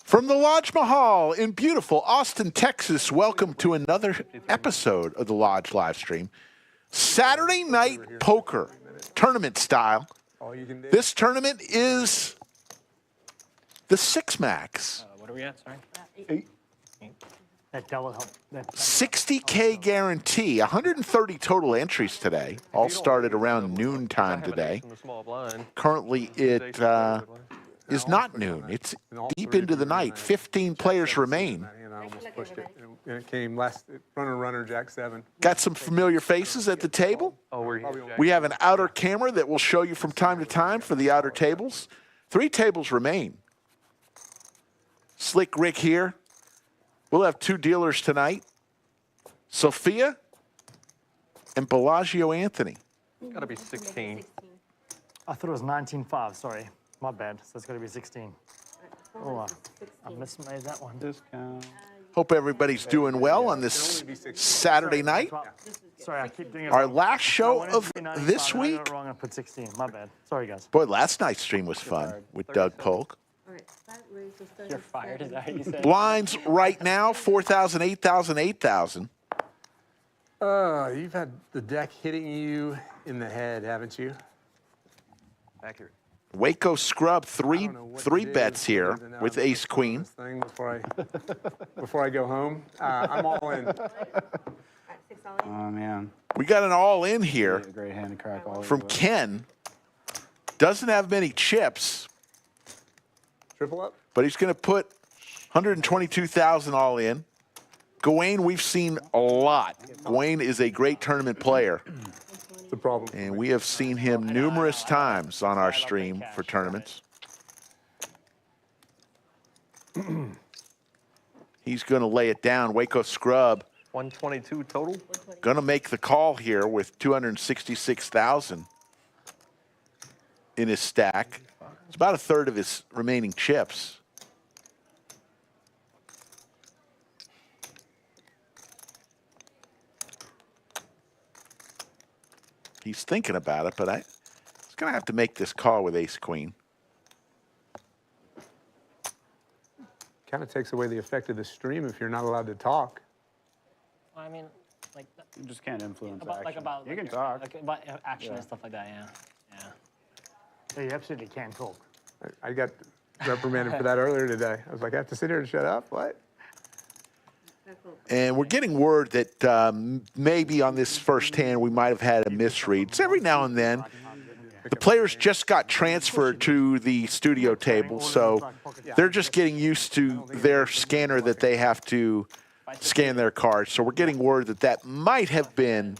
From the Lodge Mahal in beautiful Austin, Texas, welcome to another episode of the Lodge live stream. Saturday night poker, tournament style. This tournament is the Six Max. What are we at? Sorry. 8. That double help. 60K guarantee, 130 total entries today. All started around noon time today. Currently it is not noon. It's deep into the night. 15 players remain. I almost pushed it. And it came last, runner, Jack 7. Got some familiar faces at the table. We have an outer camera that will show you from time to time for the outer tables. 3 tables remain. Slick Rick here. We'll have 2 dealers tonight. Sophia and Bellagio Anthony. It's got to be 16. I thought it was 19.5. Sorry, my bad. So it's got to be 16. Oh, I mismade that one. Discount. Hope everybody's doing well on this Saturday night. Sorry, I keep doing it. Our last show of this I week. got it wrong. I put 16. My bad. Sorry, guys. Boy, last night's stream was fun with Doug Polk. You're fired. Is that how you said? Blinds right now, 4,000, 8,000, 8,000. You've had the deck hitting you in the head, haven't you? Accurate. Waco Scrub, I three don't know what three to do bets here other than, with put Ace on Queen. this thing before I go home. I'm all in. Oh, man. We got an all in here A great hand to crack all from over. Ken. Doesn't have many chips, Triple up? but he's going to put 122,000 all in. Gawain, we've seen a lot. Gawain is a great tournament player, It's a problem. and we have seen him numerous times on our stream for tournaments. He's going to lay it down. Waco Scrub 122 total. going to make the call here with 266,000 in his stack. It's about a third of his remaining chips. He's thinking about it, but he's going to have to make this call with Ace Queen. Kind of takes away the effect of the stream if you're not allowed to talk. I mean, like, You just can't influence about, action. about, you can like, talk. like about action Yeah. and stuff like that. Yeah. Yeah, you absolutely can talk. I got reprimanded for that earlier today. I was like, I have to sit here and shut up? What? And we're getting word that maybe on this first hand we might have had a misread. So every now and then, the players just got transferred to the studio table, so they're just getting used to their scanner that they have to scan their cards. So we're getting word that that might have been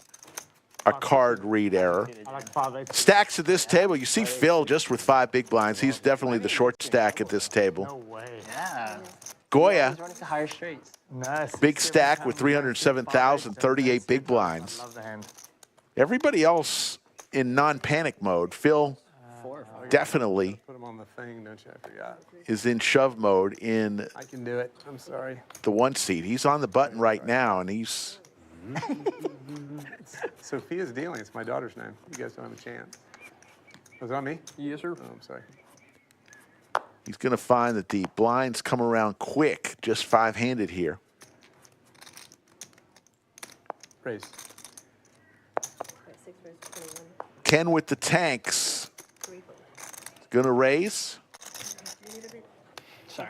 a card read error. I like 5/8. Stacks at this table. You see Phil just with 5 big blinds. He's definitely the short stack at this No table. way. Yeah. Goya, Running to higher straights. Nice. big stack with 307,000, 38 big blinds. Love the hand. Everybody else in non-panic mode. Phil 4 or 5. definitely Put them on the thing, don't you? I forgot. is in shove mode in I can do it. I'm sorry. the 1 seat. He's on the button right now, and he's Sophia's dealing. It's my daughter's name. You guys don't have a chance. Was that me? Yes, sir. Oh, I'm sorry. going to find that the blinds come around quick, just 5-handed here. Raise. Ken with the tanks. Going to raise. Sorry.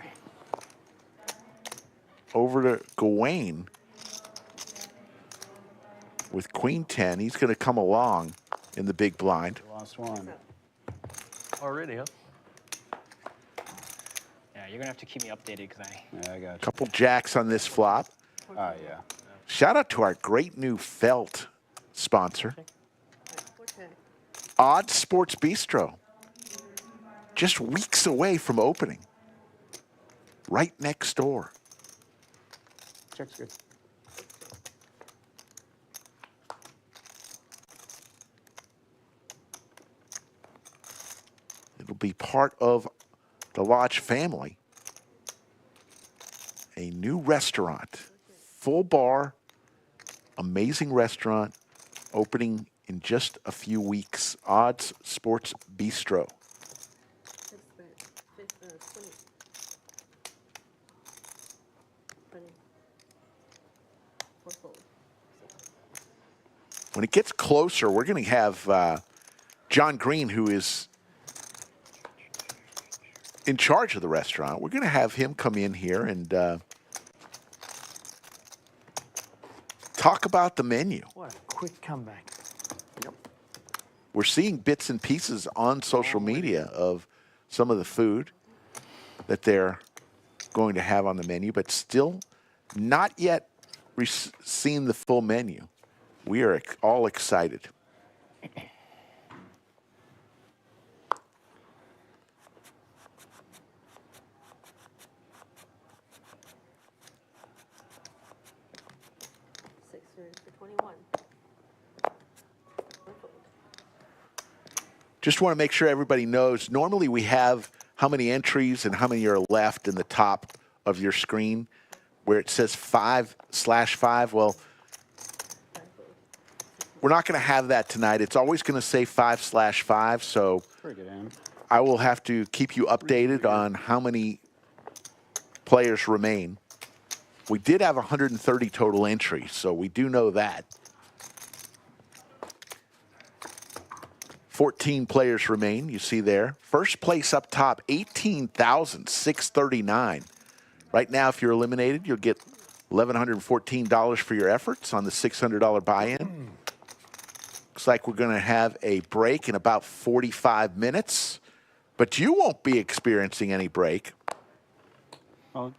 Over to Gawain with Queen 10. He's going to come along in the big blind. Lost one. Already, huh? Yeah, you're gonna have to keep me updated because Yeah, I got you. Couple jacks on this flop. Oh, yeah. Shout out to our great new felt sponsor, Odd Sports Bistro. Just weeks away from opening. Right next door. Check's good. It'll be part of the Lodge family. A new restaurant, full bar, amazing restaurant, opening in just a few weeks. Odds Sports Bistro. When it gets closer, we're going to have John Green, who is in charge of the restaurant. We're going to have him come in here and talk about the menu. What a quick comeback. We're seeing bits and pieces on social media of some of the food that they're going to have on the menu, but still not yet seen the full menu. We are all excited. Just want to make sure everybody knows, normally we have how many entries and how many are left in the top of your screen where it says 5/5. Well, we're not going to have that tonight. It's always going to say 5/5, so Pretty good aim. I will have to keep you updated on how many players remain. We did have 130 total entries, so we do know that. 14 players remain, you see there. First place up top, 18,639. Right now, if you're eliminated, you'll get $1,114 for your efforts on the $600 buy-in. Looks like we're going to have a break in about 45 minutes, but you won't be experiencing any break. Well,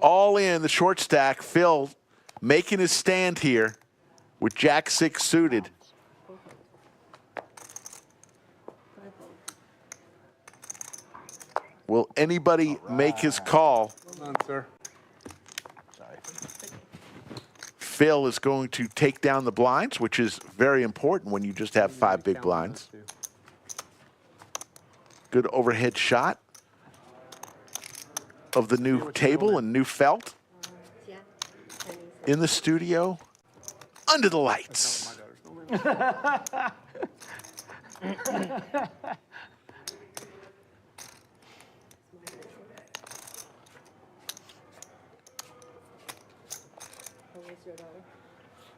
All in the short stack. Phil making his stand here with Jack 6 suited. Will anybody make his call? Hold on, sir. Phil is going to take down the blinds, which is very important when you just have 5 big blinds. Good overhead shot of the new table and new felt in the studio under the lights.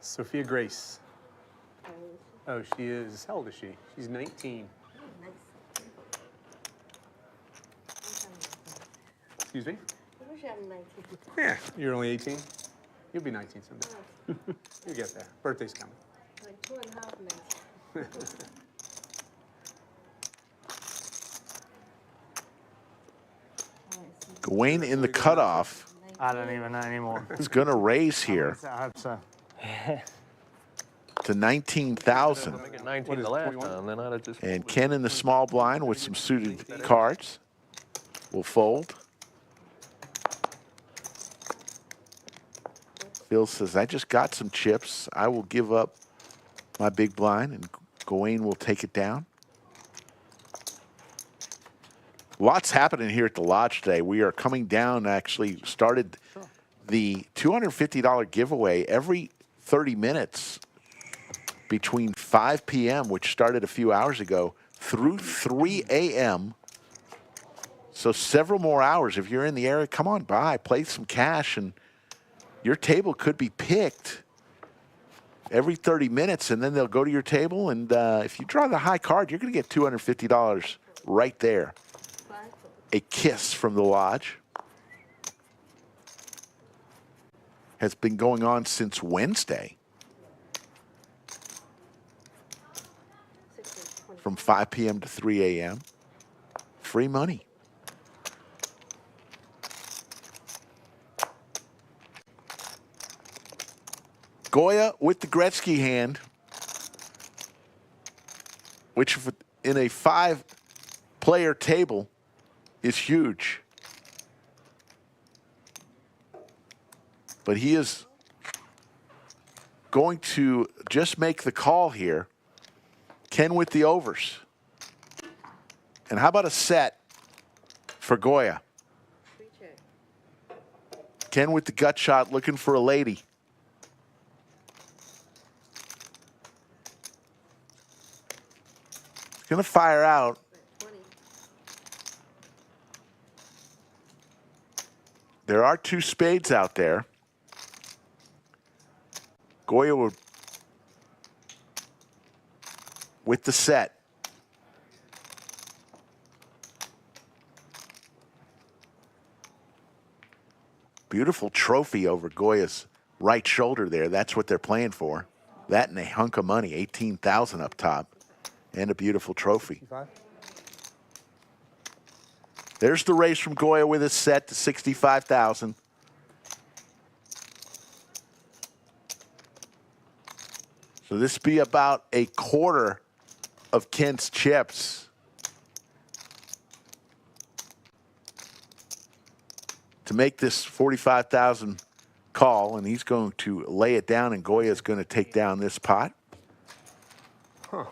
Sophia Grace. Oh, she is, how old is she? She's 19. Excuse me? Yeah, you're only 18? You'll be 19 someday. You'll get there. Birthday's coming. Gawain in the cutoff I don't even know anymore. is going to raise here I hope so. to 19,000. Make it 19 the last time, then I'd have just. And Ken in the small blind with some suited cards will fold. Phil says, I just got some chips. I will give up my big blind, and Gawain will take it down. Lots happening here at the lodge today. We are coming down, actually started the $250 giveaway every 30 minutes between 5 p.m., which started a few hours ago, through 3 a.m. So several more hours. If you're in the area, come on by, play some cash, and your table could be picked every 30 minutes, and then they'll go to your table, and if you draw the high card, you're going to get $250 right there. A kiss from the lodge. Has been going on since Wednesday. From 5 p.m. to 3 a.m. Free money. Goya with the Gretzky hand, which in a 5-player table is huge. But he is going to just make the call here. Ken with the overs. And how about a set for Goya? Ken with the gut shot, looking for a lady. He's going to fire out. There are 2 spades out there. Goya would, with the set. Beautiful trophy over Goya's right shoulder there. That's what they're playing for. That and a hunk of money, 18,000 up top, and a beautiful trophy. There's the race from Goya with his set to 65,000. So this be about a quarter of Kent's chips. To make this 45,000 call, and he's going to lay it down, and Goya is going to take down this pot. Huh.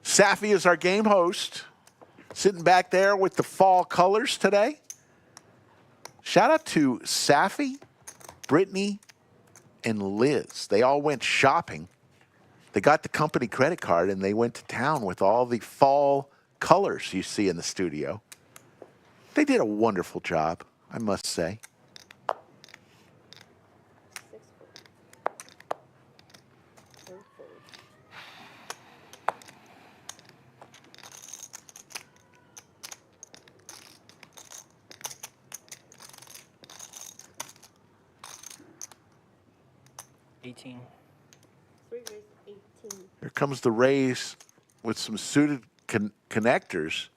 Safi is our game host, sitting back there with the fall colors today. Shout out to Safi, Brittany, and Liz. They all went shopping. They got the company credit card, and they went to town with all the fall colors you see in the studio. They did a wonderful job, I must say. Here comes the raise with some suited connectors.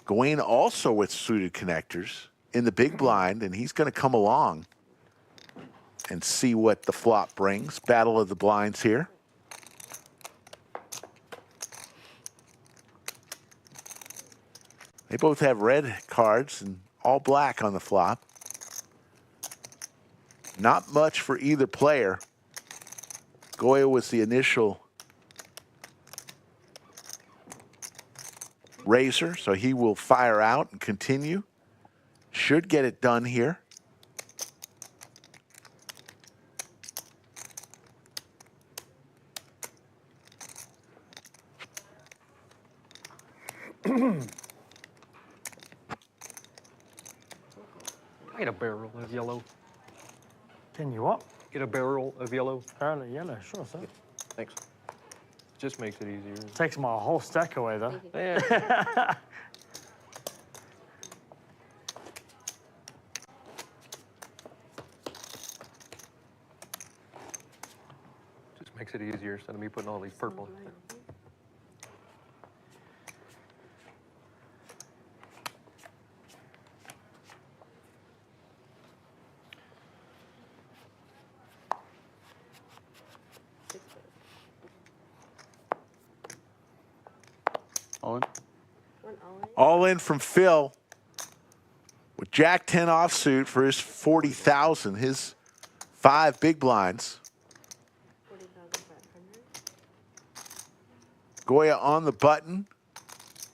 Gawain also with suited connectors in the big blind, and he's going to come along and see what the flop brings. Battle of the blinds here. They both have red cards and all black on the flop. Not much for either player. Goya was the initial raiser, so he will fire out and continue. Should get it done here. Get a barrel of yellow. Can you what? Get a barrel of yellow. Barrel of yellow, sure, sir. Thanks. Just makes it easier. Takes my whole stack away, though. Yeah. Just makes it easier instead of me putting all these purple. All in? All in from Phil with Jack 10 offsuit for his 40,000, his 5 big blinds. Goya on the button.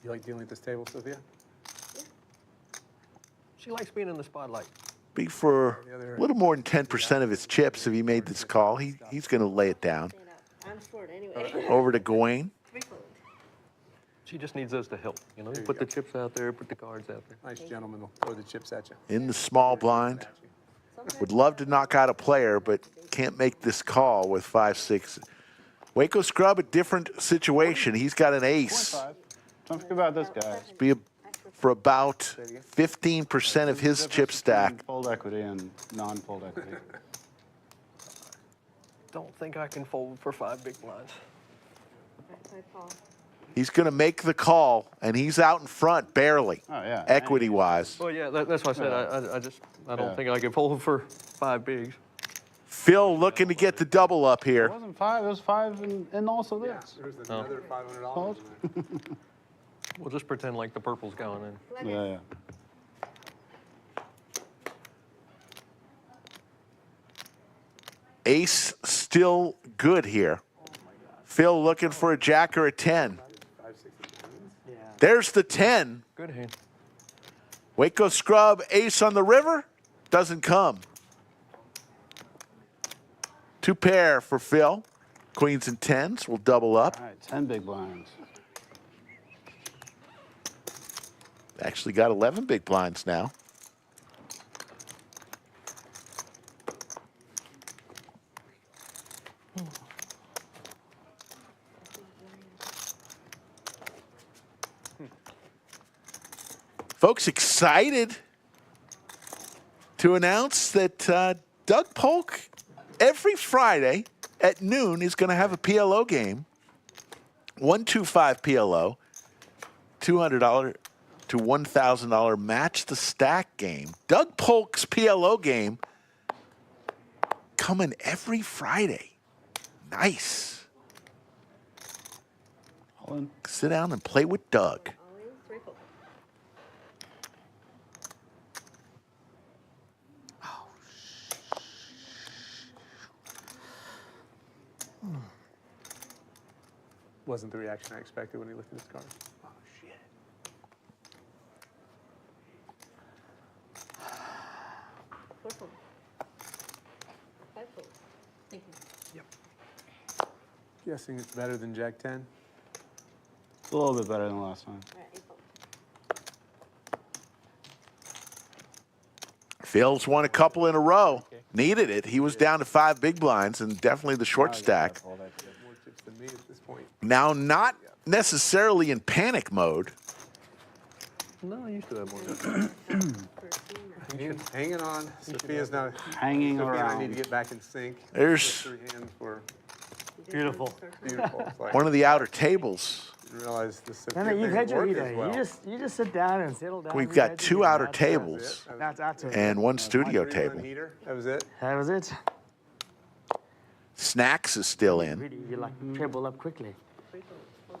You like dealing at this table, Sophia? She likes being in the spotlight. Be for a little more than 10% of his chips if he made this call. He's going to lay it down. I'm short anyway. Over to Gawain. She just needs us to help. You know, put the chips out there, put the cards out there. Nice gentleman will throw the chips at you. In the small blind. Would love to knock out a player, but can't make this call with 5-6. Waco Scrub, a different situation. He's got an ace. Don't forget about this guy. Be for about 15% of his chip stack. Fold equity and non-fold equity. Don't think I can fold for 5 big blinds. He's going to make the call, and he's out in front barely, Oh, yeah. equity-wise. Well, yeah, that's why I said I don't think I can fold for 5 bigs. Phil looking to get the double up It here. wasn't 5, it was 5 and also Yeah, this. there's another $500 Fold? in there. We'll just pretend like the purple's going in. Yeah, yeah. Ace still good here. Phil looking for a jack or a 10. There's the 10. Good hand. Waco Scrub, ace on the river, doesn't come. Two pair for Phil. Queens and tens will double up. All right, 10 big blinds. Actually got 11 big blinds now. Folks, excited to announce that Doug Polk every Friday at noon is going to have a PLO game. 125 PLO, $200 to $1,000 match the stack game. Doug Polk's PLO game coming every Friday. Nice. Sit down and play with Doug. Wasn't the reaction I expected when he looked at his card. Oh, shit. Thank you. Yep. Guessing it's better than Jack 10. It's a little bit better than last time. All right, 8 fold. Phil's won a couple in a row. Needed it. He was down to 5 big blinds and definitely the short stack. More chips than me at this point. Now, not necessarily in panic mode. No, I used to have more. Hanging on. Sophia's now. Hanging Sophia and I around. need to get back in sync. There's 3 hands were Beautiful. beautiful. It's like, one of the outer tables. didn't realize the Sophia No, you've thing had your worked heater. as well. You just sit down and settle down. We've You've got had 2 your outer heater. tables That's it. and 1 studio 3-1 table. heater. That was it. That was it. Snacks is still in. Really, you like treble up quickly.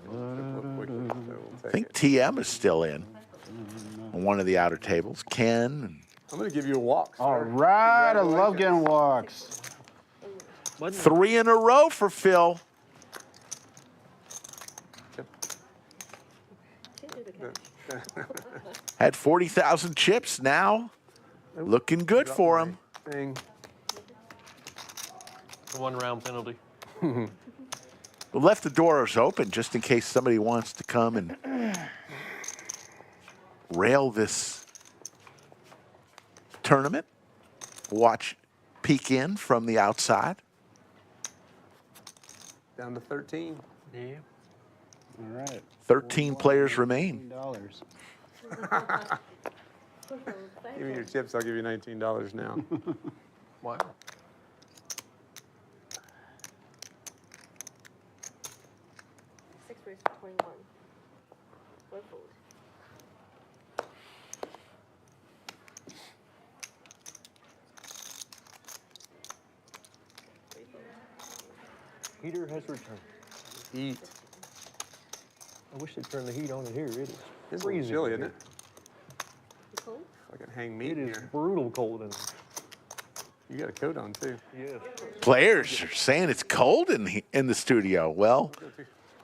I think TM is still in on one of the outer tables. Ken. I'm going to give you a walk. All sir. right, I love getting walks. 3 in a row for Phil. Had 40,000 chips now. Looking good for him. Thing. 1 round penalty. We left the doors open just in case somebody wants to come and rail this tournament. Watch, peek in from the outside. Down to 13. Yeah. All right. 13 players remain. $19. Give me your chips, I'll give you $19 now. Wow. Six race for 21. 4 fold. Heater has returned. Heat. I wish they'd turn the heat on in here. It is It's a little freezing. chilly, in isn't it? You cold? Fucking hang meat It in is here. brutal cold in here. You got a coat on, too. Yes. Players are saying it's cold in the studio. Well,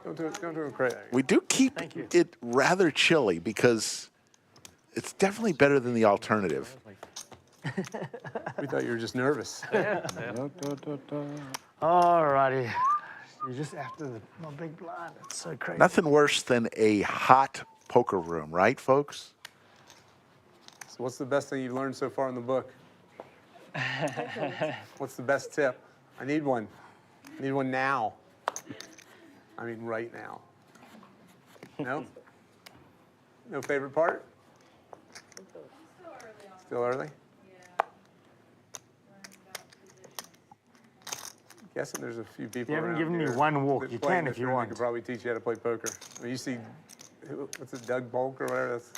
Don't do it crazy. we do keep it rather chilly because it's definitely better than the alternative. We thought you were just nervous. All righty. You're just after my big blind. It's so crazy. Nothing worse than a hot poker room, right, folks? So what's the best thing you've learned so far in the book? What's the best tip? I need one. I need one now. I mean, right now. No? No favorite part? Still early? Guessing there's a few people You haven't around given me here one walk. that You play in can this if you room that want. could probably teach you how to play poker. I mean, you see, what's it, Doug Polk or whatever? That's,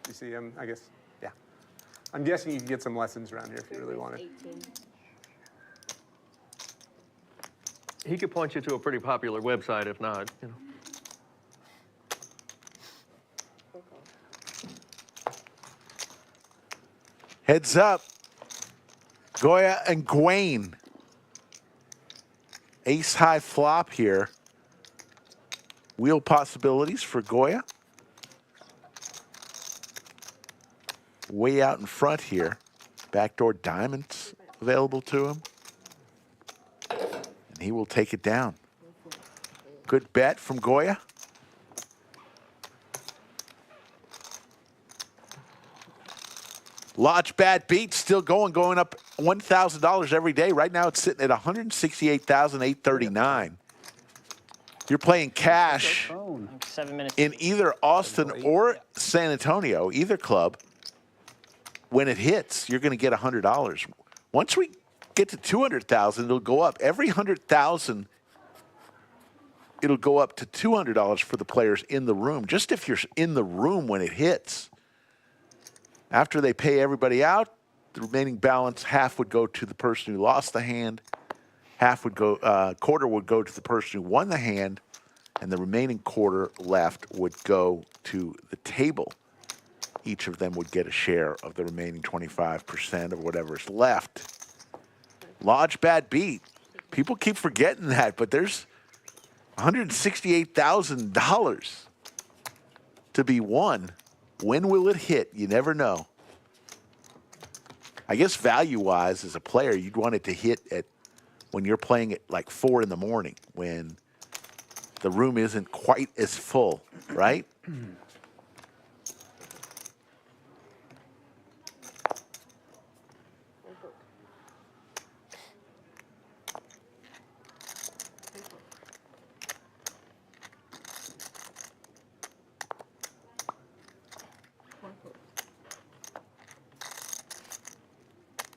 you see him, I guess. Yeah. I'm guessing you can get some lessons around here if you really wanted. 18. He could point you to a pretty popular website if not, you know. 4 fold. Heads up. Goya and Gawain. Ace high flop here. Wheel possibilities for Goya. Way out in front here. Backdoor diamonds available to him. He will take it down. Good bet from Goya. Lodge Bad Beat still going up $1,000 every day. Right now it's sitting at $168,839. You're playing cash Like 7 minutes. in either Austin or San Antonio, either club. When it hits, you're going to get $100. Once we get to 200,000, it'll go up. Every 100,000, it'll go up to $200 for the players in the room. Just if you're in the room when it hits. After they pay everybody out, the remaining balance, half would go to the person who lost the hand, half would go, quarter would go to the person who won the hand, and the remaining quarter left would go to the table. Each of them would get a share of the remaining 25% of whatever is left. Lodge Bad Beat. People keep forgetting that, but there's $168,000 to be won. When will it hit? You never know. I guess value-wise, as a player, you'd want it to hit at when you're playing at like 4 in the morning, when the room isn't quite as full, right?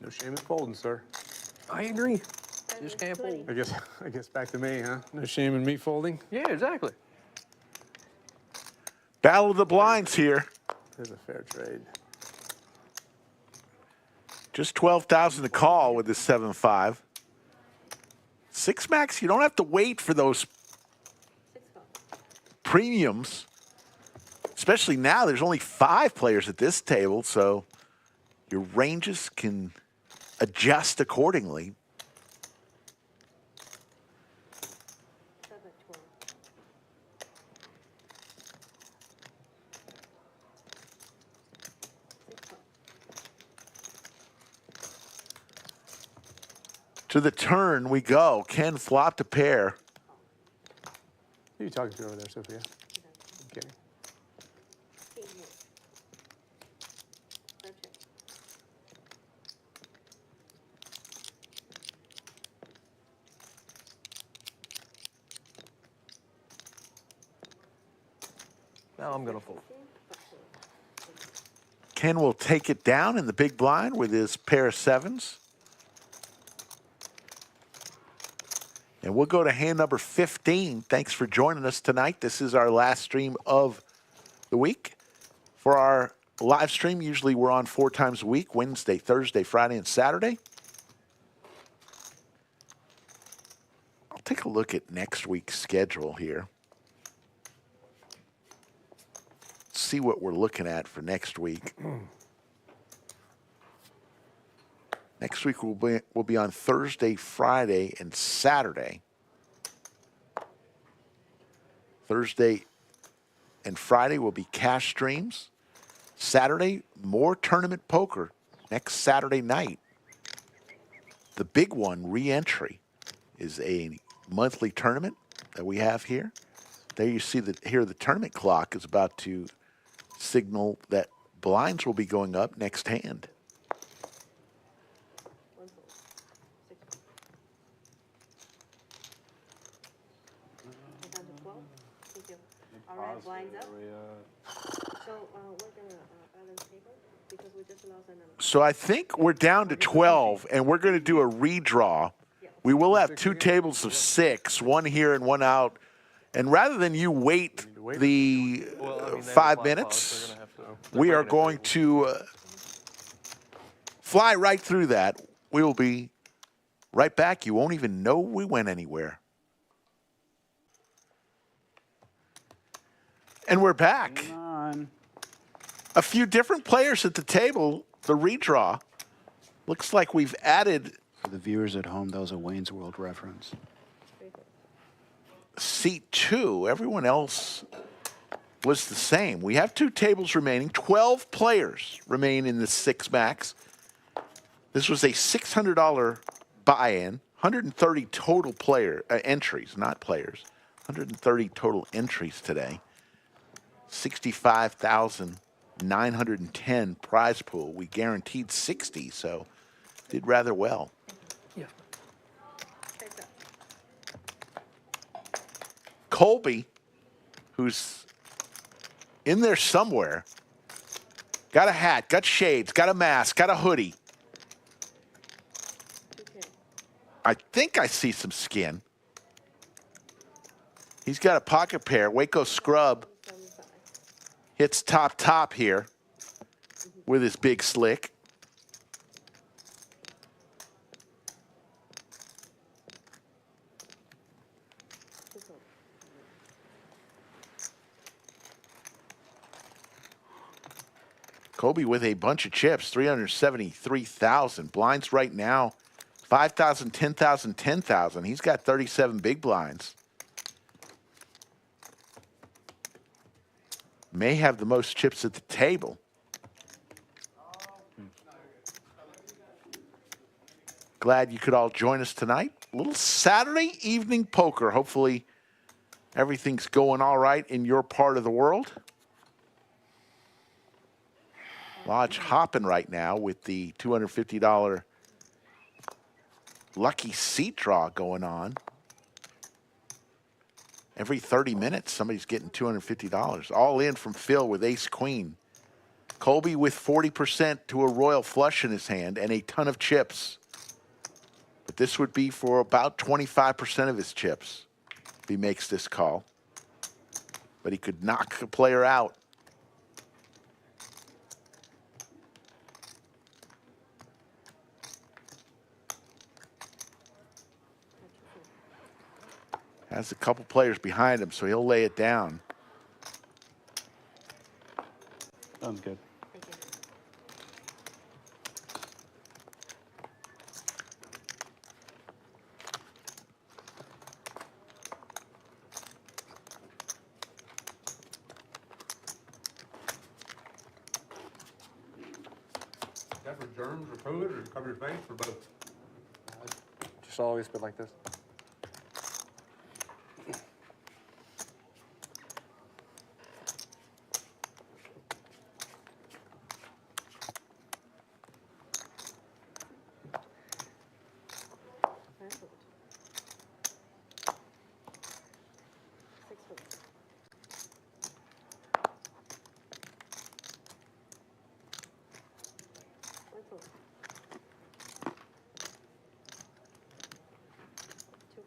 No shame in folding, sir. I agree. Just can't fold. I guess back to me, huh? No shame in me folding. Yeah, exactly. Battle of the blinds here. There's a fair trade. Just 12,000 to call with this 7-5. 6 max, you don't have to wait for those premiums. Especially now, there's only 5 players at this table, so your ranges can adjust accordingly. To the turn we go. Ken flopped a pair. Who are you talking to over there, Sophia? Okay. Now I'm going to fold. Ken will take it down in the big blind with his pair of 7s. And we'll go to hand number 15. Thanks for joining us tonight. This is our last stream of the week. For our live stream, usually we're on 4 times a week, Wednesday, Thursday, Friday, and Saturday. I'll take a look at next week's schedule here. See what we're looking at for next week. Next week we'll be on Thursday, Friday, and Saturday. Thursday and Friday will be cash streams. Saturday, more tournament poker next Saturday night. The big one, re-entry, is a monthly tournament that we have here. There you see that here the tournament clock is about to signal that blinds will be going up next hand. All right, blinds up. So we're gonna balance paper because we just lost another. So I think we're down to 12, and we're going to do a redraw. We will have 2 tables of 6, one here and one out. And rather than you wait the 5 minutes, we are going to fly right through that. We will be right back. You won't even know we went anywhere. And we're back. Come on. A few different players at the table. The redraw. Looks like we've added For the viewers at home, that was a Wayne's World reference. seat 2. Everyone else was the same. We have 2 tables remaining. 12 players remain in the 6 max. This was a $600 buy-in, 130 total entries, not players. 130 total entries today. 65,910 prize pool. We guaranteed 60, so did rather well. Yeah. Heads up. Colby, who's in there somewhere, got a hat, got shades, got a mask, got a hoodie. Okay. I think I see some skin. He's got a pocket pair, Waco scrub. 75. Hits top here with his big slick. This one. Colby with a bunch of chips, 373,000. Blinds right now, 5,000, 10,000, 10,000. He's got 37 big blinds. May have the most chips at the table. Glad you could all join us tonight. A little Saturday evening poker. Hopefully everything's going all right in your part of the world. Lodge hopping right now with the $250 lucky seat draw going on. Every 30 minutes, somebody's getting $250. All in from Phil with ace-queen. Colby with 40% to a royal flush in his hand and a ton of chips. But this would be for about 25% of his chips if he makes this call. But he could knock a player out. Has a couple players behind him, so he'll lay it down. Sounds good. Thank you. Is that for germs or COVID or cover your face or both? Just always been like this. That's good. 6 foot. One foot. 2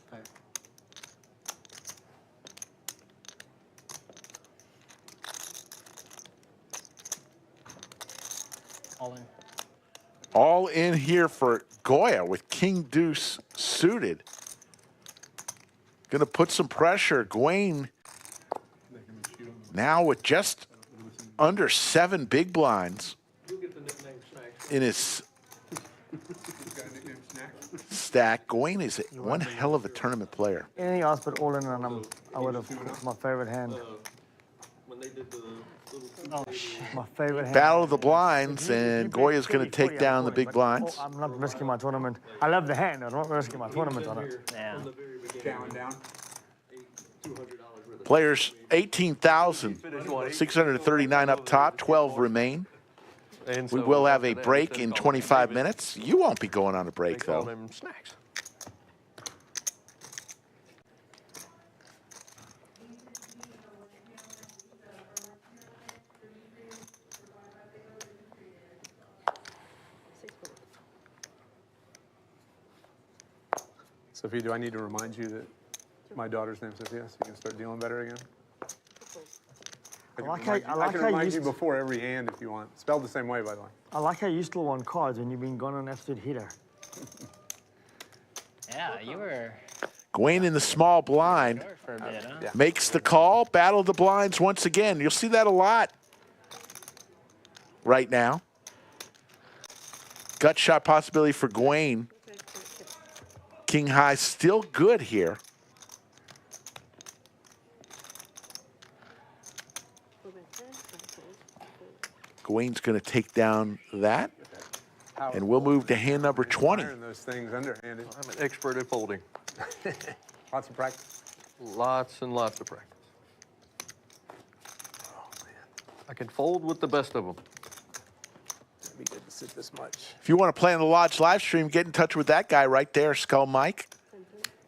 foot. All in. All in here for Goya with King Deuce suited. Gonna put some pressure. Gawain now with just under 7 big blinds in his stack. Gawain is one hell of a tournament player. Anything else but all in, and I would have. It's my favorite hand. When they did the Oh shit. My favorite hand. Battle of the blinds, and Goya's gonna take down the big blinds. I'm not risking my tournament. I love the hand. I'm not risking my tournament on it. Yeah. Down. Players 18,639 up top, 12 remain. And We so will have a after that, break instead in of calling 25 them minutes. You won't be going on a They break, call though. them snacks. Sophie, do I need to remind you that my daughter's name's Sophia, so you can start dealing better again? I can like remind how- I you- like I can how you remind you used- before every hand if you want. Spelled the same way, by the way. I like how you still want cards when you've been gone on absolute heater. Yeah, you were Gawain in the small blind short for a bit, huh? Yeah. makes the call. Battle of the blinds once again. You'll see that a lot right now. Gut shot possibility for Gawain. King high still good here. Go back 10, 5 foot. Gawain's going to take down that. And we'll move to hand number 20. Firing those things underhanded. I'm an expert at folding. Lots of practice. Lots and lots of practice. I can fold with the best of them. It'd be good to sit this much. If you want to play on the Lodge live stream, get in touch with that guy right there, Skull Mike.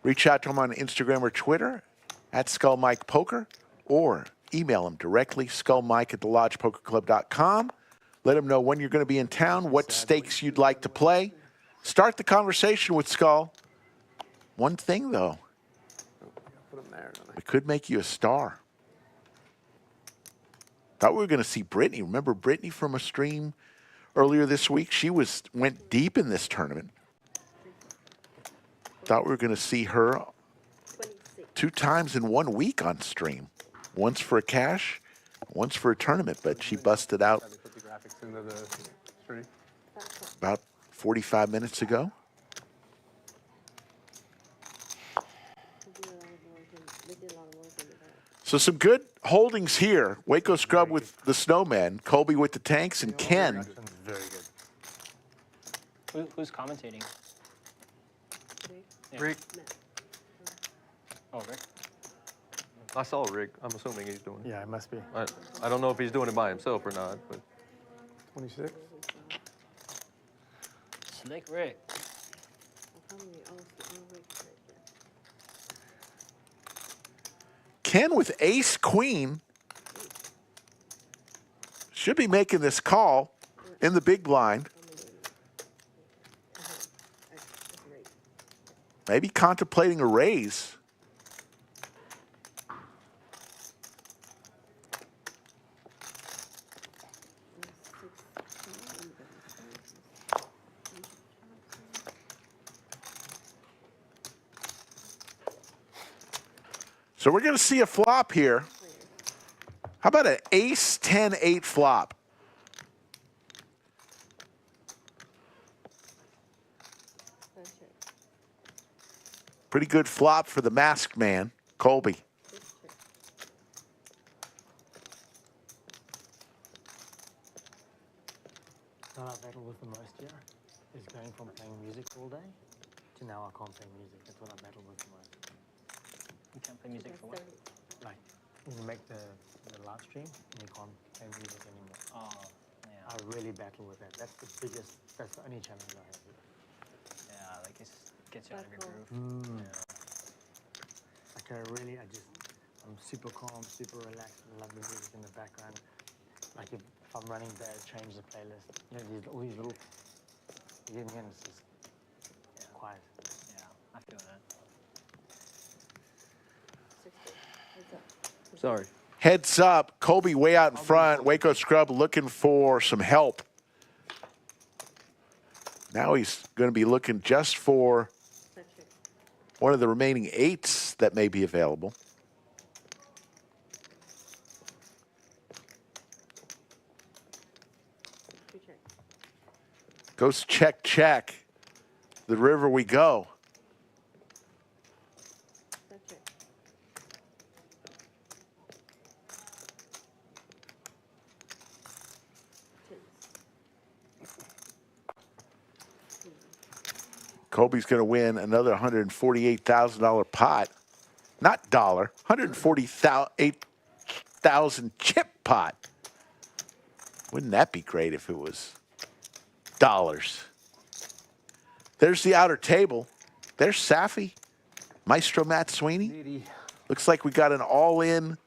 Reach out to him on Instagram or Twitter at Skull Mike Poker, or email him directly, skullmike@thelodgepokerclub.com. Let him know when you're going to be in town, what stakes you'd like to play. Start the conversation with Skull. One thing, though, Put them there, don't I? we could make you a star. Thought we were going to see Brittany. Remember Brittany from a stream earlier this week? She went deep in this tournament. Thought we were going to see her 26. 2 times in 1 week on stream. Once for a cash, once for a tournament, but she busted out They put the graphics into the stream. about 45 minutes ago. They did a lot of work in the back. So some good holdings here. Waco Scrub with the Snowman, Colby with the Tanks, and Ken. Very good. Who's commentating? Yeah. Rick, Oh, Rick. I saw Rick. I'm assuming he's doing it. Yeah, it must be. I don't know if he's doing it by himself or not, but 26. Slick Rick. How many? Oh, Rick right there. Ken with Ace Queen should be making this call in the big blind. That's great. Maybe contemplating a raise. So we're going to see a flop here. How about an ace 10-8 flop? That's it. Pretty good flop for the masked man, Colby. That's it. What I battle with the most here is going from playing music all day to now I can't play music. That's what I battle with the most. You can't play music for what? Like, you make the live stream and you can't play music anymore. Oh, yeah. I really battle with that. That's the only challenge I have here. Yeah, like it gets you out of your That's groove. Yeah. Like I'm super calm, super relaxed, and love the music in the background. Like if I'm running bad, change the playlist. You know, all these little, you get in, it's just quiet. Yeah, I feel that. 60. Heads up. sorry. Heads up, Colby way out in front. Waco Scrub looking for some help. Now he's going to be looking just for That's it. one of the remaining 8s that may be available. Two check. Goes check, check. The river we go. That's it. Colby's going to win another $148,000 pot. Not dollar, 148,000 chip pot. Wouldn't that be great if it was dollars? There's the outer table. There's Safi, Maestro Matt Sweeney. Looks like we got an all-in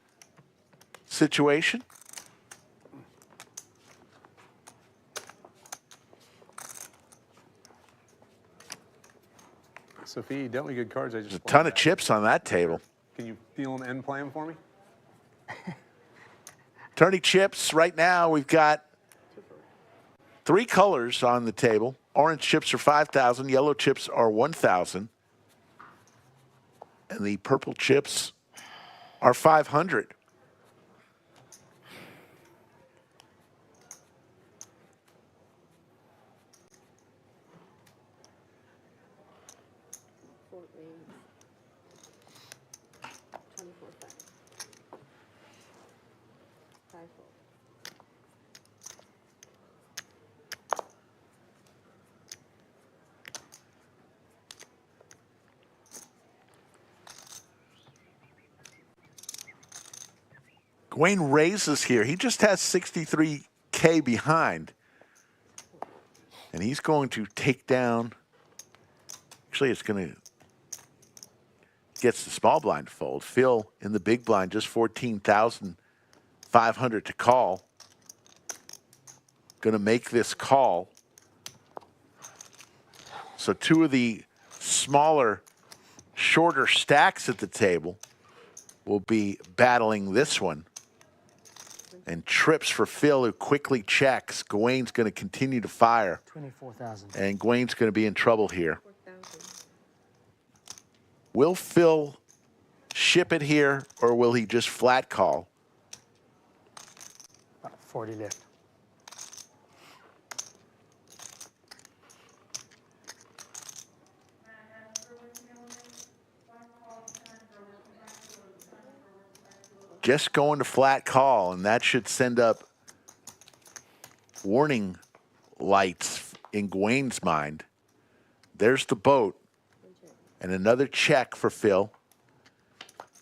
situation. Sophie, you dealt me good cards. I just There's a ton of chips on that table. Can you feel them and play them for me? Tourney chips, right now we've got 3 colors on the table. Orange chips are 5,000, yellow chips are 1,000. And the purple chips are 500. Four rings. 24 5. 5 4. Gawain raises here. He just has 63K behind. And he's going to take down. Actually, it's going to. Gets the small blind to fold. Phil in the big blind, just 14,500 to call. Going to make this call. So two of the smaller, shorter stacks at the table will be battling this one. And trips for Phil, who quickly checks. Gawain's going to continue to fire. 24,000. And Gawain's going to be in trouble here. 4,000. Will Phil ship it here, or will he just flat call? About 40 left. Just going to flat call, and that should send up warning lights in Gawain's mind. There's the boat. And another check for Phil.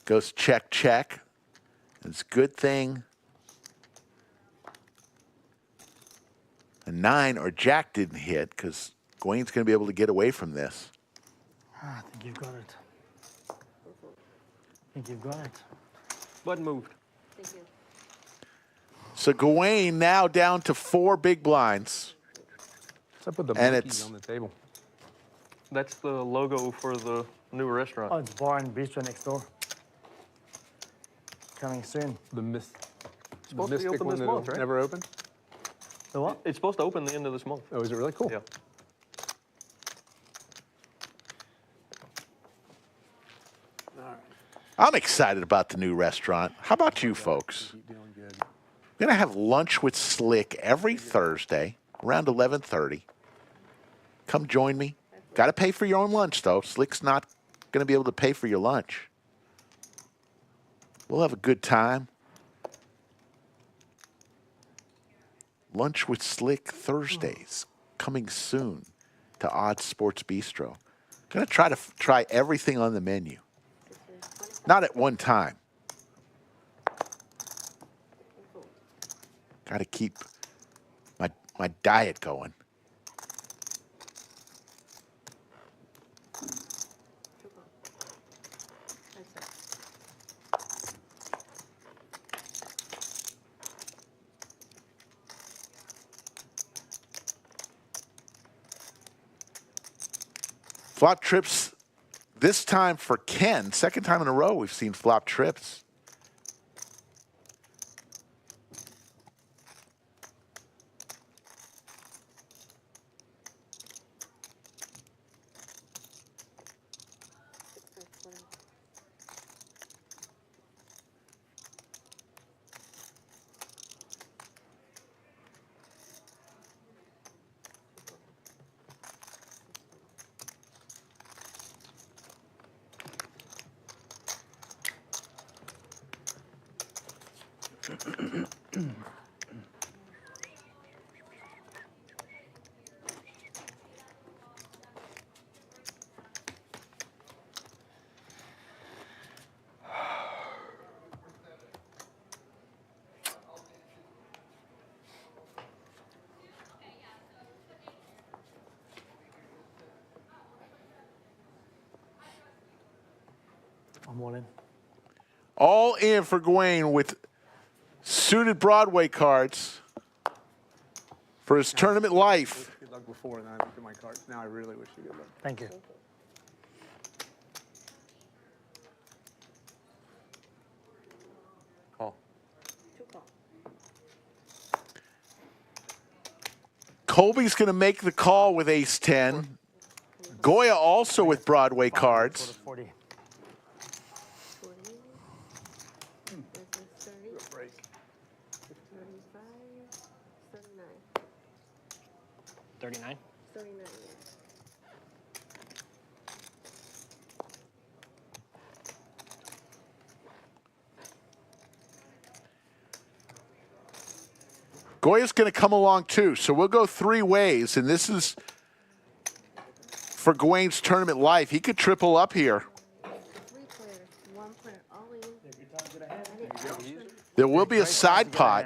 Goes check, check. It's a good thing. A 9 or jack didn't hit, because Gawain's going to be able to get away from this. I think you've got it. I think you've got it. Button moved. Thank you. So Gawain now down to 4 big blinds. What's up with the And monkeys it's- on the table? That's the logo for the new restaurant. Oh, it's bar and bistro next door. Coming soon. The supposed to be mystic open one this that month, right? never opened? The what? It's supposed to open the end of this month. Oh, is it really cool? Yeah. I'm excited about the new restaurant. How about you folks? Keep doing good. We're going to have lunch with Slick every Thursday around 11:30. Come join me. Got to pay for your own lunch, though. Slick's not going to be able to pay for your lunch. We'll have a good time. Lunch with Slick Thursdays coming soon to Odd Sports Bistro. Going to try everything on the menu. Not at one time. Got to keep my diet going. Flop trips this time for Ken. Second time in a row we've seen flop trips. I'm all in. All in for Gawain with suited Broadway cards for his tournament life. Good luck before, and then I look at my cards. Now I really wish you good luck. Thank you. Call. Two call. Colby's going to make the call with ace-10. Goya also with Broadway cards. 40. 20. This is 30. Break. 35. 39. 39? 39, yeah. Goya's going to come along too, so we'll go 3 ways, and this is for Gawain's tournament life. He could triple up here. 3 players, 1 player, all in. Any action, There will be a side pot.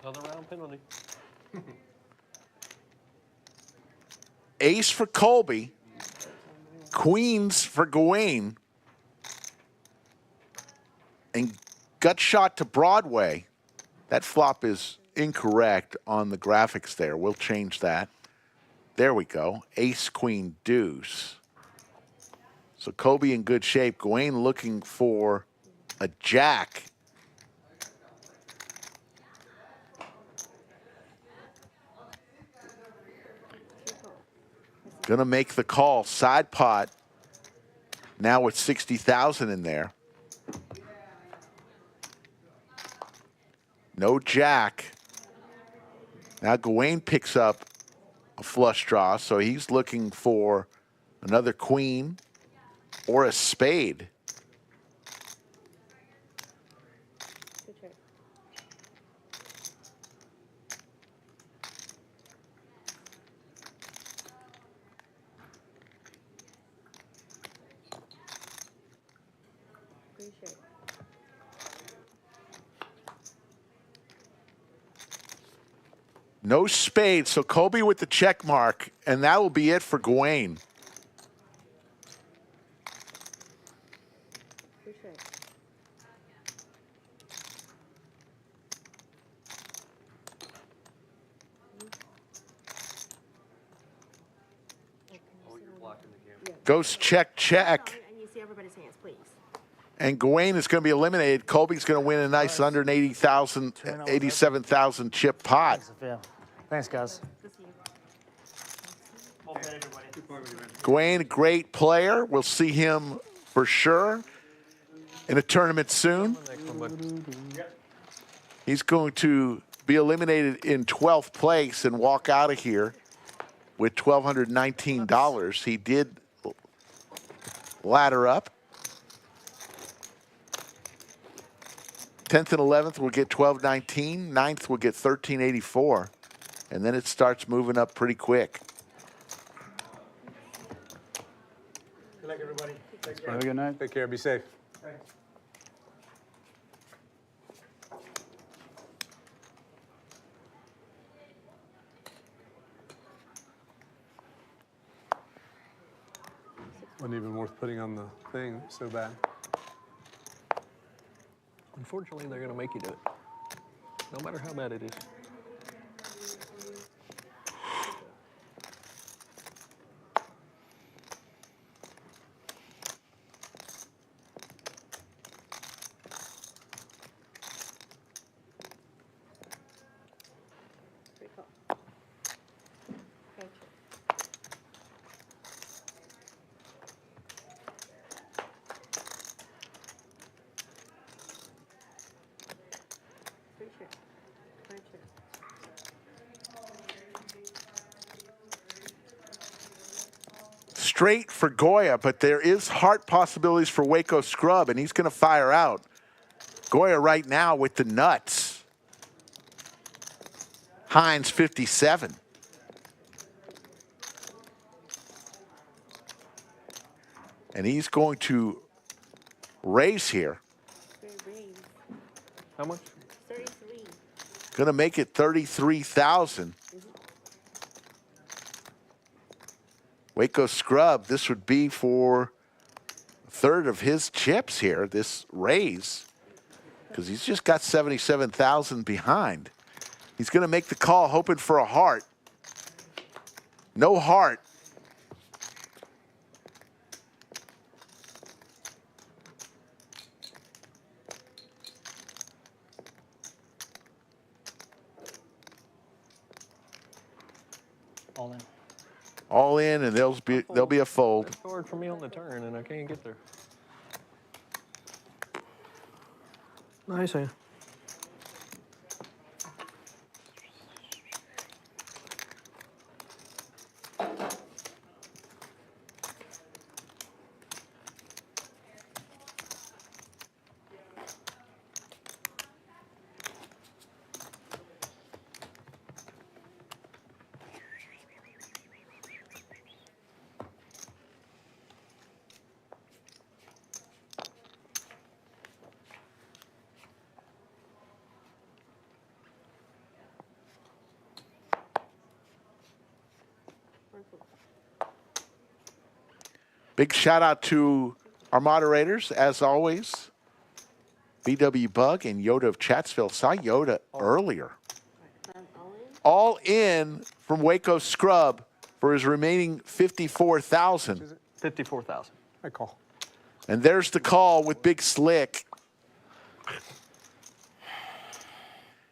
Another round penalty. Ace for Colby. Queens for Gawain. And gut shot to Broadway. That flop is incorrect on the graphics there. We'll change that. There we go. Ace, queen, deuce. So Colby in good shape. Gawain looking for a jack. Gonna make the call. Side pot. Now with 60,000 in there. No jack. Now Gawain picks up a flush draw, so he's looking for another queen or a spade. Good check. Good check. No spade, so Colby with the check mark, and that will be it for Gawain. Good check. Oh, you're blocking the camera. Goes check, check. And you see everybody's hands, please. And Gawain is going to be eliminated. Colby's going to win a nice 87,000 chip pot. Thanks, Sophia. Thanks, guys. Good to see you. Well played, everybody. Gawain, a great player. We'll see him for sure in a tournament soon. Next one, bud. He's going to be eliminated in 12th place and walk out of here with $1,219. He did ladder up. 10th and 11th will get $1,219. 9th will get $1,384. And then it starts moving up pretty quick. Good luck, everybody. Take care. Have a good night. Take care. Be safe. Thanks. Wasn't even worth putting on the thing. So bad. Unfortunately, they're going to make you do it. No matter how bad it is. Great call. Thank you. Great check. Great check. Straight for Goya, but there is heart possibilities for Waco Scrub, and he's going to fire out. Goya right now with the nuts. Hines 57. And he's going to raise here. Great raise. How much? 33. Going to make it 33,000. Waco Scrub, this would be for a third of his chips here, this raise, because he's just got 77,000 behind. He's going to make the call, hoping for a heart. No heart. All in. All in, and there'll be a fold. It's hard for me on the turn, and I can't get there. Nice, man. Big shout out to our moderators, as always. BW Bug and Yoda of Chatsville. Saw Yoda earlier. All in from Waco Scrub for his remaining 54,000. 54,000. I call. And there's the call with Big Slick.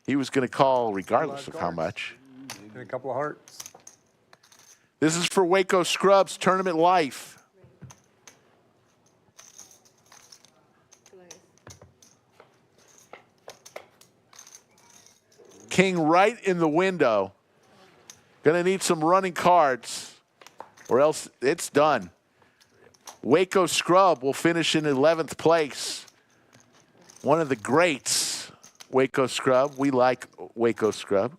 He was going to call regardless of how much. And a couple of hearts. This is for Waco Scrub's Tournament Life. King right in the window. Gonna need some running cards or else it's done. Waco Scrub will finish in 11th place. One of the greats, Waco Scrub. We like Waco Scrub.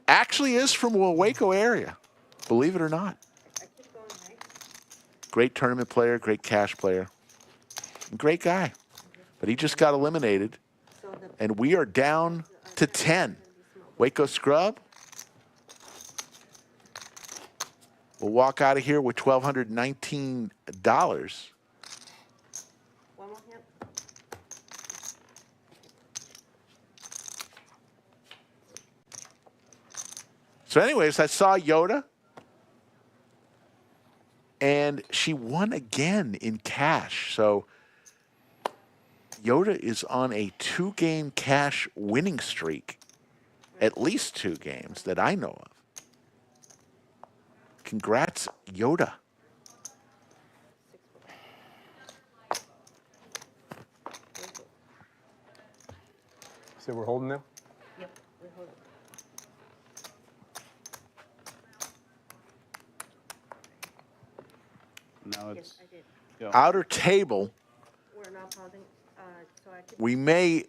Actually is from the Waco area, believe it or not. Great tournament player, great cash player. Great guy. But he just got eliminated. And we are down to 10. Waco Scrub will walk out of here with $1,219. One more hand. So anyways, I saw Yoda. And she won again in cash. So Yoda is on a 2-game cash winning streak. At least 2 games that I know of. Congrats, Yoda. So we're holding now? Yep, we hold it. Now Yes, it's I did. yeah. Outer table, We're not holding, so I keep. we may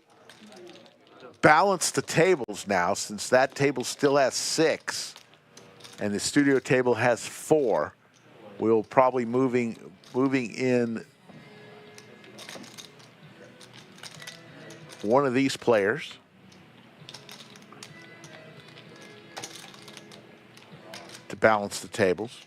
balance the tables now since that table still has 6 and the studio table has 4. We'll probably moving in one of these players. To balance the tables.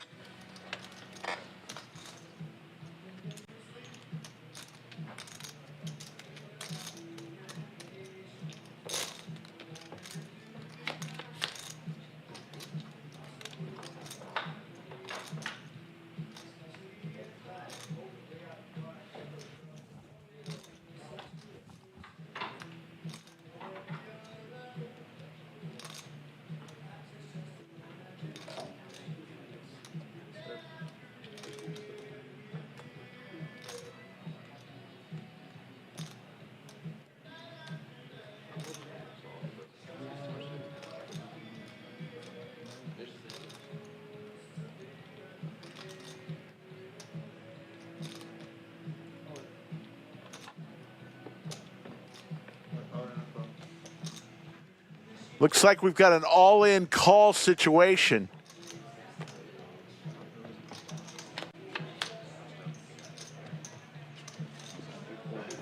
Looks like we've got an all-in call situation.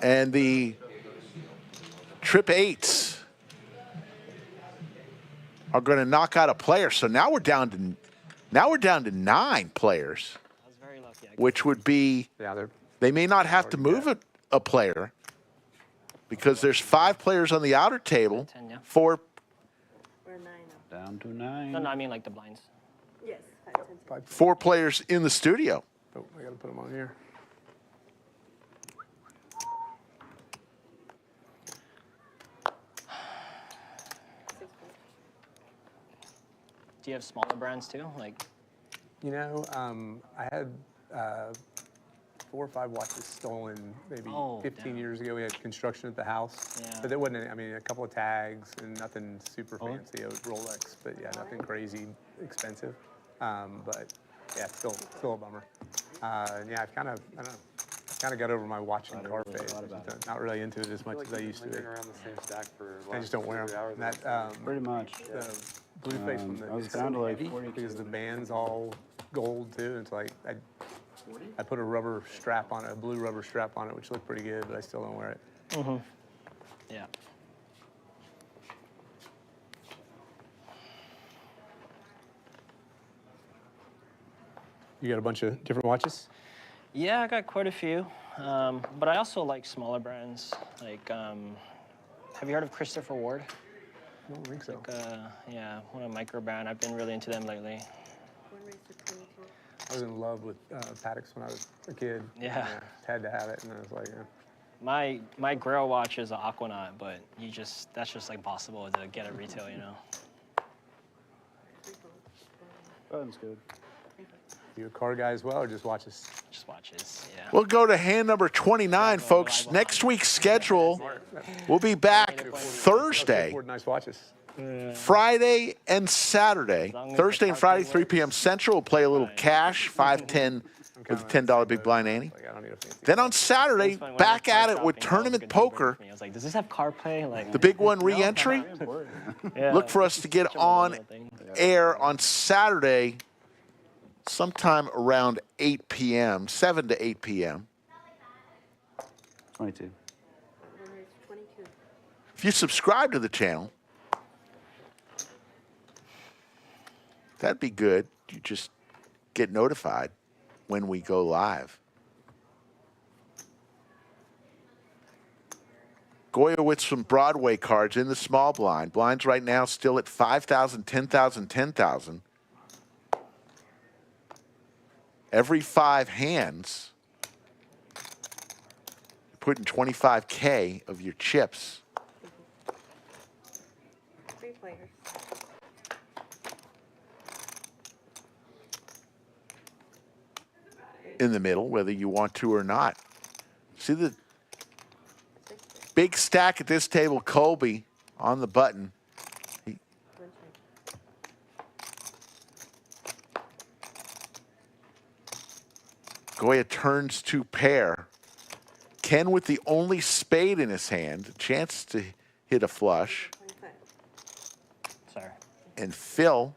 And the trip 8s are going to knock out a player. So now we're down to 9 players, I was very lucky. which would be Yeah, they may not have to move a player because there's 5 players on the outer table, 10, yeah. 4. We're 9 now. Down to 9. No, I mean like the blinds. Yes, 5, 10. 4 players in the studio. Oh, I gotta put them on here. Do you have smaller brands too? Like, You know, I had 4 or 5 watches stolen maybe Oh, 15 damn. years ago. We had construction at the house. Yeah. But there wasn't any, I mean, a couple of tags and nothing super Oh. fancy. It was Rolex, but yeah, nothing crazy expensive. But yeah, still a bummer. Yeah, I've kind of, I don't know, kind of got over my watching car phase. Not really into it as much as I used to be. around the same stack for I just don't wear them. That, Pretty much. the blue face from the I was it's down so to like heavy 42. because the band's all gold too. It's like I put a rubber strap on it, a blue rubber strap on it, which looked pretty good, but I still don't wear it. yeah. You got a bunch of different watches? Yeah, I got quite a few. But I also like smaller brands. Like, have you heard of Christopher Ward? I don't think so. Yeah, one of micro brand. I've been really into them lately. One race to 22. I was in love with Patek's when I was a kid. Yeah. Had to have it, and I was like, My Grail watch is an Aquanaut, but that's just like impossible to get at retail, you know. Sounds good. you a car guy as well, or just watches? Just watches, yeah. We'll go to hand number 29, folks. Next week's schedule, we'll be back Thursday, Nice watches. Friday, and Saturday. long as Thursday the and Friday, parking 3 p.m. Central. We'll play a little cash, 5-10 with a $10 big blind ante. Like, I don't need a fancy. Then on Saturday, It's funny, when I back was at it shopping, with that was a tournament good no-brainer poker. for me. I was like, does this have CarPlay? Like, The big one re-entry. yeah. Look for us to get Such a one on little thing. air on Saturday sometime around 8 p.m., 7 to 8 p.m. 22. One race to 22. If you subscribe to the channel, that'd be good. You just get notified when we go live. Goya with some Broadway cards in the small blind. Blinds right now still at 5,000, 10,000, 10,000. Every 5 hands, you're putting 25K of your chips. 3 players. In the middle, whether you want to or not. See the big stack at this table, Colby on the button. One check. Goya turns to pair. Ken with the only spade in his hand, a chance to hit a flush. 25. Sorry. And Phil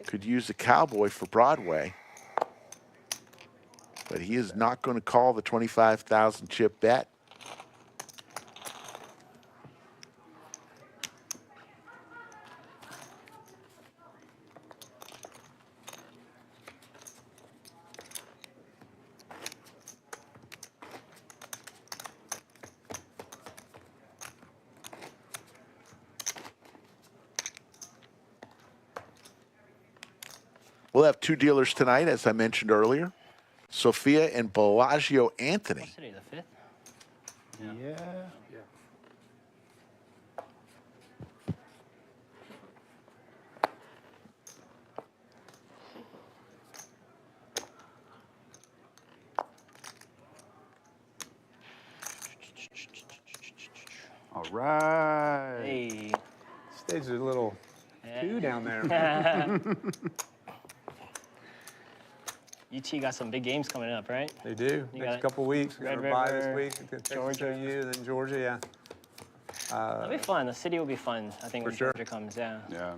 could use the cowboy for Broadway. But he is not going to call the 25,000 chip bet. We'll have 2 dealers tonight, as I mentioned earlier. Sophia and Bellagio Anthony. What's today, the 5th? Yeah. All right. Hey. Stage is a little Yeah. two down there. UT got some big games coming up, right? They do. You Next got couple weeks. We're Red going to buy this River, week. Texas Georgia. OU, then Georgia, yeah. That'll be fun. The city will be fun, I think, For when sure. Georgia comes, yeah. Yeah.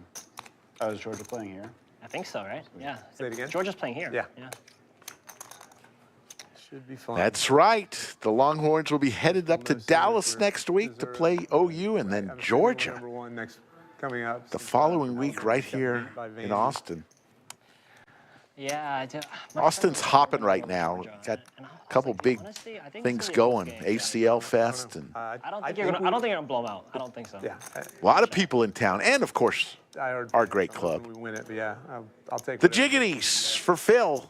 Oh, is Georgia playing here? I think so, right? Yeah. Say it again? Georgia's playing here. Yeah. Yeah. Should be fun. That's right. The Longhorns will be headed up to Almost there Dallas for next week to dessert. play OU and I then have a feeling we're Georgia number one next coming up. the since, following week Alabama right got here beat by in Vandy. Austin. Yeah, I do. My Austin's friend- hopping right now. Georgia, Got and I was a couple like, big honestly, I think things it's gonna going. be a close game. ACL Fest and I don't I think you're think gonna. I don't think you're gonna blow them out. I don't think so. Yeah. a lot of people in town. And, of course, our great I'm hoping club. We win it, but yeah, I'll take the whatever. Jiggities for Phil.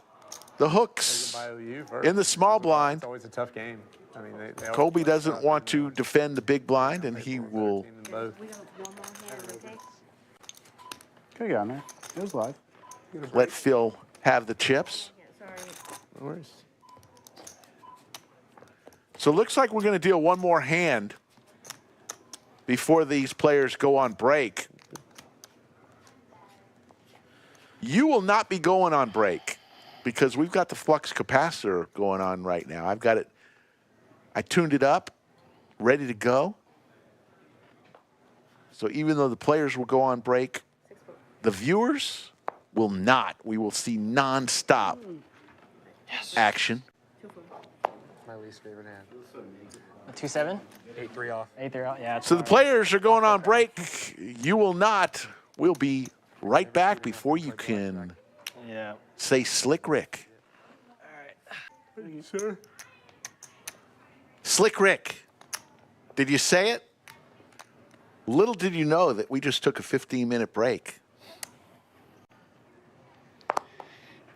The hooks By OU first. in the small blind. It's always a tough game. I mean, they always Colby play doesn't tough, want and, to defend the big blind, and he better will team than both. We got one more hand, okay? Could have gotten there. It was live. let Phil have the chips. Yeah, sorry. No worries. So it looks like we're going to deal one more hand before these players go on break. You will not be going on break because we've got the flux capacitor going on right now. I've got it. I tuned it up, ready to go. So even though the players will go on break, the viewers will not. We will see nonstop action. My least favorite hand. 2-7. 8-3 off. 8-3 out. Yeah. it's So the fine. players are going on break. You will not. We'll be right back before you can Yeah. Say Slick Rick. All right. Sure. Slick Rick. Did you say it? Little did you know that we just took a 15-minute break.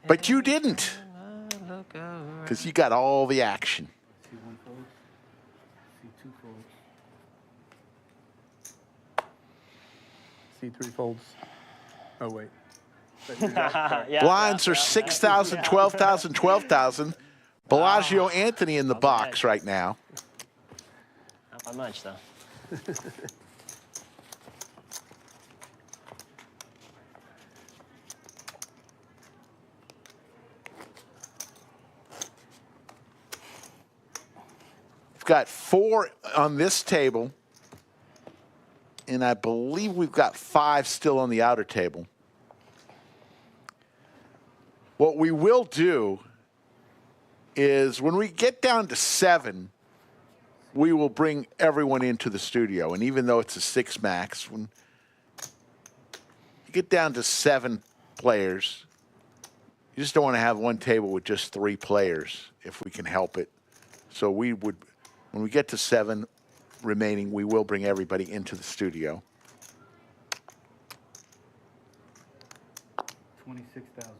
But you didn't, because you got all the action. See one fold. See two folds. C3 folds. Oh, wait. Yeah, Blinds are 6,000, 12,000, 12,000. Bellagio Anthony in the box right now. Not by much, though. We've got 4 on this table, and I believe we've got 5 still on the outer table. What we will do is when we get down to 7, we will bring everyone into the studio. And even though it's a 6 max, when you get down to 7 players, you just don't want to have one table with just 3 players if we can help it. So we would, when we get to 7 remaining, we will bring everybody into the studio. 26,000.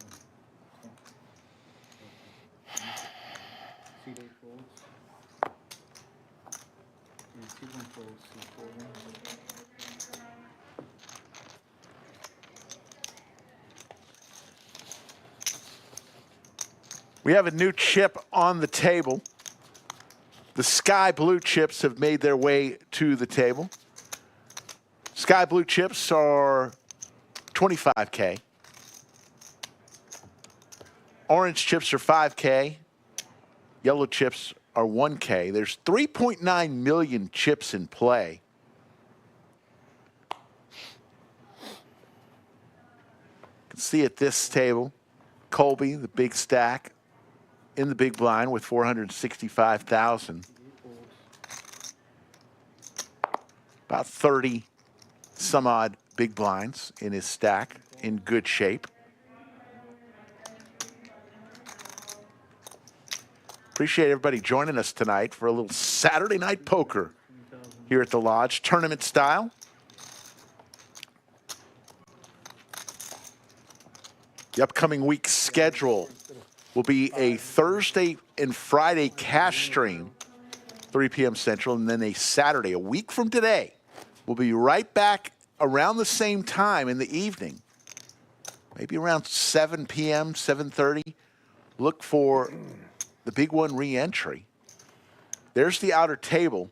See 8 folds. And see one fold. See 4 ones. We have a new chip on the table. The sky blue chips have made their way to the table. Sky blue chips are 25K. Orange chips are 5K. Yellow chips are 1K. There's 3.9 million chips in play. You can see at this table, Colby, the big stack, in the big blind with 465,000. About 30 some odd big blinds in his stack, in good shape. Appreciate everybody joining us tonight for a little Saturday night poker here at the Lodge, tournament style. The upcoming week's schedule will be a Thursday and Friday cash stream, 3 p.m. Central, and then a Saturday, a week from today. We'll be right back around the same time in the evening, maybe around 7 p.m., 7:30. Look for the big one re-entry. There's the outer table.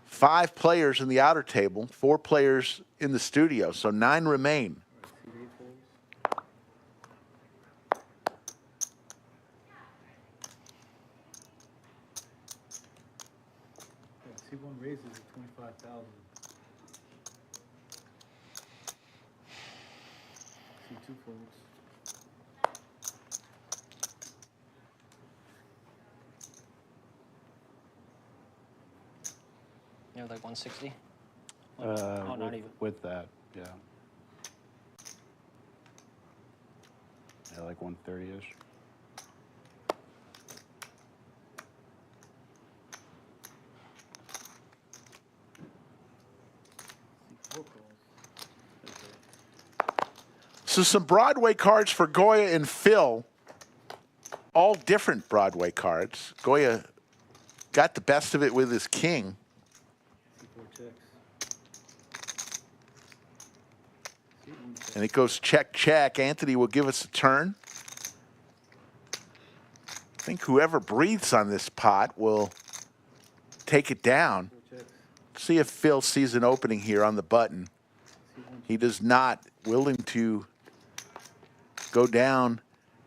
5 players in the outer table, 4 players in the studio, so 9 remain. See one raises at 25,000. See 2 folds. You know, like 160? Oh, not even. With that, yeah. Yeah, like 130-ish. So some Broadway cards for Goya and Phil. All different Broadway cards. Goya got the best of it with his king. And it goes check, check. Anthony will give us a turn. I think whoever breathes on this pot will take it down. See if Phil sees an opening here on the button. He does not. Willing to go down.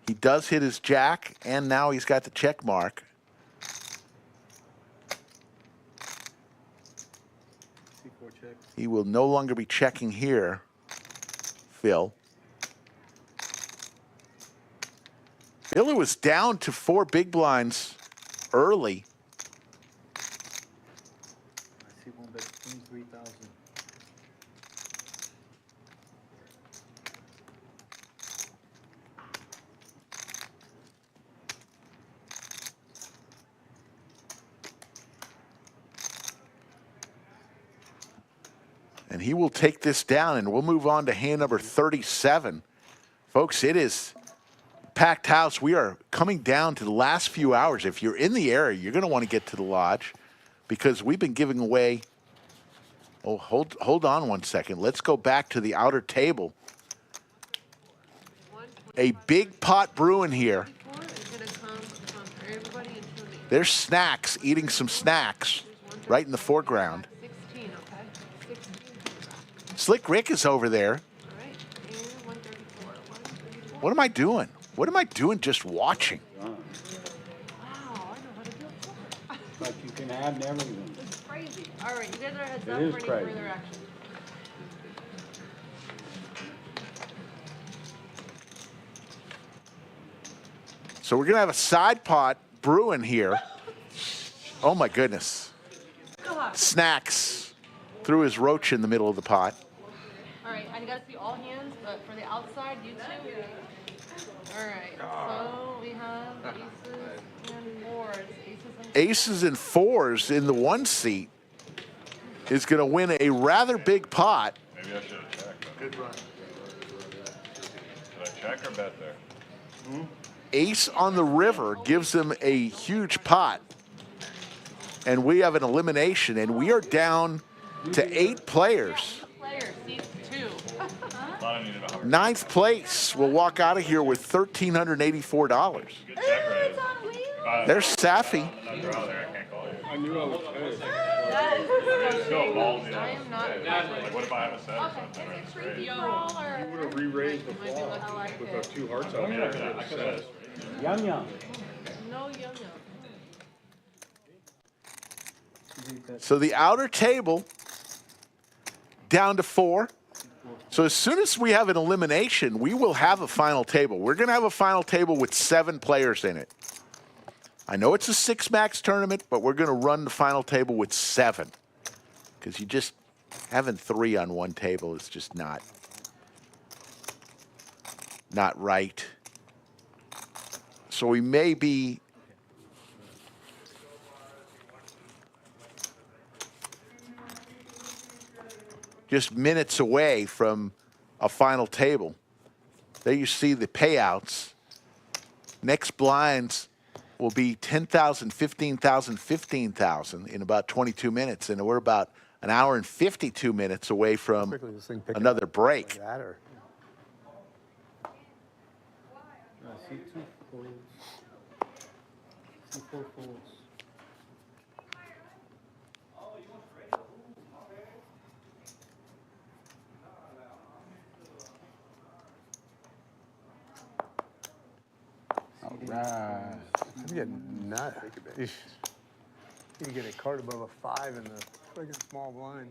He does hit his jack, and now he's got the check mark. He will no longer be checking here, Phil. Phil was down to 4 big blinds early. I see one bet 23,000. And he will take this down, and we'll move on to hand number 37. Folks, it is packed house. We are coming down to the last few hours. If you're in the area, you're going to want to get to the lodge because we've been giving away. Oh, hold on one second. Let's go back to the outer table. A big pot brewing here. There's snacks, eating some snacks right in the foreground. Slick Rick is over there. What am I doing? What am I doing just watching? But you can add and everything. It's crazy. All right, you guys are heads It up is for any crazy. further action. So we're going to have a side pot brewing here. Oh, my goodness. Snacks threw his roach in the middle of the pot. All right, and you guys see all hands, but for the outside, you two. All right, so we have aces and fours. Aces and fours in the one seat is going to win a rather big pot. Maybe I should have checked. Good run. Should I check or bet there? Ace on the river gives them a huge pot. And we have an elimination, and we are down to 8 players. Players, seats 2. Ninth place will walk out of here with $1,384. Good check right. There's Safi. I knew I was pissed. I am not. Like, what if I have a set or something? Or it's great. You would have re-raised the flop with the 2 hearts out there. Yum yum. No yum yum. So the outer table down to 4. So as soon as we have an elimination, we will have a final table. We're going to have a final table with 7 players in it. I know it's a 6-max tournament, but we're going to run the final table with 7. Because you just having 3 on one table is just not right. So we may be just minutes away from a final table. There you see the payouts. Next blinds will be 10,000, 15,000, 15,000 in about 22 minutes. And we're about an hour and 52 minutes away from another break. That or I see 2 folds. See 4 folds. All right. I'm getting nuts. You can get a card above a 5 in the freaking small blind.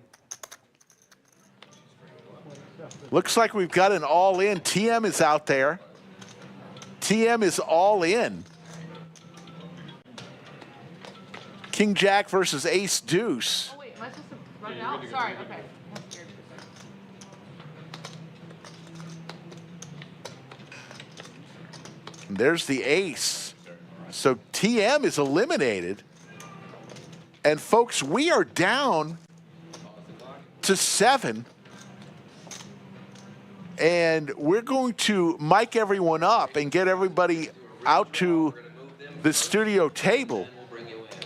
Looks like we've got an all-in. TM is out there. TM is all in. King Jack versus Ace Deuce. Oh wait, am I supposed to run it out? Sorry, okay. And there's the ace. So TM is eliminated. And folks, we are down to 7. And we're going to mic everyone up and get everybody out to the studio table.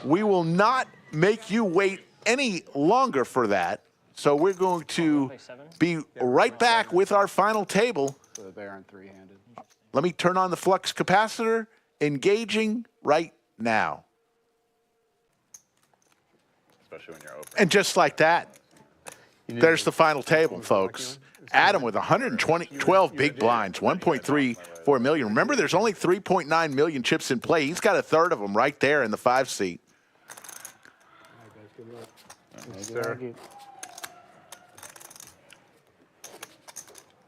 We will not make you wait any longer for that. So we're going to be right back with our final table. So they aren't 3-handed. Let me turn on the flux capacitor, engaging right now. Especially when you're open. And just like that, there's the final table, folks. Adam with 112 big blinds, 1.34 million. Remember, there's only 3.9 million chips in play. He's got a third of them right there in the 5 seat.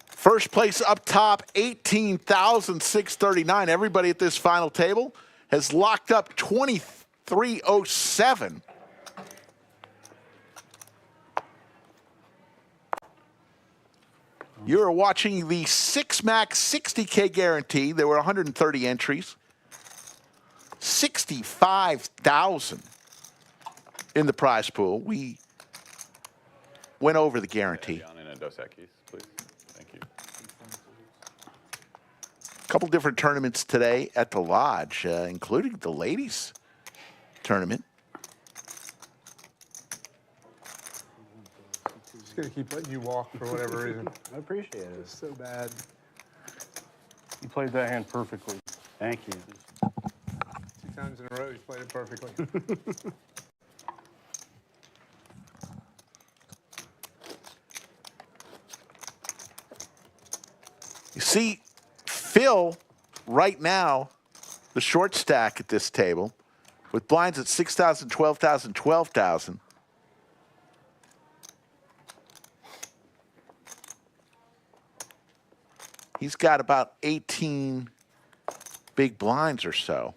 First place up top, 18,639. Everybody at this final table has locked up 2307. You are watching the 6-max 60K guarantee. There were 130 entries. 65,000 in the prize pool. We went over the guarantee. Evian and a Dos Equis, please. Thank you. A couple different tournaments today at the Lodge, including the ladies tournament. Just gonna keep letting you walk for whatever reason. I appreciate it. It's so bad. You played that hand perfectly. Thank you. 2 times in a row, he's played it perfectly. You see, Phil, right now, the short stack at this table, with blinds at 6,000, 12,000, 12,000. He's got about 18 big blinds or so.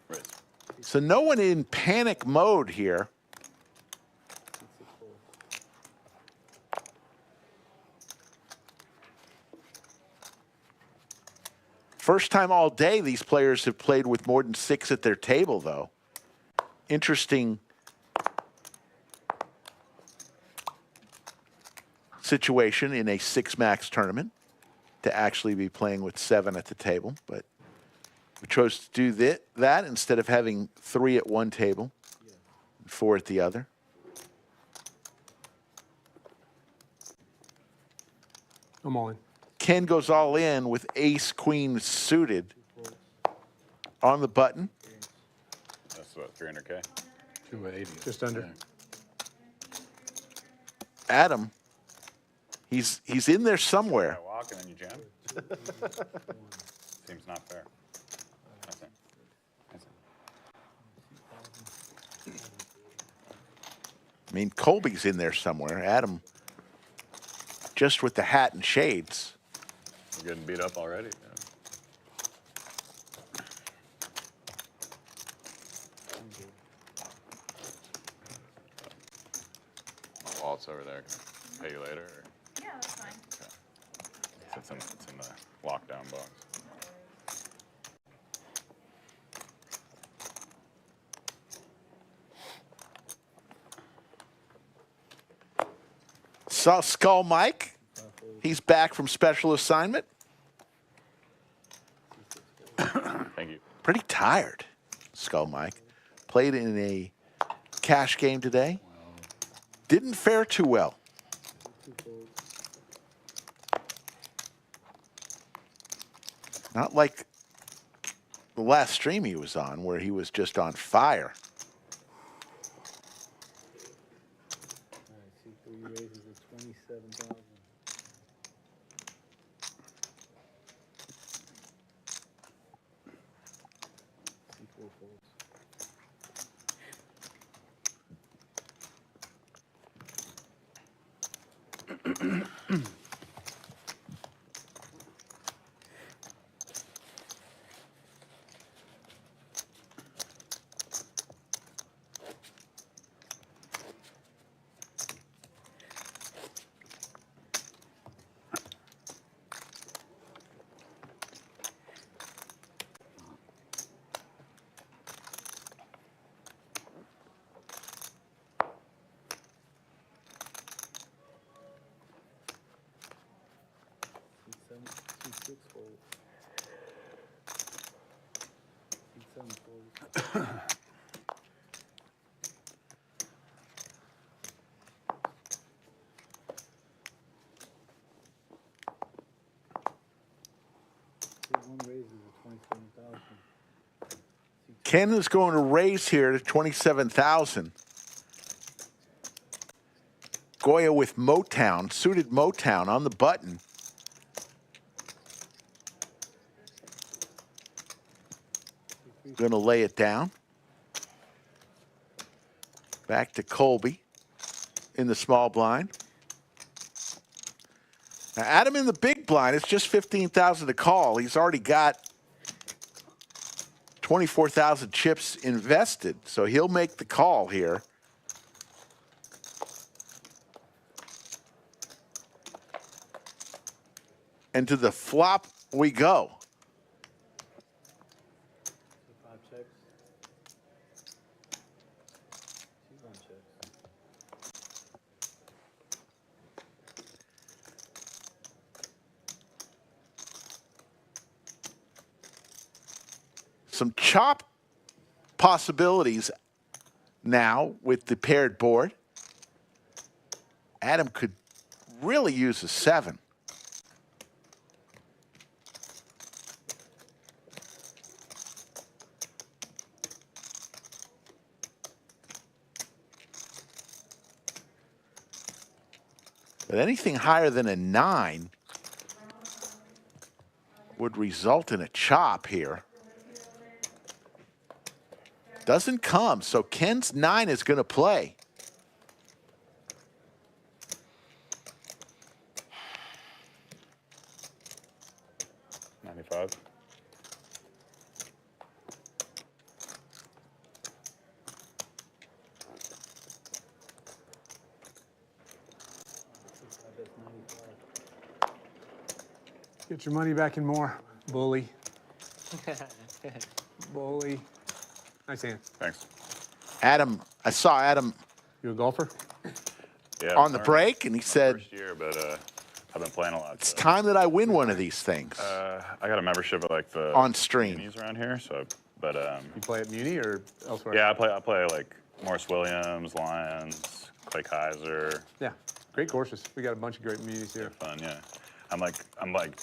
Raise. So no one in panic mode here. First time all day these players have played with more than 6 at their table, though. Interesting situation in a 6-max tournament to actually be playing with 7 at the table, but we chose to do that instead of having 3 at one table and 4 at the other. I'm all in. Ken goes all in with ace queen suited on the button. That's what, 300K? 280. Just under. Adam, he's in there somewhere. I walk and then you jam? Seems not fair. That's it. That's it. I mean, Colby's in there somewhere. Adam, just with the hat and shades. We're getting beat up already. Walt's over there. Can I pay you later? Or? Yeah, that's fine. Okay. It's in the lockdown box. Saw Skull Mike. He's back from special assignment. Thank you. Pretty tired, Skull Mike. Played in a cash game today. Didn't fare too well. Not like the last stream he was on, where he was just on fire. C3 raises to 27,000. C4 folds. C6 folds. C7 folds. C1 raises to 27,000. Ken is going to raise here to 27,000. Goya with Motown, suited Motown on the button. Going to lay it down. Back to Colby in the small blind. Now Adam in the big blind, it's just 15,000 to call. He's already got 24,000 chips invested, so he'll make the call here. And to the flop we go. 5 checks. C1 checks. Some chop possibilities now with the paired board. Adam could really use a 7. But anything higher than a 9 would result in a chop here. Doesn't come, so Ken's 9 is going to play. $95. Get your money back and more, bully. Bully. Nice hand. Thanks. Adam, I saw Adam You a golfer? Yeah. on the break, and he said, First year, but I've been playing a lot. it's So. time that I win one of these things I got a membership at like the on stream. Munis around here, so but You play at Muni or elsewhere? yeah, I play like Morris Williams, Lions, Clay Kaiser. Yeah. Great courses. We got a bunch of great munis here. Fun, yeah. I'm like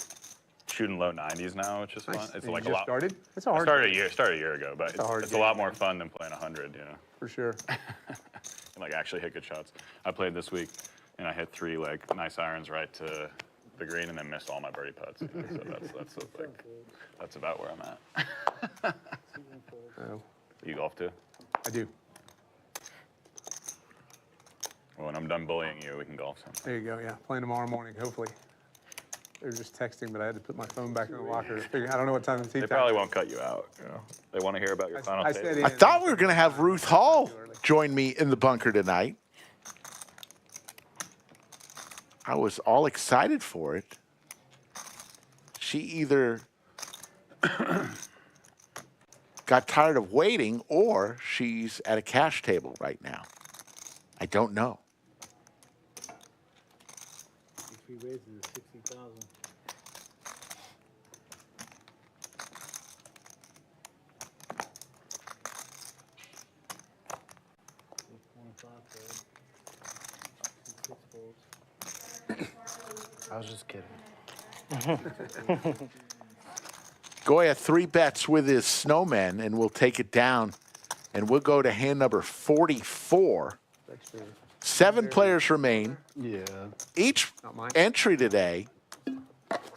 shooting low 90s now, which is Nice. fun. It's And like you a just lot. started? It's a I hard started a year ago, but a hard it's a lot game. more fun than playing 100, you know. For sure. And like actually hit good shots. I played this week and I hit 3 like nice irons right to the green and then missed all my birdie putts. So that's about where I'm at. Oh, You golf too? I do. Well, when I'm done bullying you, we can golf some. There you go. Yeah. Playing tomorrow morning, hopefully. They were just texting, but I had to put my phone back in the locker. I don't know what time the tee They time. probably won't cut you out. You know, they want to hear about your final I tape. said I thought we were going to have Ruth Hall join me in the bunker tonight. I was all excited for it. She either got tired of waiting or she's at a cash table right now. I don't know. 3 raises is 60,000. I was just kidding. Goya 3 bets with his snowman, and we'll take it down. And we'll go to hand number 44. 7 players remain. Yeah. Each Not mine. entry today It's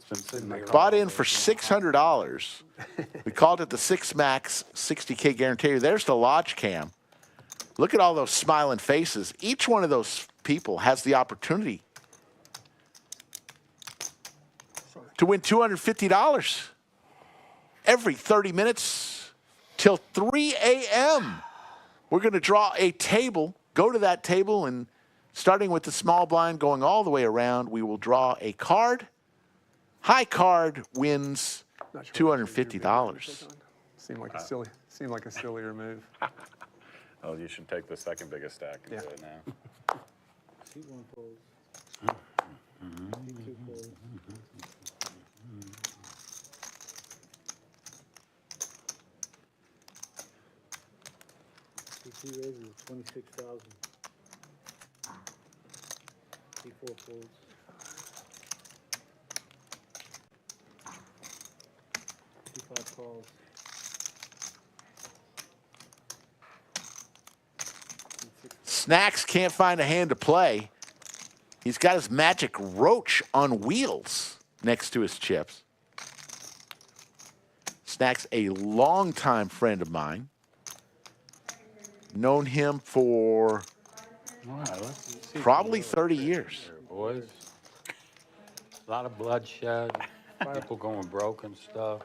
been sitting there. bought in for $600. We called it the 6 Max 60K guarantee. There's the lodge cam. Look at all those smiling faces. Each one of those people has the opportunity to win $250 every 30 minutes till 3 a.m. We're going to draw a table, go to that table, and starting with the small blind, going all the way around, we will draw a card. High card wins Not sure what $250. Seemed like a sillier move. Oh, you should take the second biggest stack and Yeah. do it now. C1 folds. C2 folds. C2 raises is 26,000. C4 folds. C5 calls. Snacks can't find a hand to play. He's got his magic roach on wheels next to his chips. Snacks, a longtime friend of mine. Known him for All right, let's see probably some 30 more years. pictures here, boys. A lot of bloodshed, people going broke and stuff.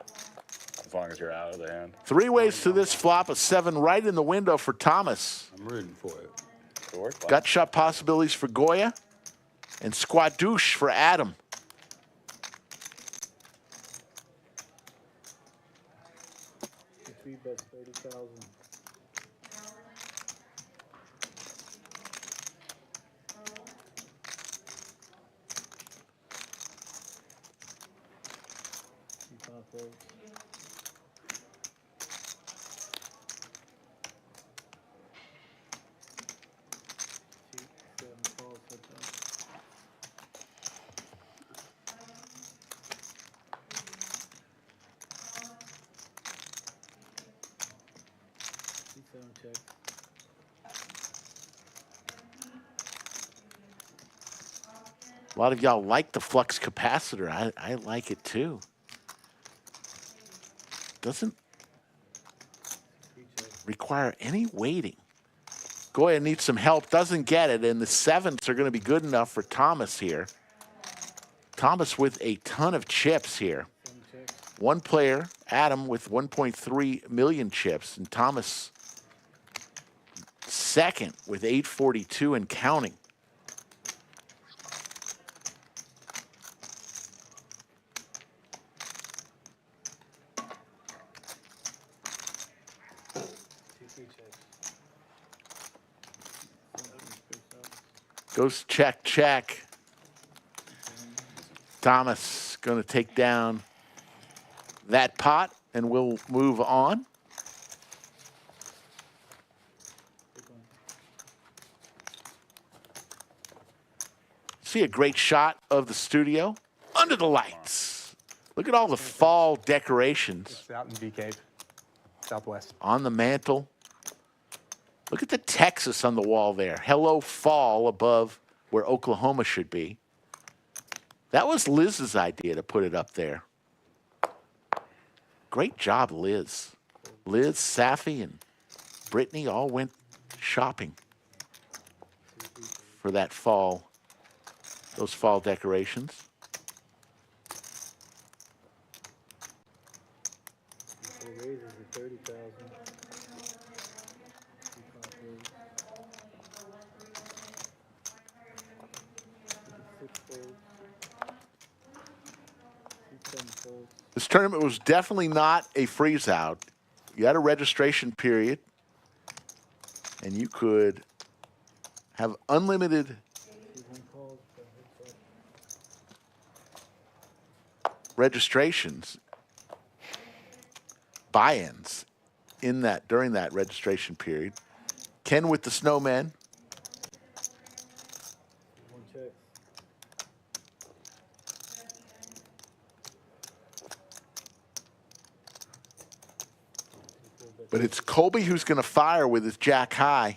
As long as you're out of the hand. 3 ways to this flop, a 7 right in the window for Thomas. I'm rooting for it. Sure. Gut shot possibilities for Goya and squadouche for Adam. The 3 bets 30,000. C5 folds. check. A lot of y'all like the flux capacitor. I like it too. Doesn't require any weighting. Goya needs some help, doesn't get it, and the 7s are going to be good enough for Thomas here. Thomas with a ton of chips here. One player, Adam, with 1.3 million chips, and Thomas second with 842 and counting. Goes check, check. Thomas going to take down that pot, and we'll move on. See a great shot of the studio under the lights. Look at all the fall decorations. It's out in BK, Southwest. On the mantle. Look at the Texas on the wall there. Hello, fall above where Oklahoma should be. That was Liz's idea to put it up there. Great job, Liz. Liz, Safi, and Brittany all went shopping for that fall, those fall decorations. Raises to 30,000. This tournament was definitely not a freeze out. You had a registration period, and you could have unlimited registrations, buy-ins in that during that registration period. Ken with the snowman. But it's Colby who's going to fire with his jack high.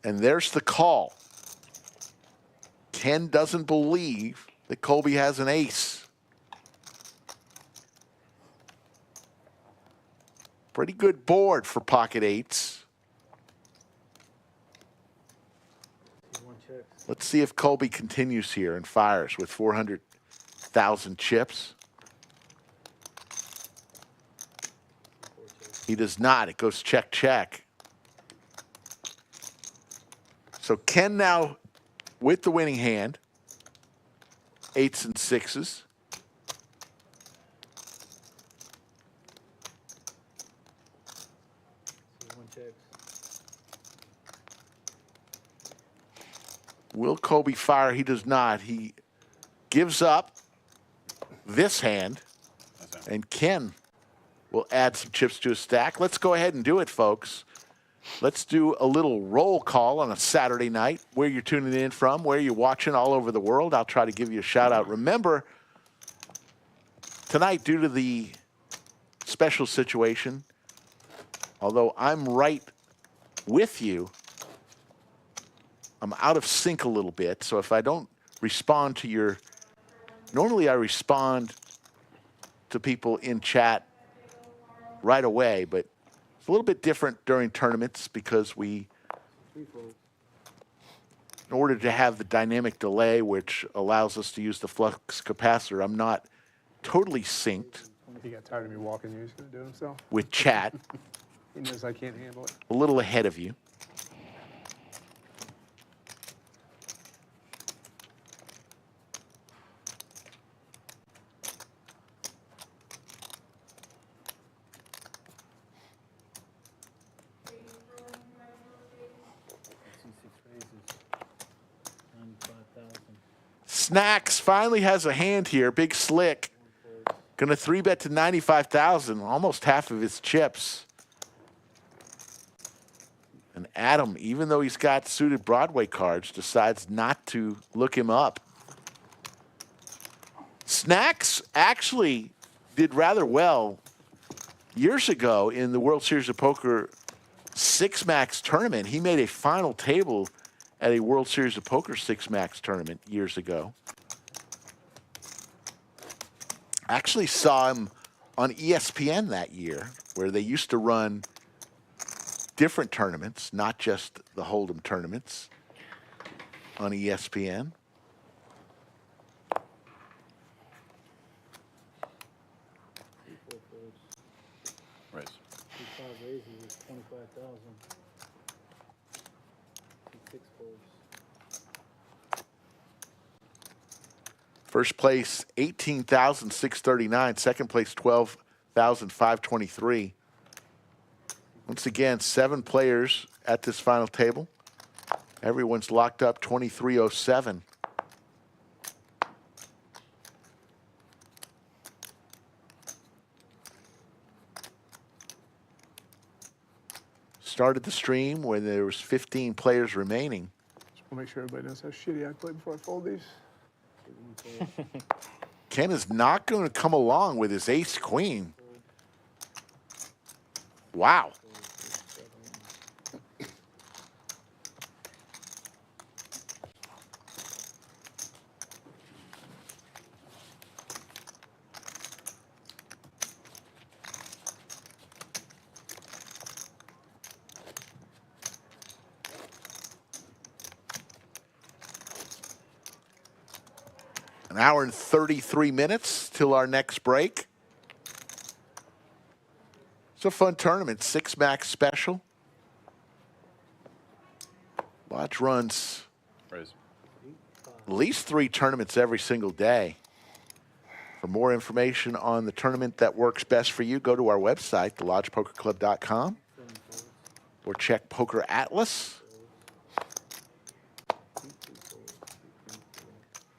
And there's the call. Ken doesn't believe that Colby has an ace. Pretty good board for pocket eights. Let's see if Colby continues here and fires with 400,000 chips. He does not. It goes check, check. So Ken now with the winning hand, 8s and 6s. Will Colby fire? He does not. He gives up this hand, and Ken will add some chips to his stack. Let's go ahead and do it, folks. Let's do a little roll call on a Saturday night, where you're tuning in from, where you're watching all over the world. I'll try to give you a shout out. Remember, tonight, due to the special situation, although I'm right with you, I'm out of sync a little bit. So if I don't respond to your, normally I respond to people in chat right away, but it's a little bit different during tournaments because we, in order to have the dynamic delay, which allows us to use the flux capacitor, I'm not totally synced. He got tired of me walking you. He's going to do it himself. With chat. He knows I can't handle it. A little ahead of you. Snacks finally has a hand here. Big Slick. Going to 3-bet to 95,000. Almost half of his chips. And Adam, even though he's got suited Broadway cards, decides not to look him up. Snacks actually did rather well years ago in the World Series of Poker 6-Max tournament. He made a final table at a World Series of Poker 6-Max tournament years ago. Actually saw him on ESPN that year, where they used to run different tournaments, not just the Hold'em tournaments on ESPN. Raise. 5 raises is 25,000. 6 folds. First place, 18,639. Second place, 12,523. Once again, 7 players at this final table. Everyone's locked up 2307. Started the stream when there was 15 players remaining. Just want to make sure everybody knows how shitty I play before I fold these. Ken is not going to come along with his ace-queen. Wow. An hour and 33 minutes till our next break. It's a fun tournament, 6-Max special. Lodge runs Raise. at least 3 tournaments every single day. For more information on the tournament that works best for you, go to our website, thelodgepokerclub.com, or check Poker Atlas.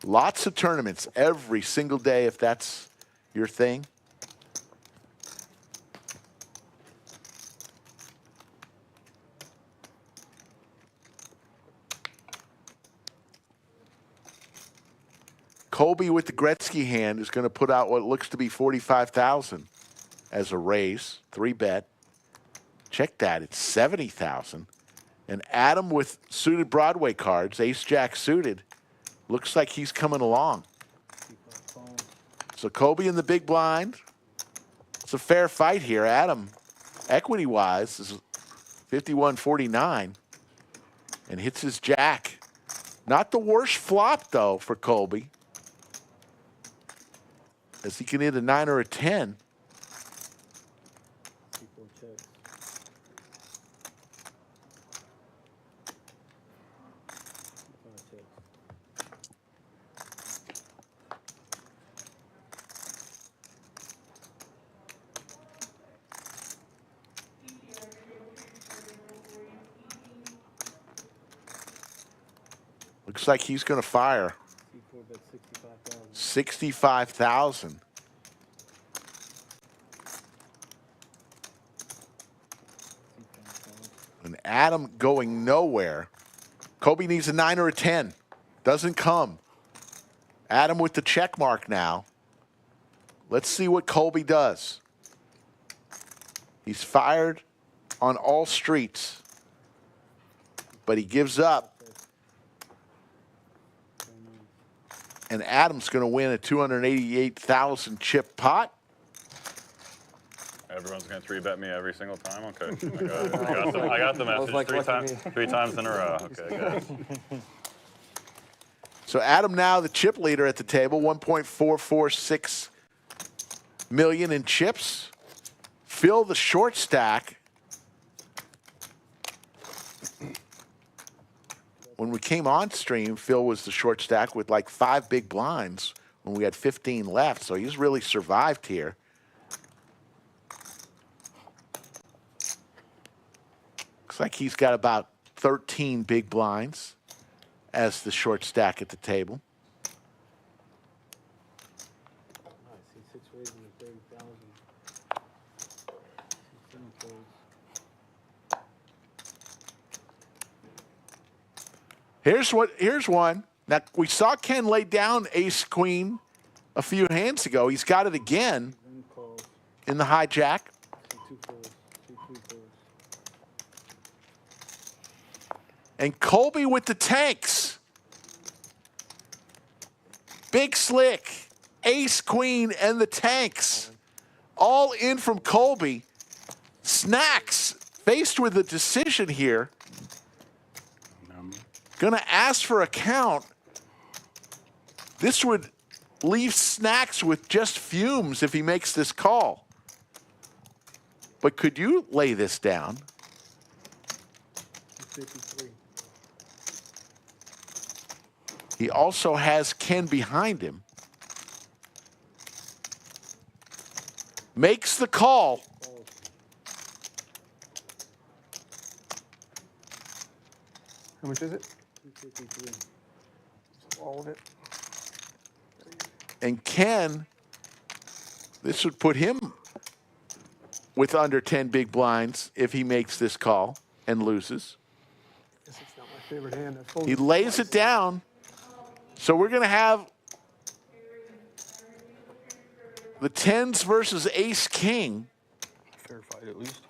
Lots of tournaments every single day if that's your thing. Colby with the Gretzky hand is going to put out what looks to be 45,000 as a raise, 3-bet. Check that, it's 70,000. And Adam with suited Broadway cards, ace-jack suited, looks like he's coming along. So Colby in the big blind. It's a fair fight here. Adam, equity-wise, is 51-49 and hits his jack. Not the worst flop, though, for Colby, as he can hit a 9 or a 10. Looks like he's going to fire. 65,000. And Adam going nowhere. Colby needs a 9 or a 10. Doesn't come. Adam with the check mark now. Let's see what Colby does. He's fired on all streets, but he gives up. And Adam's going to win a 288,000 chip pot. Everyone's going to 3-bet me every single time? Okay. I got the message three times in a row. Okay, guys. So Adam now the chip leader at the table, 1.446 million in chips. Phil the short stack. When we came on stream, Phil was the short stack with like 5 big blinds when we had 15 left. So he's really survived here. Looks like he's got about 13 big blinds as the short stack at the table. Here's one. Now, we saw Ken lay down ace-queen a few hands ago. He's got it again One call. in the hijack. Two folds. Two free folds. And Colby with the tanks. Big Slick, Ace Queen, and the tanks. All in from Colby. Snacks faced with a decision here. Gonna ask for a count. This would leave Snacks with just fumes if he makes this call. But could you lay this down? 53. He also has Ken behind him. Makes the call. How much is it? 253. All of it. And Ken, this would put him with under 10 big blinds if he makes this call and loses. Guess it's not my favorite hand. I folded He lays twice. it down. So we're going to have the 10s versus Ace King Fair fight at least.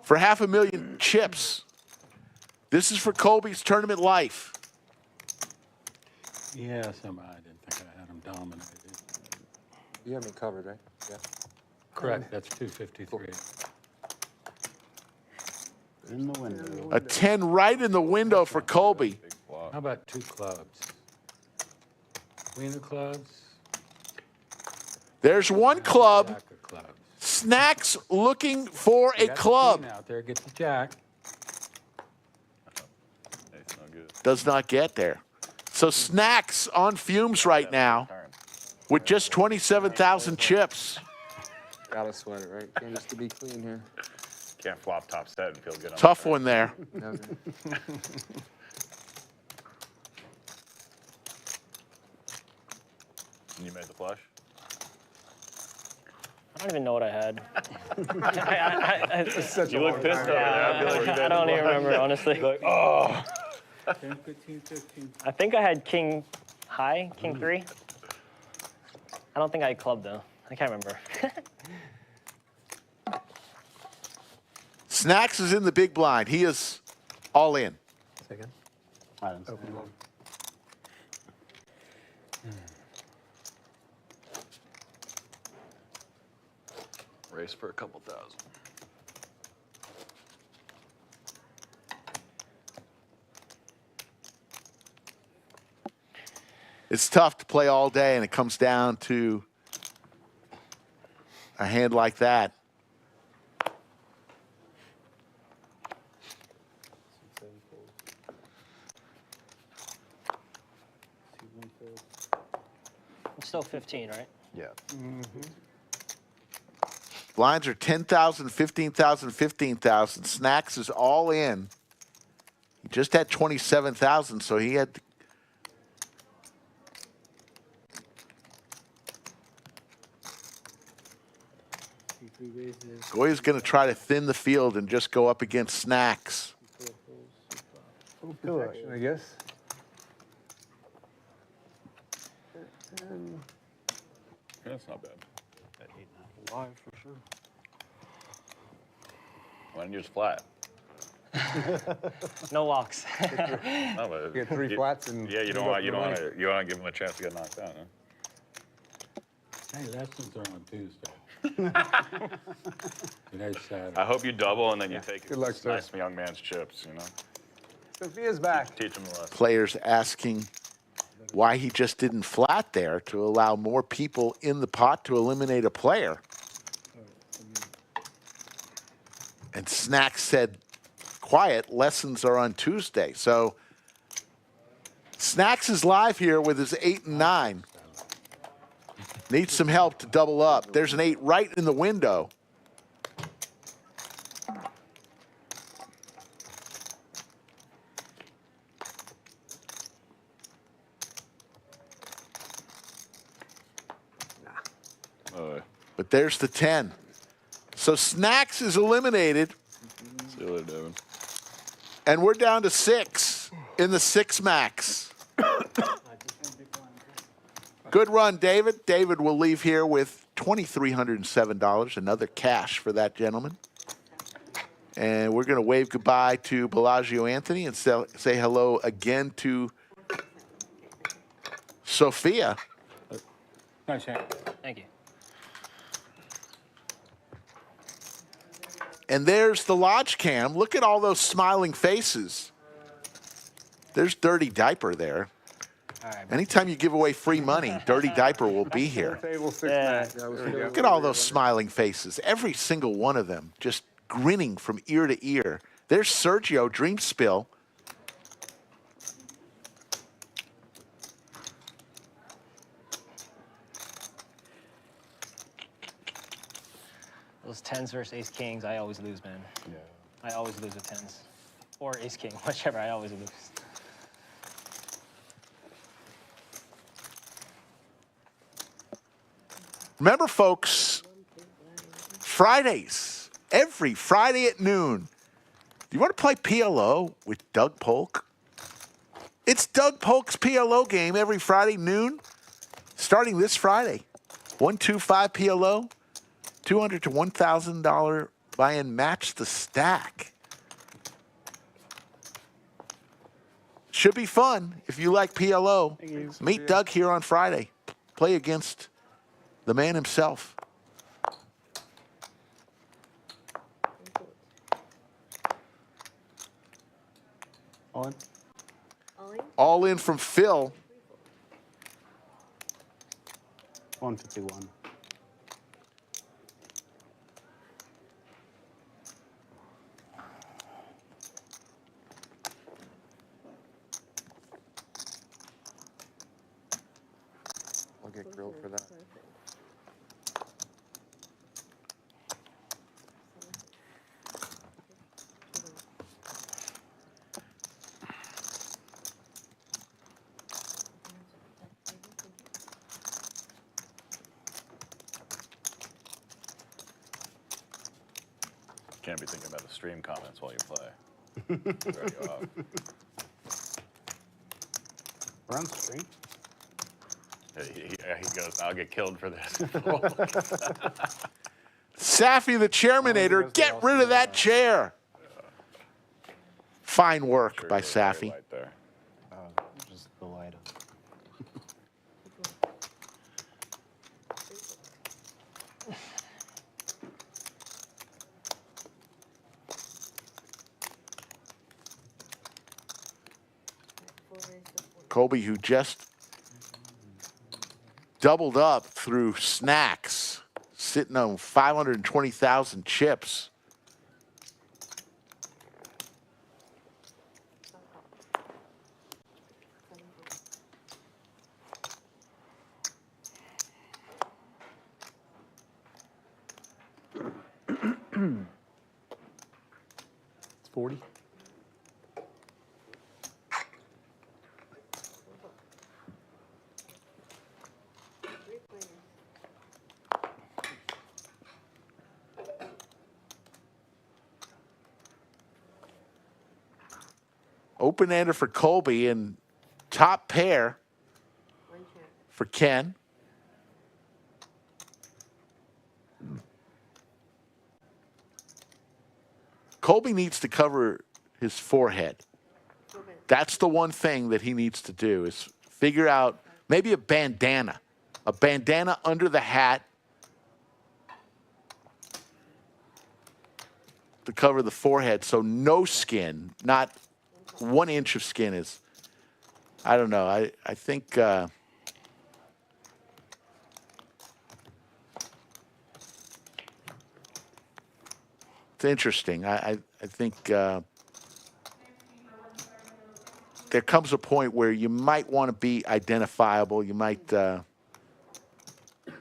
for $500,000 chips. This is for Colby's tournament life. Yeah, somehow I didn't think I had him dominated. You have me covered, right? Yeah. Correct, that's 253. In the window. A 10 right in the window for Colby. How about 2 clubs? Queen of clubs? There's one club. Jack of clubs. Snacks looking for You a got the club. queen out there, get the jack. It's no good. Does not get there. So Snacks on fumes right now with just 27,000 chips. Gotta sweat it, right? Can't just to be clean here. Can't flop top set and feel good on Tough the one there. Never. You made the flush? I don't even know what I had. You look pissed over there. I feel like you I made don't the even flush. remember, honestly. Like, oh. 10, 15, 15. I think I had king high, king 3. I don't think I had club, though. I can't remember. Snacks is in the big blind. He is all in. Second. I didn't see Open it. one. Race for a couple thousand. It's tough to play all day, and it comes down to a hand like that. Seven folds. See one fold. It's still 15, right? Yeah. Blinds are 10,000, 15,000, 15,000. Snacks is all in. He just had 27,000, so he had. See three raises. Goya's going to try to thin the field and just go up against Snacks. See four folds. See five. Little pill action, I guess. That's not bad. Live for sure. Why didn't you just flat? No walks. No, but Get 3 flats and yeah, you don't move want up you the don't money. want to you want to give them a chance to get knocked out. Huh? Hey, lessons are on Tuesday. Today's Saturday. I hope you double and then you take Good luck, this sir. nice young man's chips. You know, Sophia's back. teach him the lesson. Players asking why he just didn't flat there to allow more people in the pot to eliminate a player. And Snacks said, quiet, lessons are on Tuesday. So Snacks is live here with his 8 and 9. Needs some help to double up. There's an 8 right in the window. But there's the 10. So Snacks is eliminated, See you later, Devin. and we're down to 6 in the 6 max. Good run, David. David will leave here with $2,307, another cash for that gentleman. And we're going to wave goodbye to Bellagio Anthony and say hello again to Sophia. Nice, thank you. And there's the lodge cam. Look at all those smiling faces. There's Dirty Diaper there. All right. Anytime you give away free money, Dirty Diaper will be here. Table 6 Yeah. match. Look at all those smiling faces. Every single one of them just grinning from ear to ear. There's Sergio, Dream Spill. Those 10s versus ace kings, I always lose, man. Yeah. I always lose with 10s. Or ace king, whichever, I always lose. Remember, folks, Fridays, every Friday at noon. Do you want to play PLO with Doug Polk? It's Doug Polk's PLO game every Friday noon, starting this Friday. 125 PLO, $200 to $1,000 buy-in, match the stack. Should be fun if you like PLO. Meet Doug here on Friday. Play against the man himself. On. All in from Phil. 151. I'll get grilled for that. Can't be thinking about the stream comments while you play. Throw you off. We're on stream. He goes, I'll get killed for this. Safi the Chairmanator, get rid of that chair. Fine work Sure by goes very Safi. light there. Just the light up. Colby, who just doubled up through snacks, sitting on 520,000 chips. It's 40. Open-ender for Colby and top pair for Ken. Colby needs to cover his forehead. That's the one thing that he needs to do is figure out maybe a bandana under the hat to cover the forehead so no skin, not 1 inch of skin is, I don't know. I think it's interesting. I think there comes a point where you might want to be identifiable. You might,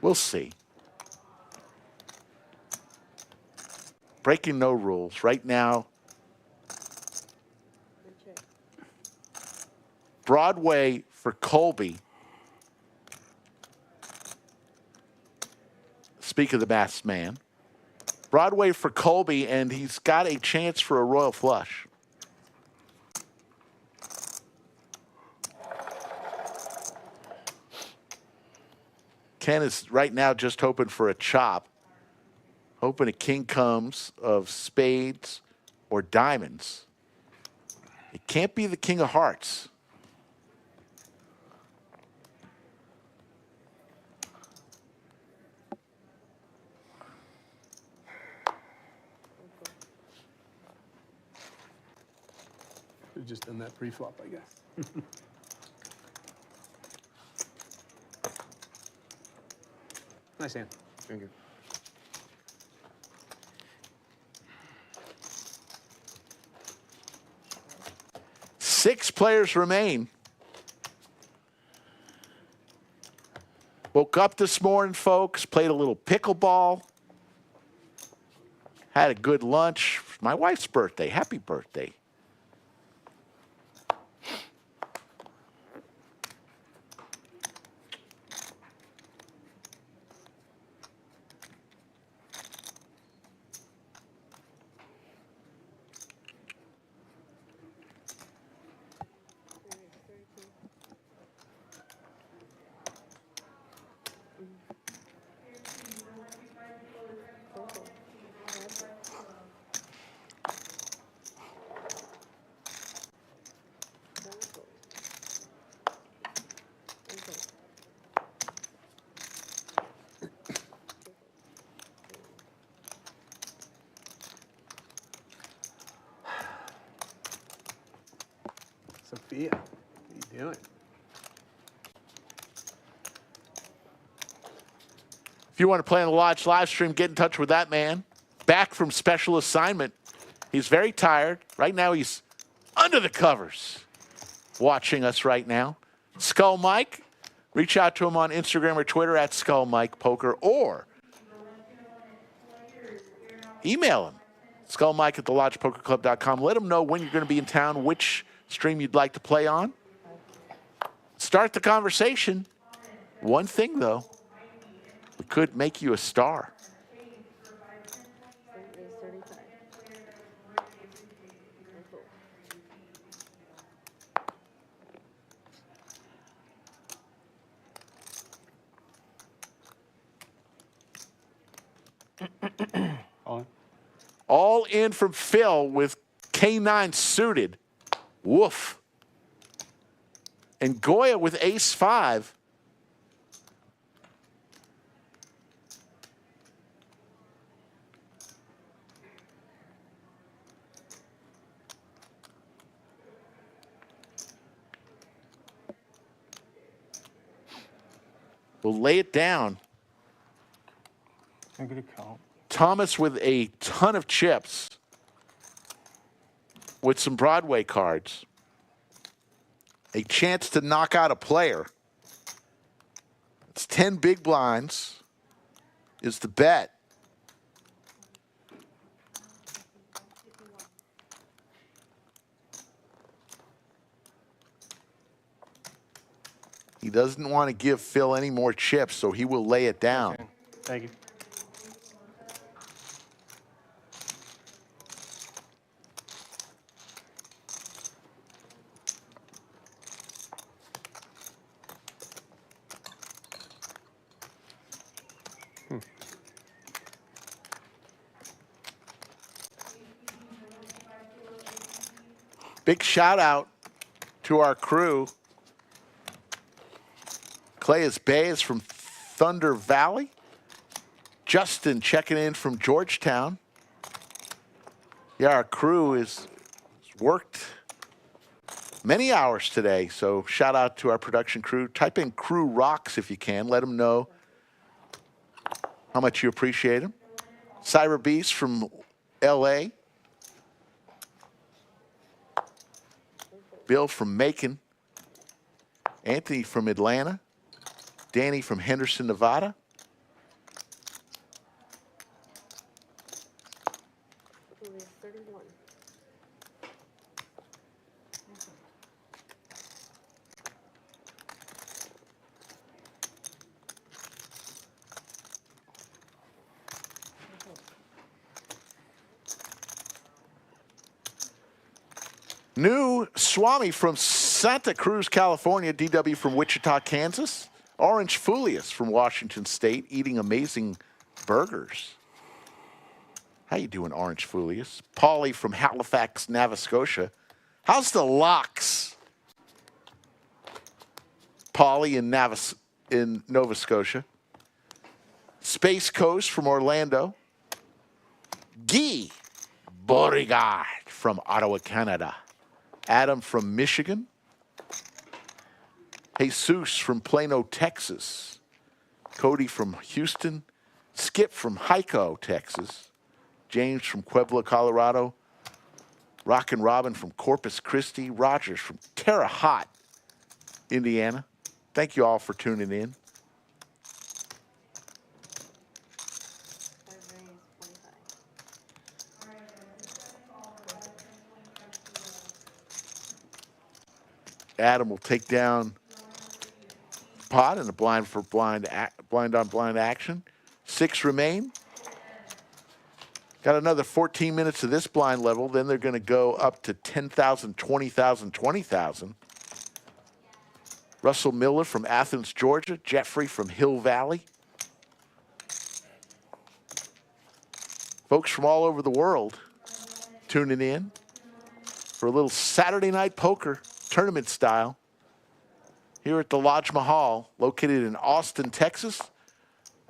we'll see. Breaking no rules. Right now, Broadway for Colby. Speak of the masked man. Broadway for Colby, and he's got a chance for a royal flush. Ken is right now just hoping for a chop. Hoping a king comes of spades or diamonds. It can't be the king of hearts. We've just done that pre-flop, I guess. Nice hand. Thank you. Six players remain. Woke up this morning, folks, played a little pickleball. Had a good lunch. My wife's birthday. Happy birthday. Sophia, what are you doing? If you want to play on the Lodge live stream, get in touch with that man. Back from special assignment. He's very tired. Right now, he's under the covers watching us right now. Skull Mike, reach out to him on Instagram or Twitter at Skull Mike Poker, or email him, skullmike@thelodgepokerclub.com. Let him know when you're going to be in town, which stream you'd like to play on. Start the conversation. One thing, though, we could make you a star. All in from Phil with K9 suited. Woof. And Goya with ace-5. We'll lay it down. I'm gonna count. Thomas with a ton of chips with some Broadway cards. A chance to knock out a player. It's 10 big blinds is the bet. He doesn't want to give Phil any more chips, so he will lay it down. Okay. Thank you. Big shout out to our crew. Clayus Bay is from Thunder Valley. Justin checking in from Georgetown. Yeah, our crew is worked many hours today, so shout out to our production crew. Type in Crew Rocks if you can. Let them know how much you appreciate them. Cyber Beast from L.A. Bill from Macon. Anthony from Atlanta. Danny from Henderson, Nevada. New Swami from Santa Cruz, California. DW from Wichita, Kansas. Orange Fulius from Washington State eating amazing burgers. How you doing, Orange Fulius? Paulie from Halifax, Nova Scotia. How's the locks? Paulie in Nova Scotia. Space Coast from Orlando. Guy Beauregard from Ottawa, Canada. Adam from Michigan. Jesus from Plano, Texas. Cody from Houston. Skip from Hico, Texas. James from Puebla, Colorado. Rockin' Robin from Corpus Christi. Rogers from Terre Haute, Indiana. Thank you all for tuning in. Adam will take down pot in a blind for blind on blind action. 6 remain. Got another 14 minutes of this blind level. Then they're going to go up to 10,000, 20,000, 20,000. Russell Miller from Athens, Georgia. Jeffrey from Hill Valley. Folks from all over the world tuning in for a little Saturday night poker tournament style here at the Lodge Mahal, located in Austin, Texas.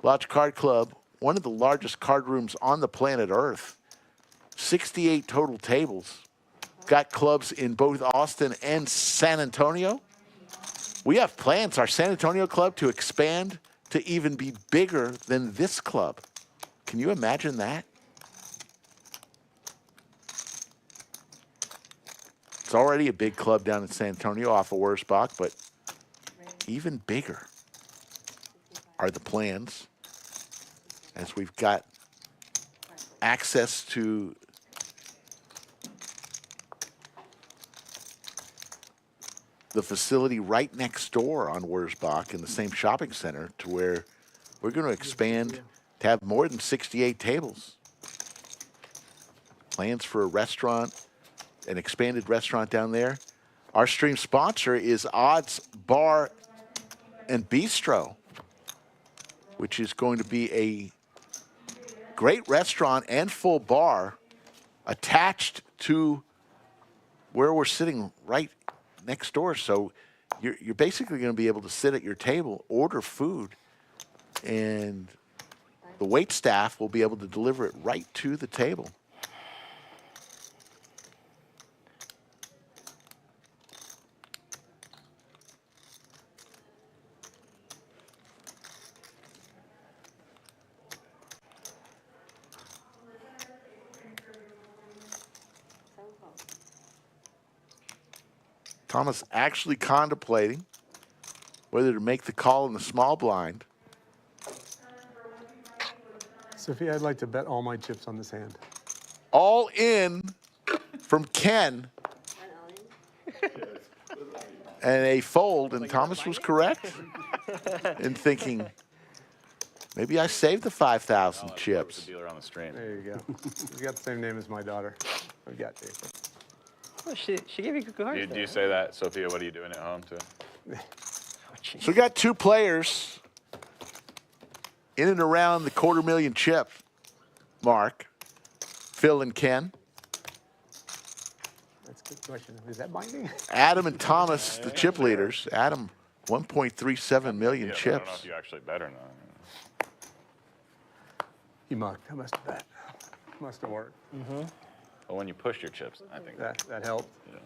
Lodge Card Club, one of the largest card rooms on the planet Earth. 68 total tables. Got clubs in both Austin and San Antonio. We have plans, our San Antonio club, to expand to even be bigger than this club. Can you imagine that? It's already a big club down in San Antonio off of Wurzbach, but even bigger are the plans, as we've got access to the facility right next door on Wurzbach in the same shopping center, to where we're going to expand to have more than 68 tables. Plans for a restaurant, an expanded restaurant down there. Our stream sponsor is Odds Bar and Bistro, which is going to be a great restaurant and full bar attached to where we're sitting right next door. So you're basically going to be able to sit at your table, order food, and the wait staff will be able to deliver it right to the table. Thomas actually contemplating whether to make the call in the small blind. Sophia, I'd like to bet all my chips on this hand. All in from Ken. And a fold, and Thomas was correct in thinking, maybe I saved the 5,000 chips. The dealer on the stream. There you go. He's got the same name as my daughter. I've got Jason. Oh, she gave you good cards. Do you say that, Sophia? What are you doing at home too? So we got 2 players in and around the $250,000 chip mark, Phil and Ken. That's a good question. Is that binding? Adam and Thomas, the chip leaders. Adam, 1.37 million Yeah, chips. I don't know if you actually bet or not. You mucked. I must have bet. Must have worked. Mm-hmm. Well, when you push your chips, I think That helped. Yeah.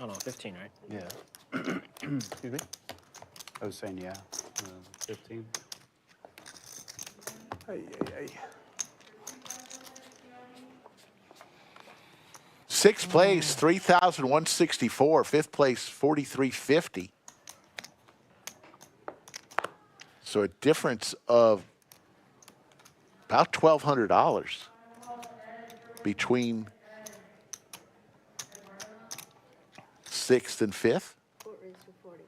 Oh, no, 15, right? Yeah. Excuse me? I was saying, yeah. 15. Ay, ay, ay. Sixth place, 3,164. Fifth place, 4,350. So a difference of about $1,200 between sixth and fifth. Four raised to 40.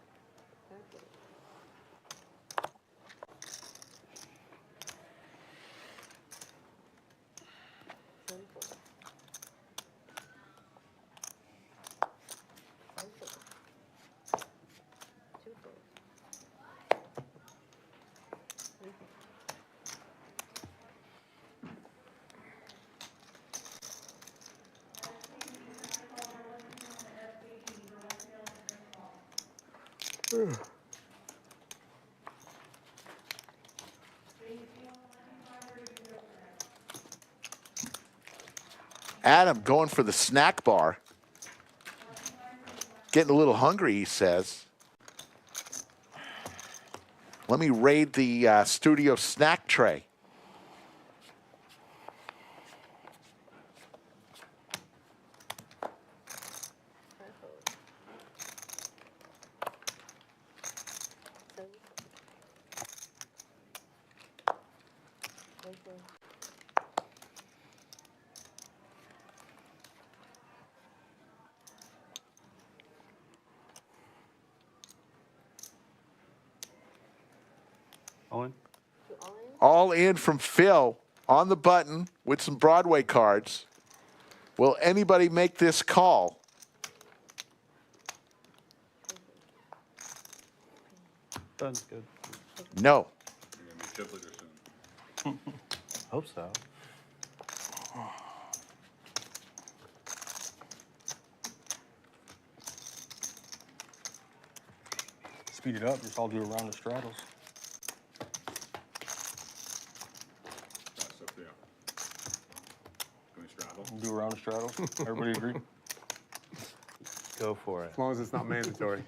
Adam going for the snack bar. Getting a little hungry, he says. Let me raid the studio snack tray. Owen? All in from Phil on the button with some Broadway cards. Will anybody make this call? Sounds good. No. You're gonna be triple soon. Hope so. Speed it up, just all do a round of straddles. That's up there. Can we straddle? Do a round of straddles. Everybody agree? Go for it. As long as it's not mandatory.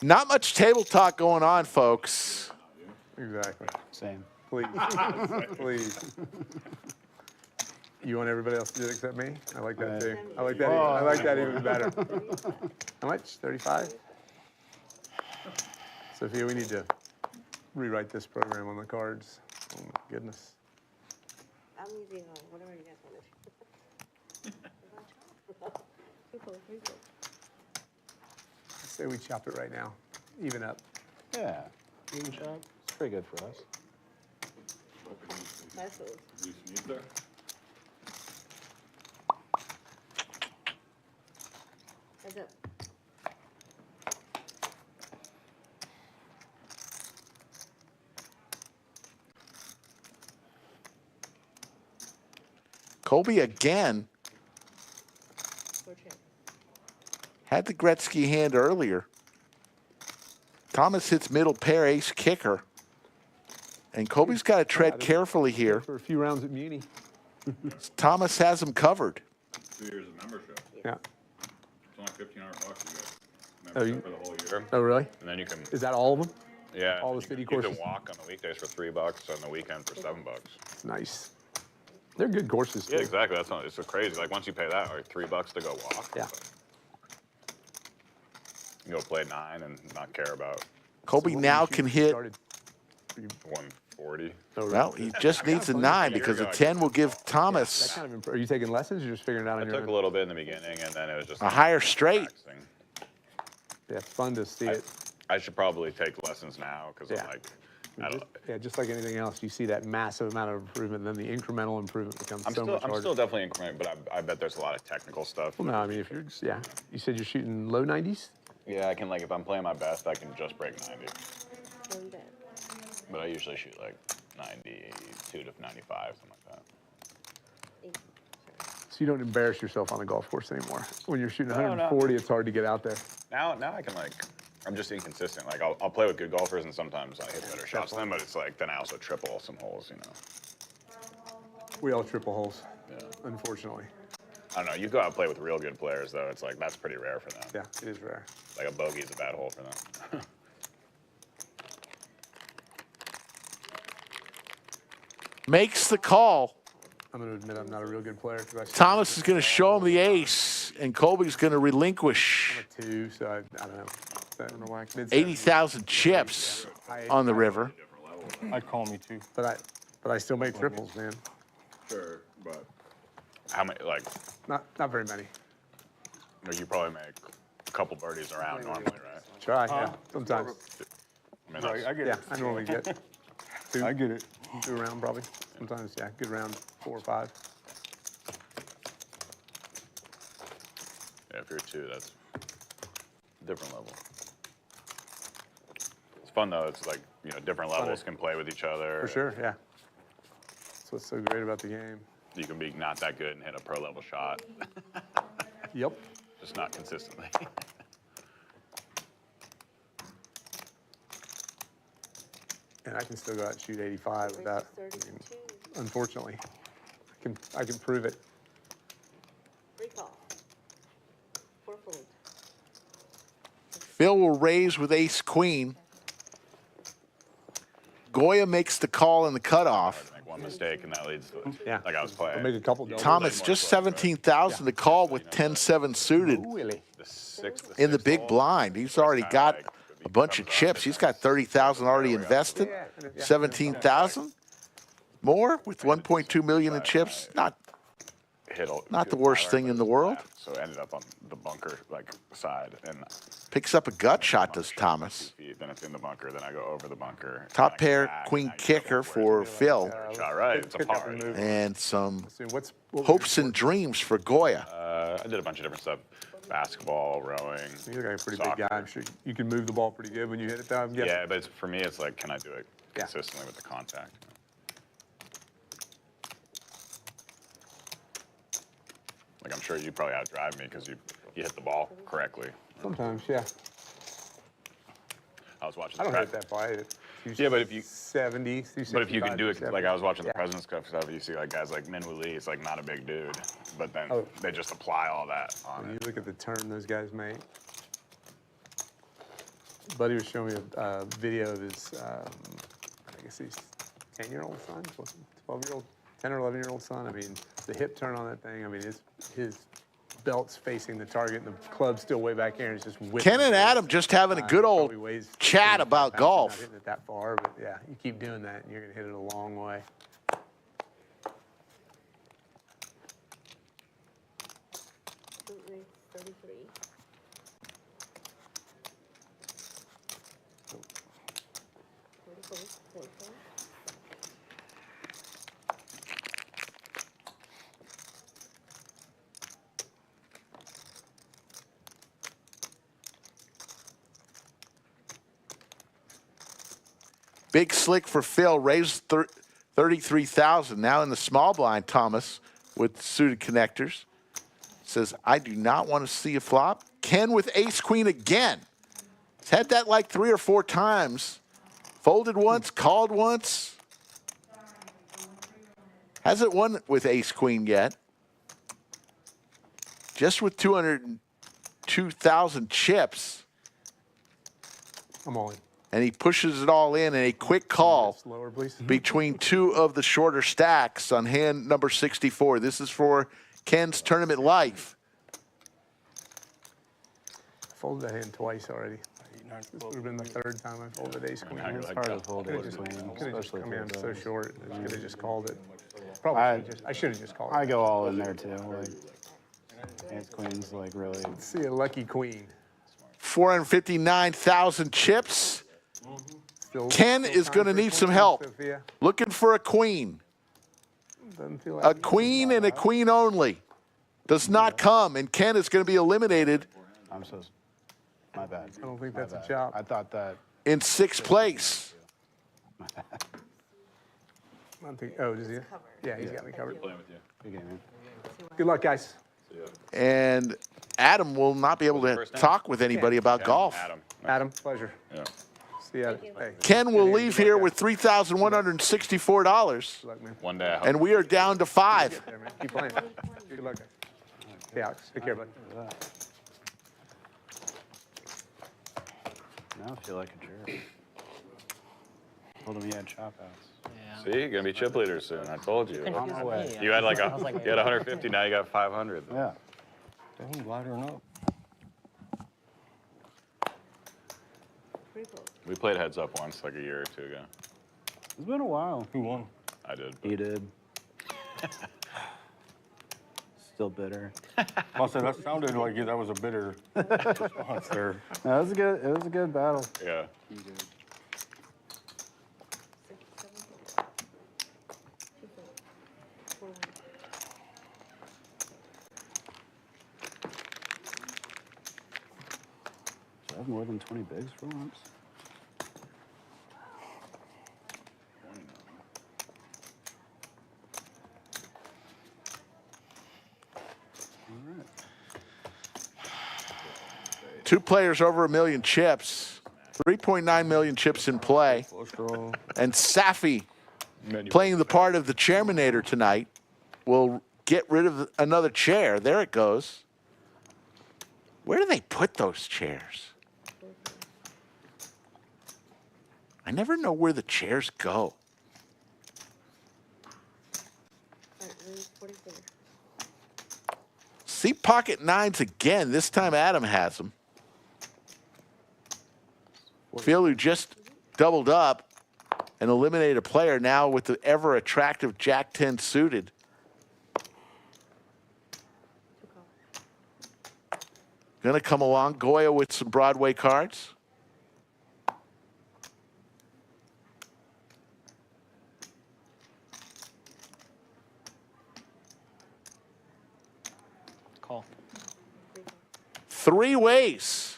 Not much table talk going on, folks. Exactly. Same. Please. Please. You want everybody else to do it except me? I like that too. I like that. I like that even better. How much? 35? Sophia, we need to rewrite this program on the cards. Oh my goodness. I'm using whatever you guys wanted. Let's say we chop it right now. Even up. Yeah. Even shot. It's pretty good for us. Loose meat there? Heads up. Colby again had the Gretzky hand earlier. Thomas hits middle pair, ace kicker. And Colby's got to tread carefully here. For a few rounds at Muni. Thomas has him covered. 2 years of membership. Yeah. It's only $1,500 you get. Oh, Membership for the whole year. Oh, really? And then you can, Is that all of them? yeah. all the you city can- courses? You can walk on the weekdays for $3, on the weekend for $7. Nice. They're good courses too. Yeah, exactly. That's not, it's so crazy. Like once you pay that, like $3 to go walk. Yeah. You go play 9 and not care about Colby So what now were you can shooting? hit, Started- 140. Oh, really? well, he just needs a 9 because a 10 will give That Thomas kind of are you taking lessons or just figuring it out I on your took a own? little bit in the beginning, and then it was just a higher straight. practicing. Yeah, it's fun to see it. I should probably take lessons now because Yeah. I'm like, I Just, don't, yeah, just like anything else, you see that massive amount of improvement, then the incremental improvement becomes I'm so still, much I'm harder. still definitely incrementing, but I bet there's a lot of technical stuff. Well, no, I mean, if you're just, yeah, you said you're shooting low 90s? Yeah, I can like if I'm playing my best, I can just break 90. One bet. But I usually shoot like 92 to 95, something like that. So you don't embarrass yourself on the golf course anymore. When you're shooting No, no. 140, it's hard to get out there. Now I can like, I'm just inconsistent. Like I'll play with good golfers and sometimes I hit better shots than them, but it's like then I also triple some holes, you know. We all triple holes, unfortunately. I don't know. You go out and play with real good players, though. It's like that's pretty rare for them. Yeah, it is rare. Like a bogey is a bad hole for them. Makes the call. I'm going to admit I'm not a real good player. Thomas is going to show him the ace, and Colby's going to relinquish. I'm a 2, so I don't know. 80,000 chips on the river. I'd call me too. But I still make triples, man. Sure, but how many? Like, Not very many. you probably make a couple birdies around normally, right? Try, yeah. Sometimes. I mean, that's, I get Yeah, it. I normally get 2. I get it. 2 around probably. Sometimes, yeah, good round 4 or 5. yeah, if you're 2, that's a different level. It's fun though. It's like different levels can play with each other. For sure, yeah. That's what's so great about the game. You can be not that good and hit a pro level shot, Yep. just not consistently. And I can still go out and shoot 85 without, unfortunately. I can prove it. Recall. 4-fold. Phil will raise with ace queen. Goya makes the call in the cutoff. Make one mistake and that leads to it. Yeah. Like I was I'll playing. make a couple doubles. Thomas just 17,000 to call with 10-7 suited Really? The sixth, in the big hole. blind. He's already got a bunch of chips. He's got 30,000 already invested. 17,000 more with 1.2 million in chips. Not the worst thing in the world. So ended up on the bunker side and Picks up a gut shot, does Thomas. then it's in the bunker. Then I go over the bunker. Top then I pair, get back, queen and I get kicker double for Phil. shot right. It's a Pick up par. and move. And some So what was hopes your and dreams for Goya. I did a bunch of different stuff: basketball, rowing. You look like a pretty soccer. big guy. I'm sure you can move the ball pretty good when you hit it, though. I'm guessing. Yeah, but for me, it's like, can I do it Yeah. consistently with the contact? Like I'm sure you probably outdrive me because you hit the ball correctly. Sometimes, yeah. I was watching. I the don't prep- hit that far. I hit Yeah, but if you 70, But if you can do it, 65, like I was watching the Yeah. President's Cup stuff, you see like guys like Minwoo Lee, it's like not a big dude, but then Oh. they just apply all that on When you it. look at the turn those guys make. Buddy was showing me a video of his, I guess he's 10-year-old son, 12-year-old, 10 or 11-year-old son. I mean, the hip turn on that thing, I mean, his belt's facing the target and the club's still way back here and it's just whipping. Ken and Adam just having a good old Probably weighs chat 25 about pounds. golf. Not hitting it that far, but yeah, you keep doing that and you're going to hit it a long way. Boot 33. Big slick for Phil, raised 33,000. Now in the small blind, Thomas with suited connectors says, I do not want to see a flop. Ken with ace queen again. He's had that like 3 or 4 times. Folded once, called once. Hasn't won with ace queen yet. Just with 202,000 chips. I'm all in. And he pushes it all in a quick call Slower, please. between 2 of the shorter stacks on hand number 64. This is for Ken's tournament life. Folded that hand twice already. This would have been the 3rd time I folded ace queen. Now you're It's like, hard oh, to fold Could've ace just, queen, could've just, especially I mean, I'm for so those. short. I could have just called it. Probably I should have just called it. I go all in there too. Like, ace queen's like really. Let's see a lucky queen. 459,000 chips. Still, Ken is going to need some help. Sophia. Looking for a queen. Doesn't feel like A queen and a queen only. Does not come, and Ken is going to be eliminated I'm so. My bad. I don't think My that's a bad. chop. I thought that. in 6th place. I don't think, oh, does he? Yeah, he's got me covered. Playing with you. Good game, man. Good luck, guys. And Adam will not be able to talk with anybody about golf. Adam. Adam, pleasure. Yeah. See See ya. Hey. Ken will leave here with $3,164. Good luck, man. One day I hope. And we are down to 5. There, man. Keep playing. Good luck, guys. Hey, Alex. Take care, bud. Now I feel like a jerk. Told him he had chop outs. Yeah. See, you're gonna be chip leader soon. I told you. Confused my me. way. You had like I was like, you had 150. Now you got 500. Yeah. Dang, lighter up. We played heads up once, like a year or 2 ago. It's been a while. Who won? I did. He did. Still bitter. I said that sounded like that was a bitter response there. No, it was a good. It was a good battle. Yeah. He did. I have more than 20 bigs for once. All right. 2 players over 1 million chips. 3.9 million chips in play. And Safi, playing the part of the Chairmanator tonight, will get rid of another chair. There it goes. Where do they put those chairs? I never know where the chairs go. See pocket 9s again. This time Adam has them. Phil, who just doubled up and eliminated a player, now with the ever attractive Jack 10 suited. Gonna come along, Goya with some Broadway cards. Call. 3 ways.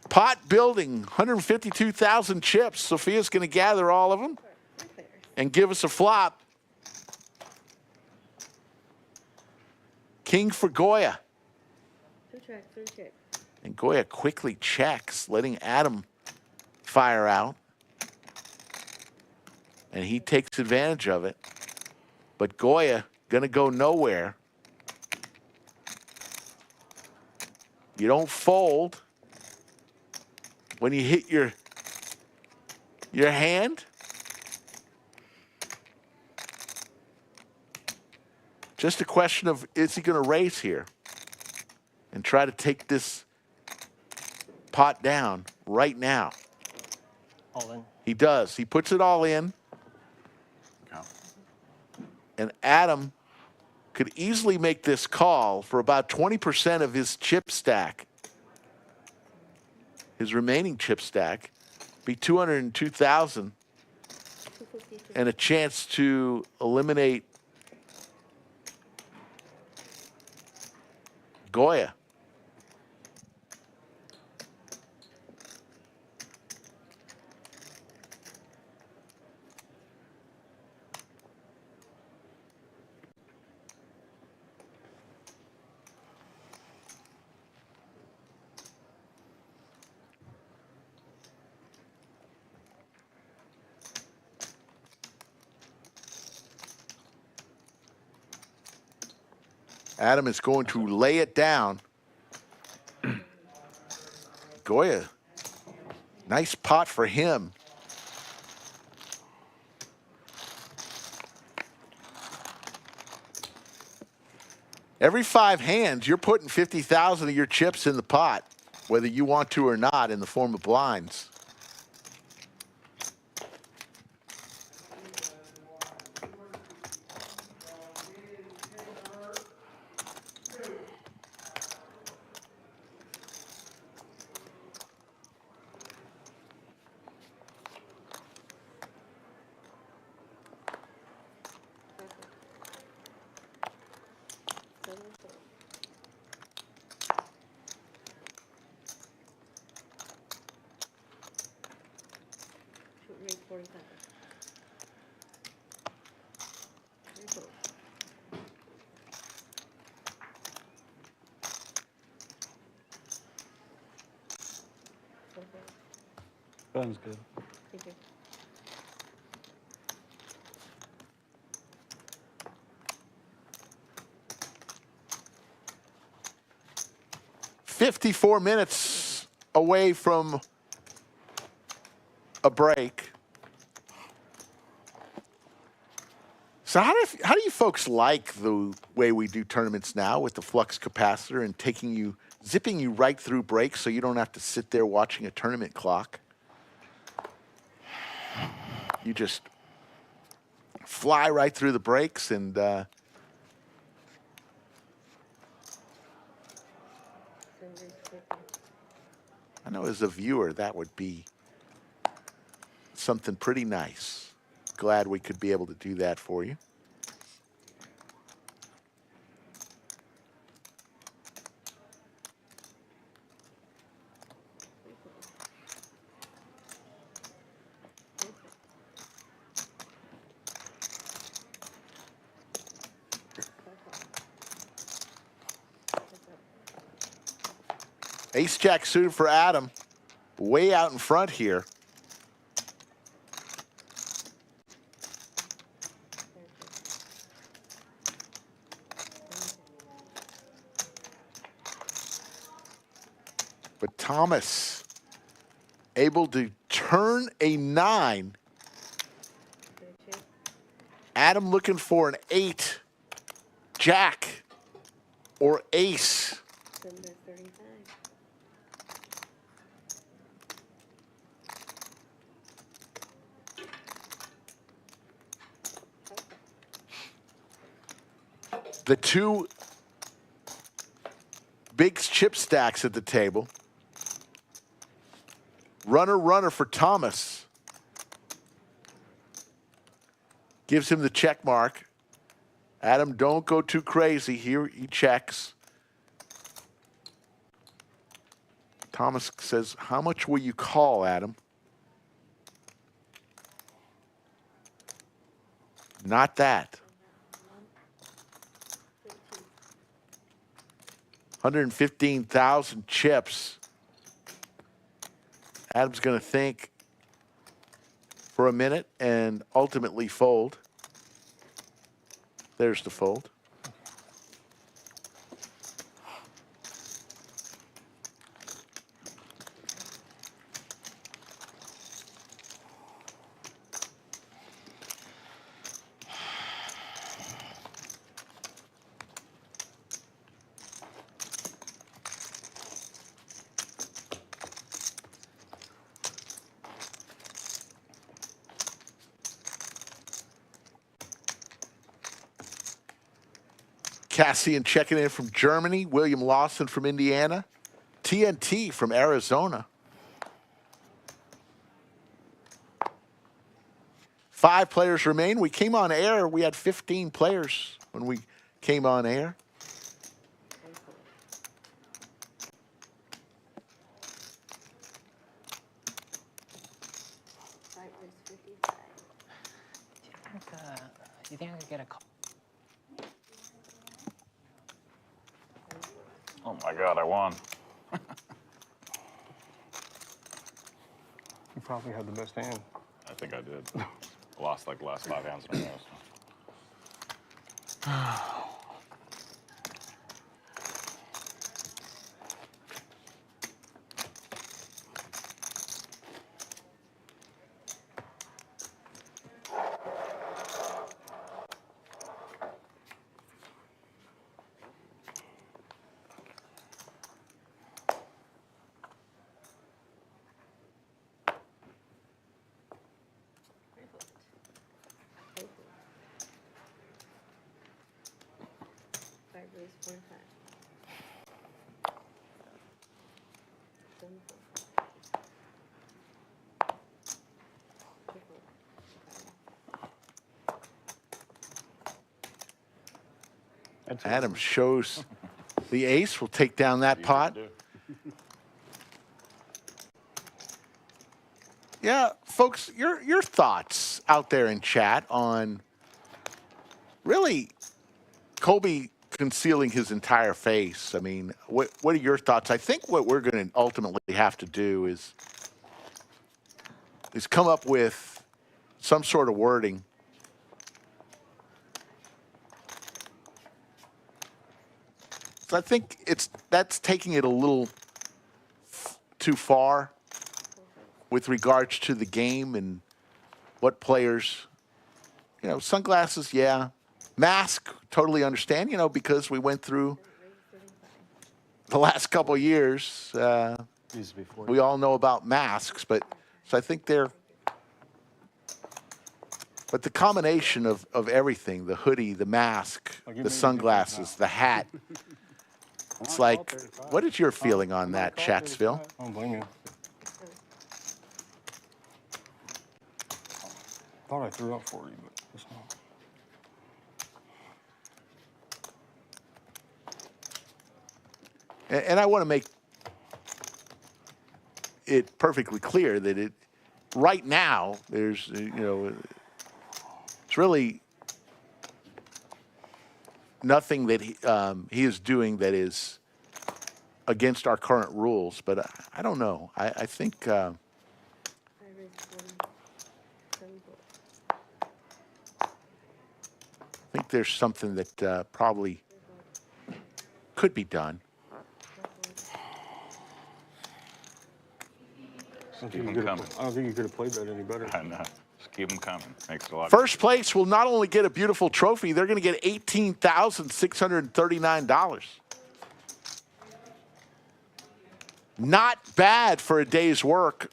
Pot building, 152,000 chips. Sophia's going to gather all of them and give us a flop. King for Goya. 2 check, 3 check. And Goya quickly checks, letting Adam fire out. And he takes advantage of it. But Goya going to go nowhere. You don't fold when you hit your hand. Just a question of, is he going to raise here and try to take this pot down right now? All in. He does. He puts it all in. And Adam could easily make this call for about 20% of his chip stack. His remaining chip stack be 202,000 and a chance to eliminate Goya. Adam is going to lay it down. Goya, nice pot for him. Every 5 hands, you're putting 50,000 of your chips in the pot, whether you want to or not, in the form of blinds. Sounds good. Thank you. 54 minutes away from a break. So how do you folks like the way we do tournaments now with the flux capacitor and zipping you right through breaks so you don't have to sit there watching a tournament clock? You just fly right through the breaks and I know as a viewer that would be something pretty nice. Glad we could be able to do that for you. Ace Jack suited for Adam, way out in front here. But Thomas able to turn a 9. Adam looking for an 8, Jack, or Ace. The two big chip stacks at the table. Runner for Thomas. Gives him the check mark. Adam, don't go too crazy here. He checks. Thomas says, how much will you call, Adam? Not that. 115,000 chips. Adam's going to think for a minute and ultimately fold. There's the fold. Cassian checking in from Germany. William Lawson from Indiana. TNT from Arizona. 5 players remain. We came on air. We had 15 players when we came on air. Do you think I could get a call? Oh my God, I won. You probably had the best hand. I think I did. I lost like the last 5 hands in a row. So. Adam shows the ace. We'll take down that pot. Yeah, folks, your thoughts out there in chat on really Colby concealing his entire face. I mean, what are your thoughts? I think what we're going to ultimately have to do is is come up with some sort of wording. So I think that's taking it a little too far with regards to the game and what players, you know, sunglasses, yeah. Mask, totally understand, you know, because we went through the last couple of years. We all know about masks, but so I think they're, but the combination of everything, the hoodie, the mask, the sunglasses, the hat, it's like, what is your feeling on that, Chatsville? I don't blame you. Thought I threw up for you, but it's not. And I want to make it perfectly clear that it, right now, there's, you know, it's really nothing that he is doing that is against our current rules. But I don't know. I think there's something that probably could be done. I don't think you could have played that any better. I know. Just keep them coming. Makes it a lot. First place will not only get a beautiful trophy, they're going to get $18,639. Not bad for a day's work.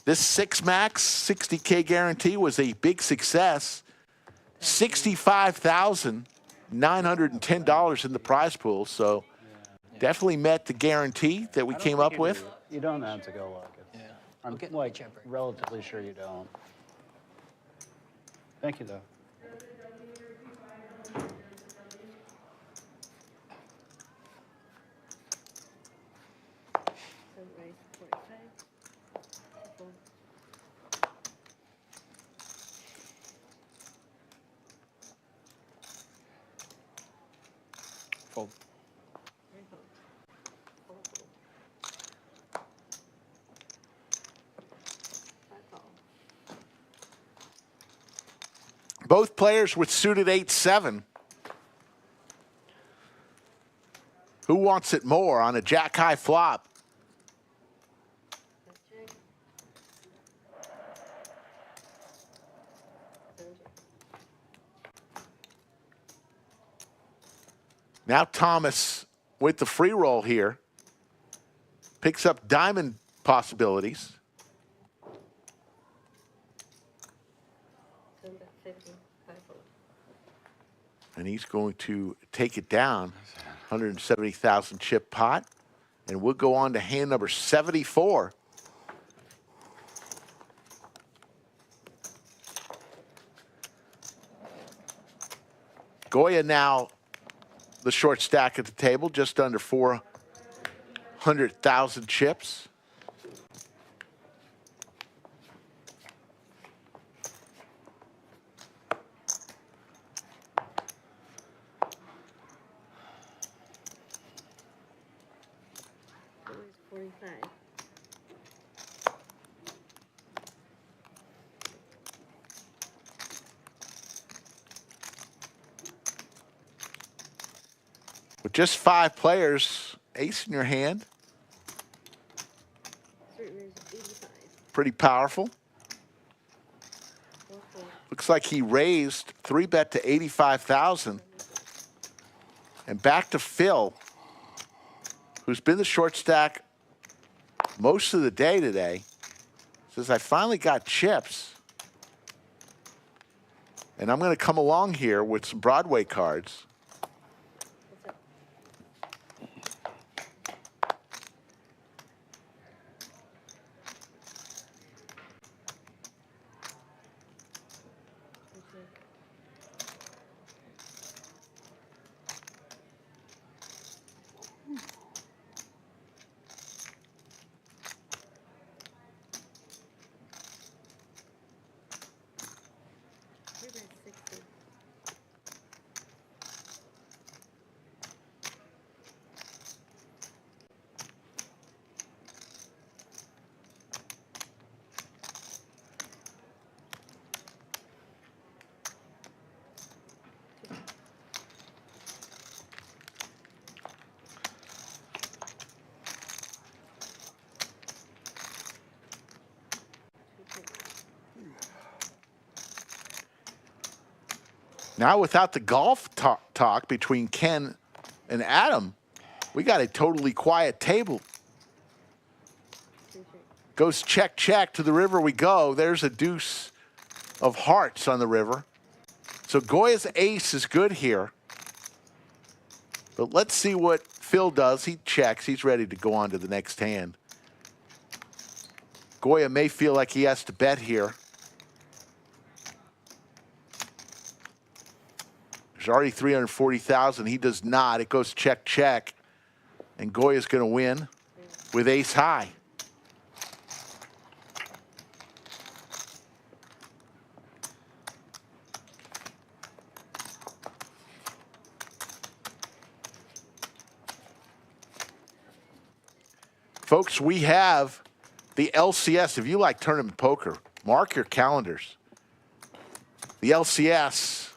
This 6 max 60K guarantee was a big success. $65,910 in the prize pool. So definitely met the guarantee that we came up with. You don't have to go like it. Yeah. I'm like relatively sure you don't. Thank you, though. Fold. Both players with suited 8-7. Who wants it more on a jack high flop? Now Thomas with the free roll here picks up diamond possibilities. And he's going to take it down, 170,000 chip pot. And we'll go on to hand number 74. Goya now the short stack at the table, just under 400,000 chips. With just 5 players, ace in your hand. Pretty powerful. Looks like he raised 3-bet to 85,000. And back to Phil, who's been the short stack most of the day today. Says, I finally got chips. And I'm going to come along here with some Broadway cards. Now without the golf talk between Ken and Adam, we got a totally quiet table. Goes check, check, to the river we go. There's a deuce of hearts on the river. So Goya's ace is good here. But let's see what Phil does. He checks. He's ready to go on to the next hand. Goya may feel like he has to bet here. There's already 340,000. He does not. It goes check, check. And Goya's going to win with ace high. Folks, we have the LCS. If you like tournament poker, mark your calendars. The LCS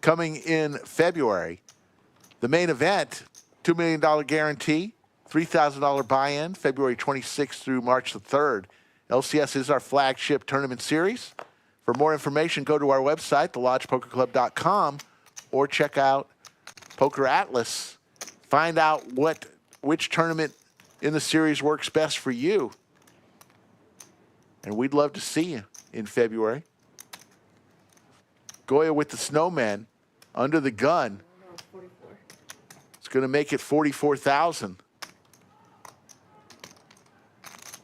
coming in February. The main event, $2 million guarantee, $3,000 buy-in, February 26th through March the 3rd. LCS is our flagship tournament series. For more information, go to our website, thelodgepokerclub.com, or check out Poker Atlas. Find out which tournament in the series works best for you. And we'd love to see you in February. Goya with the snowman under the gun. It's going to make it 44,000.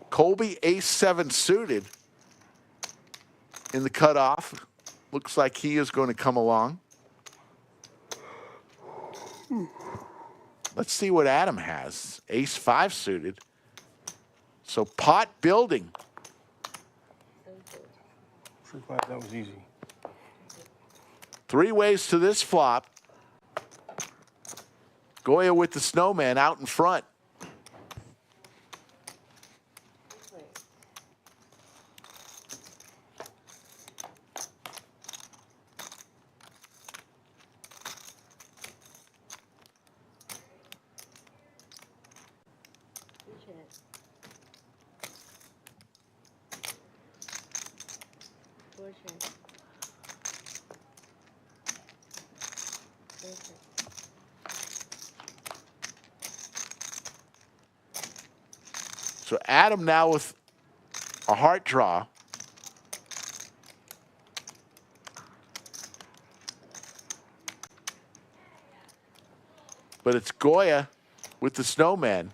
Colby A7 suited in the cutoff. Looks like he is going to come along. Let's see what Adam has. Ace 5 suited. So pot building. Pretty glad that was easy. 3 ways to this flop. Goya with the snowman out in front. So Adam now with a heart draw. But it's Goya with the snowman.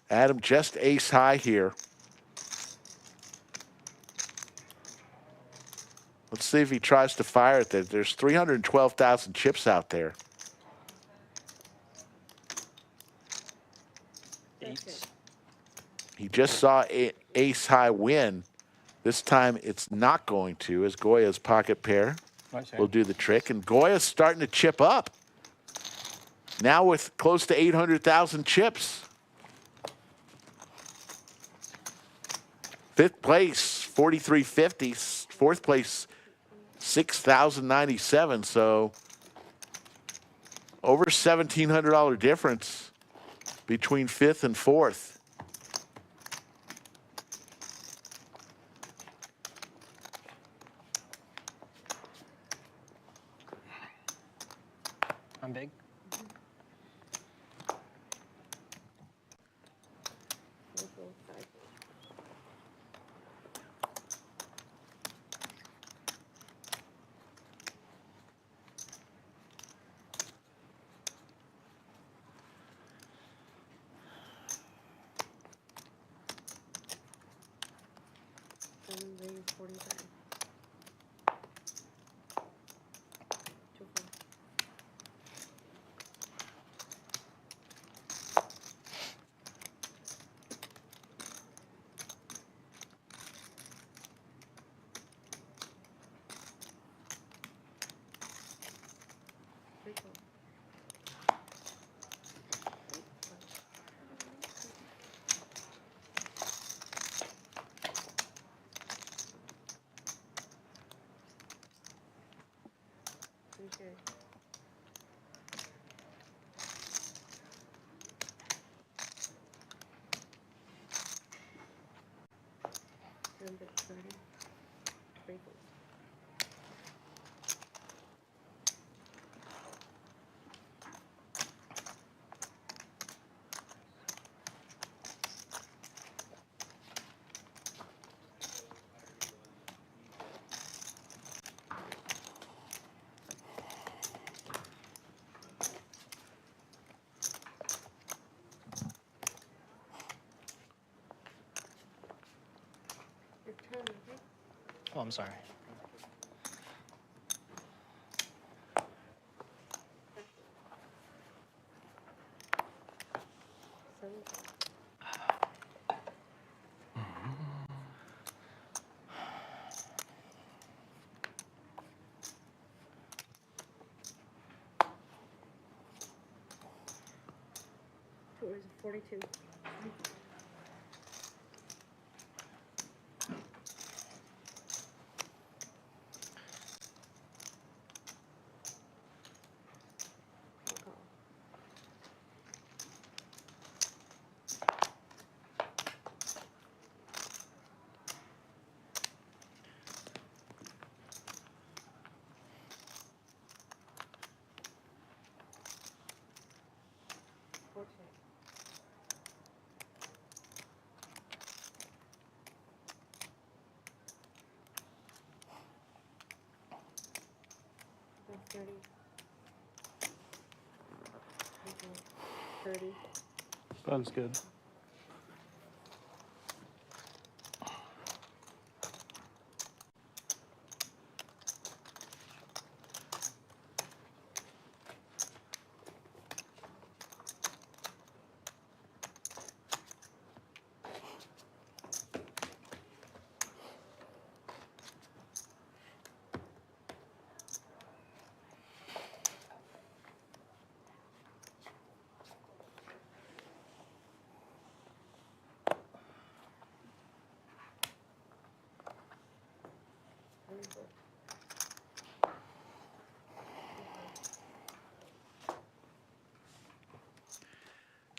Adam just ace high here. Let's see if he tries to fire it. There's 312,000 chips out there. He just saw ace high win. This time it's not going to, as Goya's pocket pair will do the trick. And Goya's starting to chip up. Now with close to 800,000 chips. 5th place, 4,350. 4th place, 6,097. So over $1,700 difference between 5th and 4th. I'm big. raise 43. 2 4. Okay. Number 30. Sprinkles. Your turn, okay? Oh, I'm sorry. What was it? 42. That's 30. 30. Sounds good.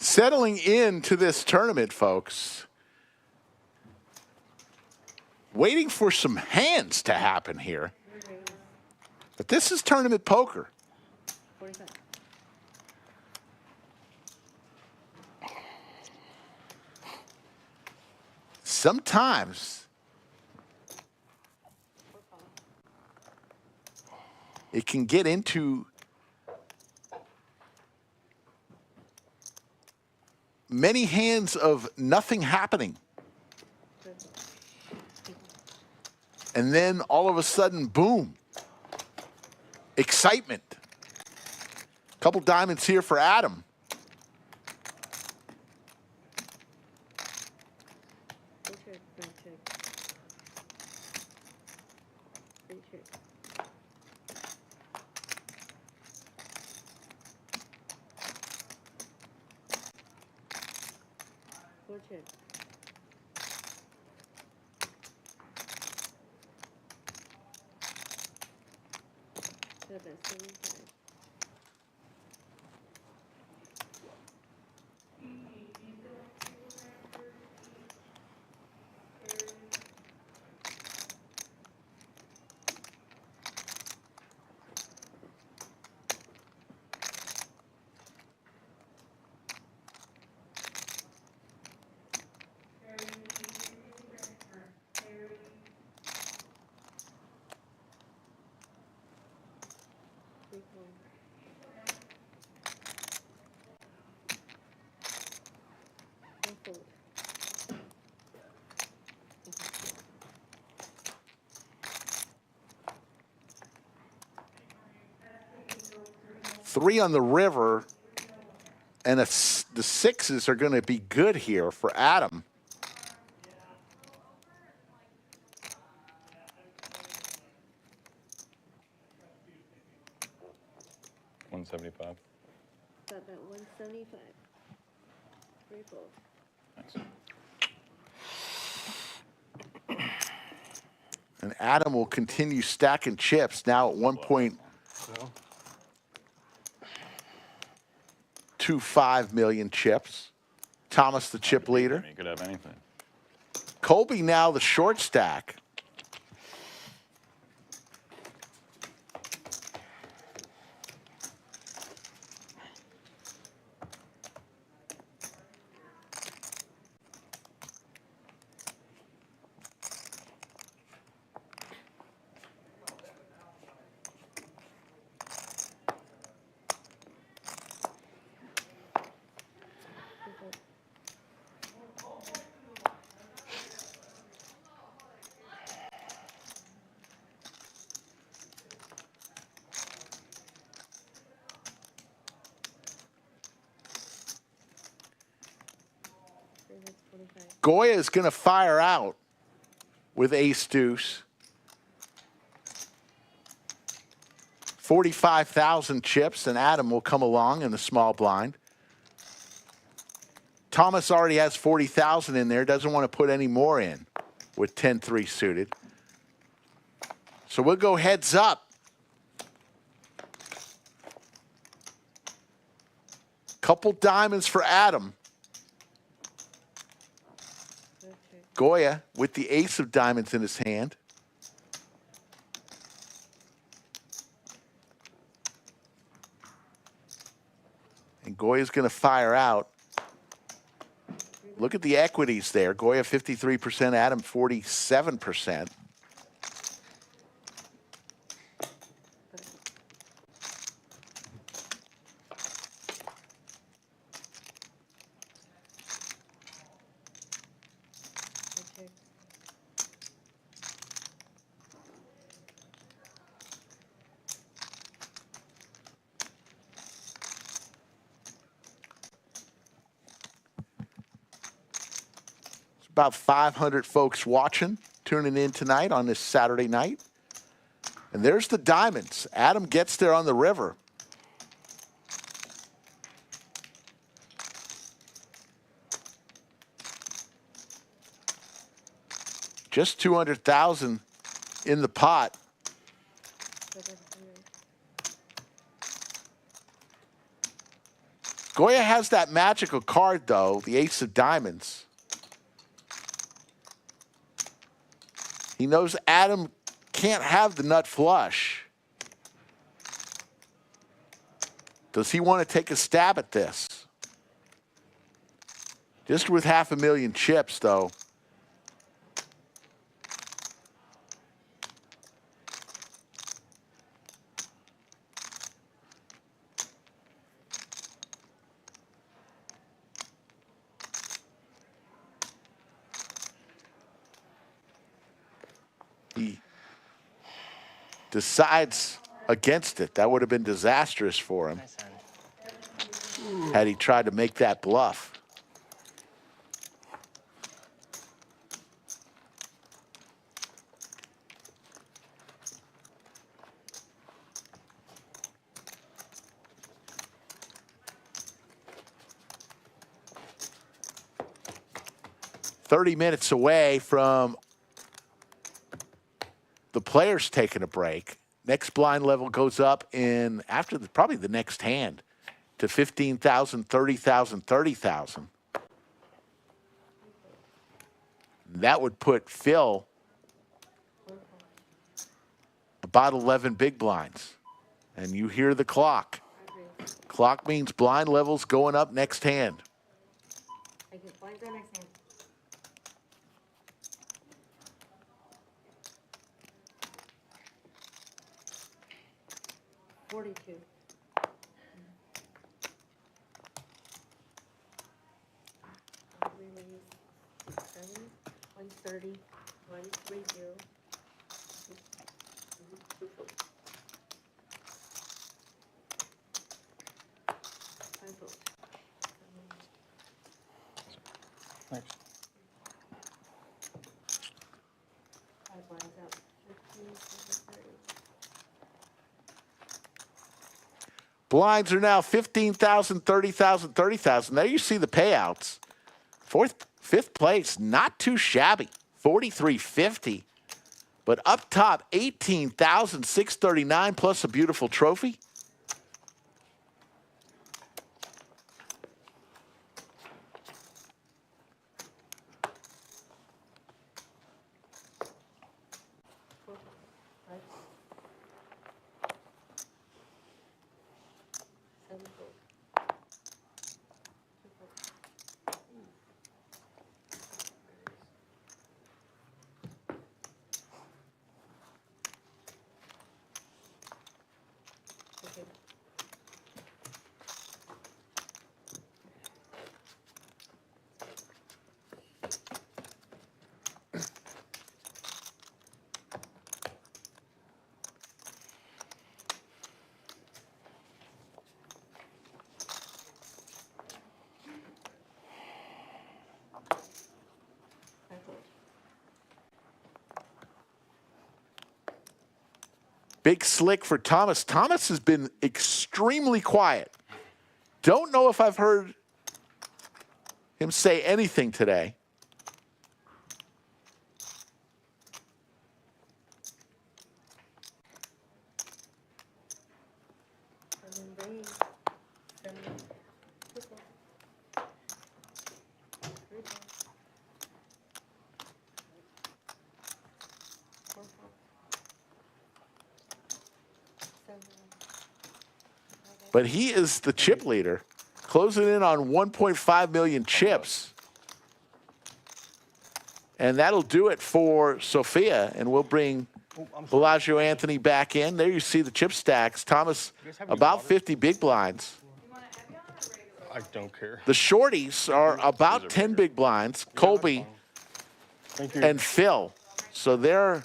Settling into this tournament, folks. Waiting for some hands to happen here. But this is tournament poker. 45. Sometimes it can get into many hands of nothing happening. And then all of a sudden, boom, excitement. Couple diamonds here for Adam. 3 on the river, and the 6s are going to be good here for Adam. $175. Got that 175. Very cool. Thanks. And Adam will continue stacking chips now at 1.25 million chips. Thomas, the chip leader. You could have anything. Colby now the short stack. Goya is going to fire out with ace deuce. 45,000 chips, and Adam will come along in the small blind. Thomas already has 40,000 in there, doesn't want to put any more in with 10-3 suited. So we'll go heads up. Couple diamonds for Adam. Goya with the ace of diamonds in his hand. And Goya's going to fire out. Look at the equities there. Goya 53%, Adam 47%. About 500 folks watching, tuning in tonight on this Saturday night. And there's the diamonds. Adam gets there on the river. Just 200,000 in the pot. Goya has that magical card, though, the ace of diamonds. He knows Adam can't have the nut flush. Does he want to take a stab at this? Just with 500,000 chips, though. He decides against it. That would have been disastrous for him had he tried to make that bluff. "30 minutes away from the players taking a break. Next blind level goes up in after probably the next hand to 15,000, 30,000, 30,000. That would put Phil about 11 big blinds. And you hear the clock. Clock means blind levels going up next hand. Blinds are next hand. 42. Release 7, 130, 130. fold. Thanks. 5 blinds out. 15, 30. Blinds are now 15,000, 30,000, 30,000. There you see the payouts. Fifth place, not too shabby, 43.50. But up top, 18,639 plus a beautiful trophy. Big slick for Thomas. Thomas has been extremely quiet. Don't know if I've heard him say anything today. But he is the chip leader, closing in on 1.5 million chips. And that'll do it for Sophia, and we'll bring Bellagio Anthony back in. There you see the chip stacks. Thomas, about 50 big blinds. I don't care. The shorties are about 10 big blinds, Colby and Phil. So they're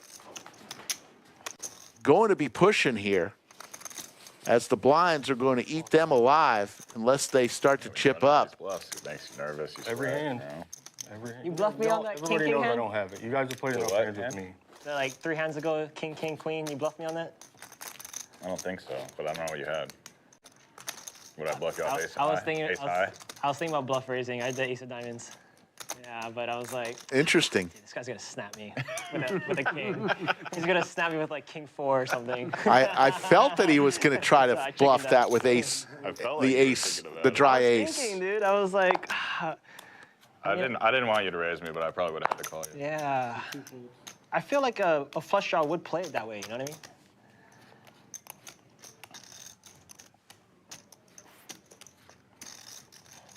going to be pushing here, as the blinds are going to eat them alive unless they start to chip up. It makes you nervous. You Every sweat, hand. you know? Every hand. You bluffed me on that king, Everybody king knows I hand? don't have it. You guys have played enough What? hands with me. Like 3 hands ago, king, king, queen, you bluffed me on that? I don't think so, but I don't know what you had. Would I bluff you off ace I was high? thinking, Ace high? I was thinking about bluff raising. I did ace of diamonds. Yeah, but I was like, Interesting. this guy's gonna snap me with a king. He's gonna snap me with like king 4 or something. I felt that he was going to try So to I chickened bluff out. that with ace, I felt like the you were ace, thinking of the that. dry I was ace. thinking, dude. I was like, I didn't want you to raise me, but I probably would have had to call you. yeah. I feel like a flush draw would play it that way. You know what I mean?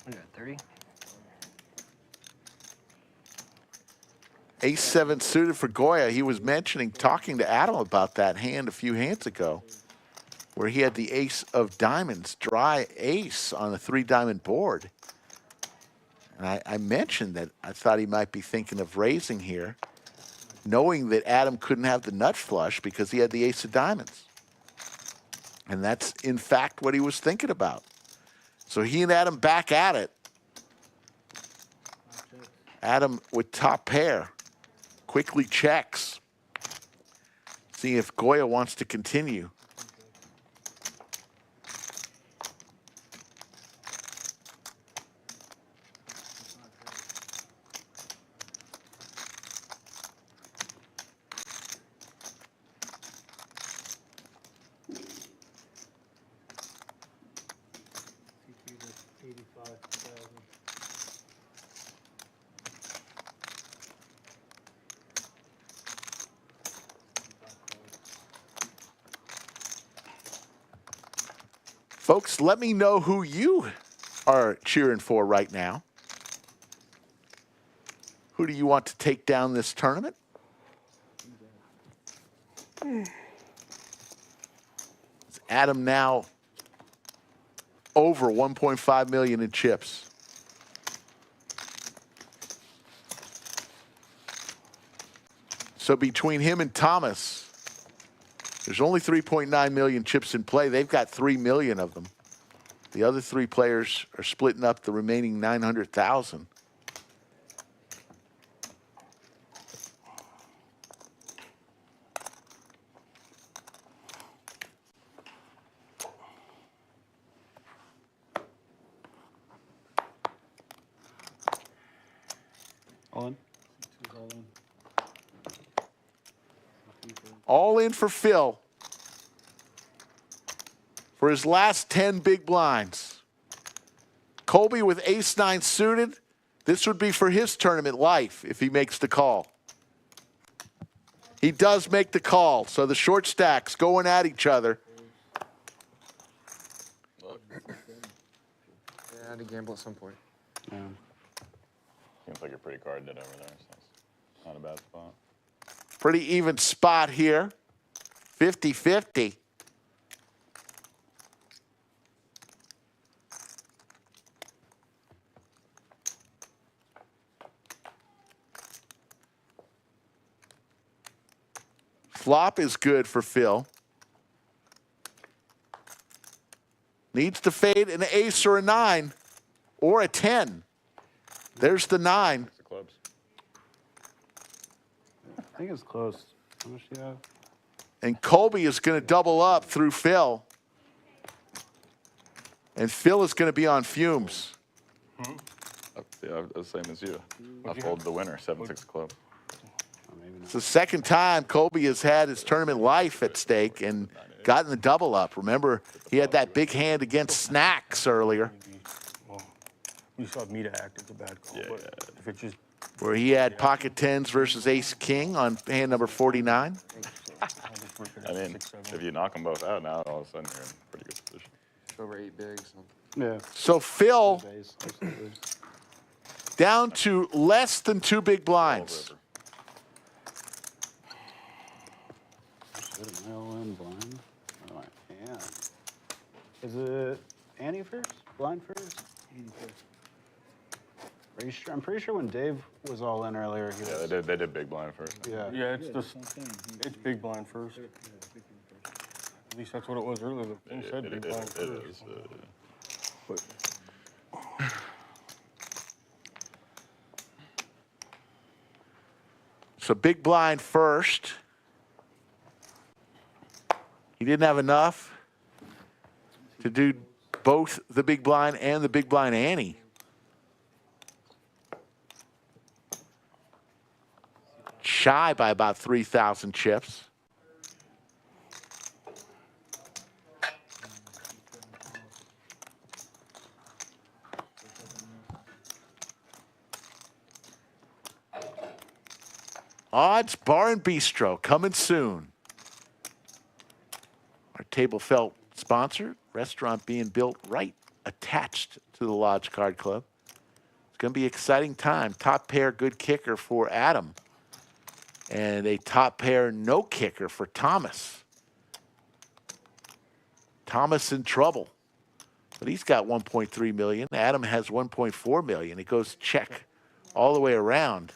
What are you at, 30? Ace 7 suited for Goya. He was mentioning, talking to Adam about that hand a few hands ago, where he had the ace of diamonds, dry ace on a 3-diamond board. And I mentioned that I thought he might be thinking of raising here, knowing that Adam couldn't have the nut flush because he had the ace of diamonds. And that's, in fact, what he was thinking about. So he and Adam back at it. Adam with top pair. Quickly checks. See if Goya wants to continue. Folks, let me know who you are cheering for right now. Who do you want to take down this tournament? Is Adam now over 1.5 million in chips? So between him and Thomas, there's only 3.9 million chips in play. They've got 3 million of them. The other three players are splitting up the remaining 900,000. All in? All in for Phil for his last 10 big blinds. Colby with ace-9 suited. This would be for his tournament life if he makes the call. He does make the call, so the short stacks going at each other. Yeah, I had to gamble at some point. Yeah. Seems like a pretty card did over there, so it's not a bad spot. Pretty even spot here. 50-50. Flop is good for Phil. Needs to fade an ace or a 9 or a 10. There's the 9. The clubs. I think it's close. How much do you have? And Colby is going to double up through Phil. And Phil is going to be on fumes. Yeah, the same as you. I fold the winner, 7-6 club. It's the second time Colby has had his tournament life at stake and gotten the double up. Remember, he had that big hand against Snacks earlier. Well, you saw me to act as a bad call, Yeah, but if it just Where he had pocket 10s versus ace king on hand number 49. I mean, if you knock them both out now, all of a sudden you're in a pretty good position. Over 8 bigs. Yeah. So Phil Ace, absolutely. down to less than 2 big blinds. Should I all in blind? Oh, I am. Is it Annie first? Blind first? Are you sure? I'm pretty sure when Dave was all in earlier, he Yeah, was. they did big blind first. Yeah. yeah, it's big blind first. At least that's what it was earlier. The thing said big blind It first. is. But So big blind first. He didn't have enough to do both the big blind and the big blind ante. Shy by about 3,000 chips. Odds Bar and Bistro coming soon. Our table felt sponsor, restaurant being built right attached to the Lodge Card Club. It's going to be an exciting time. Top pair good kicker for Adam. And a top pair no kicker for Thomas. Thomas in trouble. But he's got 1.3 million. Adam has 1.4 million. It goes check all the way around.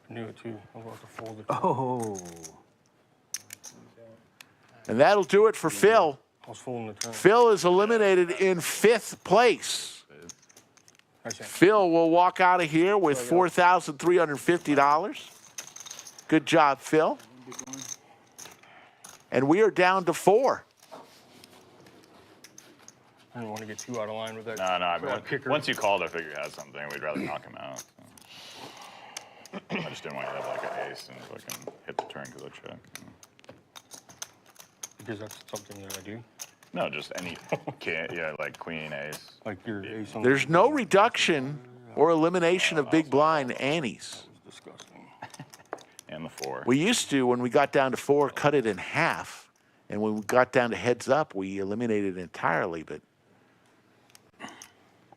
I knew it too. I was about to fold it. Oh. And that'll do it for Phil. I was folding the turn. Phil is eliminated in 5th place. Phil will walk out of here with $4,350. Good job, Phil. And we are down to 4. I didn't want to get too out of line with that. No, I with mean, that kicker. once you called, I figured you had something. We'd rather knock him out. So. I just didn't want you to have like an ace and fucking hit the turn because I check. Because that's something that I do. No, just any, yeah, like queen, ace. Like your ace on There's no reduction or elimination of big blind antes. disgusting. And the 4. We used to, when we got down to 4, cut it in half. And when we got down to heads up, we eliminated it entirely. But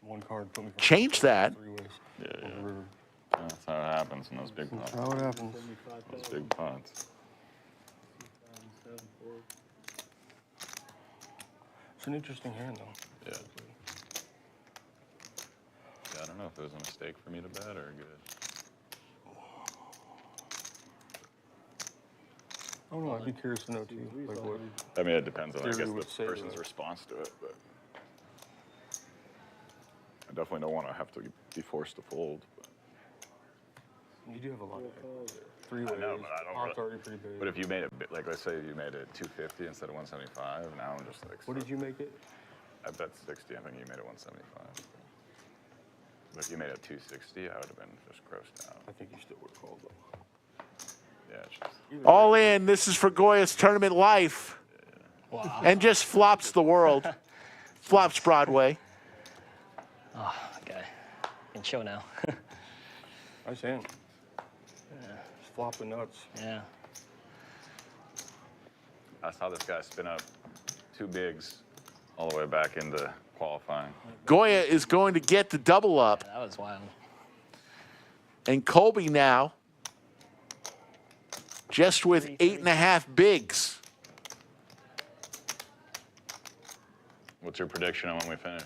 One card put me for change that. 3 ways. Yeah. That's how it happens in those big pots. That's how it happens. Those big pots. It's an interesting hand, though. Yeah. I don't know if it was a mistake for me to bet or good. don't know. I'd be curious to know too. Like what? I mean, it depends on, I Theory guess, would the say, person's response to it, but I definitely don't want to have to be forced to fold. But. You do have a lot of three ways. I know, but I don't. Pot's already pretty big. But if you made it, like, let's say you made it 250 instead of 175, now I'm just like. What did you make it? I bet 60. I think you made it 175. But if you made it 260, I would have been just grossed out. I think you still would have called though. Yeah, it's just. All in. This is for Goya's tournament life. Wow. And just flops the world. Flops Broadway. Oh, okay. Can chill now. Nice hand. Just flop the nuts. Yeah. I saw this guy spin up 2 bigs all the way back into qualifying. Goya is going to get the double up. Yeah, that was wild. And Colby now just with 8.5 bigs. What's your prediction on when we finish?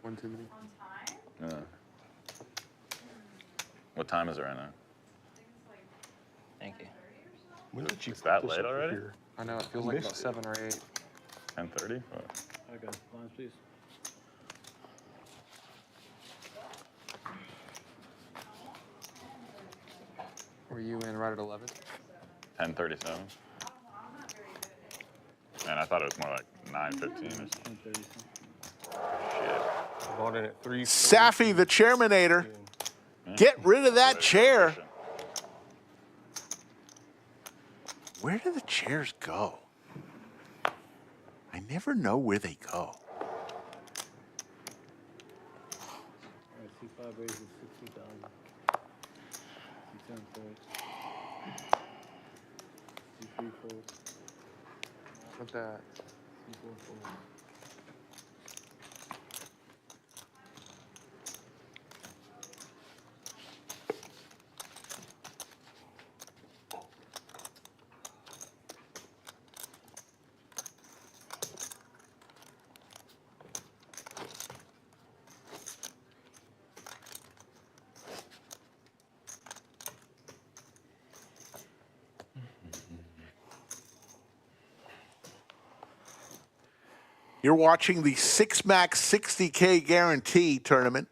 One too many. Yeah. What time is it right now? Thank you. When did you Is that late already? Here? I know, it feels like about 7 or 8. 10:30? Okay, lines, please. Were you in right at 11? 10:37. Man, I thought it was more like 9:15 or something. 10:30. I bought in at 3. Safi, the chairmanator. Get rid of that chair. Where do the chairs go? I never know where they go. All right, C5 raises 60,000. C10 folds. C3 folds. What's that? C4 folds. You're watching the 6max 60K guarantee tournament.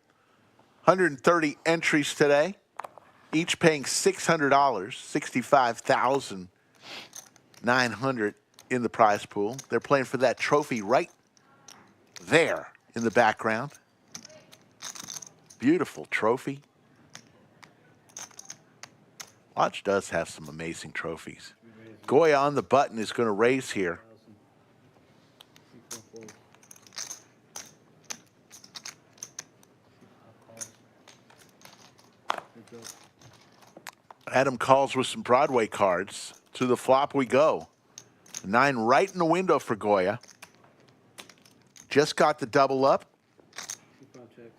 130 entries today, each paying $600, $65,900 in the prize pool. They're playing for that trophy right there in the background. Beautiful trophy. Lodge does have some amazing trophies. Goya on the button is going to raise here. C4 folds. Adam calls with some Broadway cards. To the flop we go. 9 right in the window for Goya. Just got the double up. C5 checks.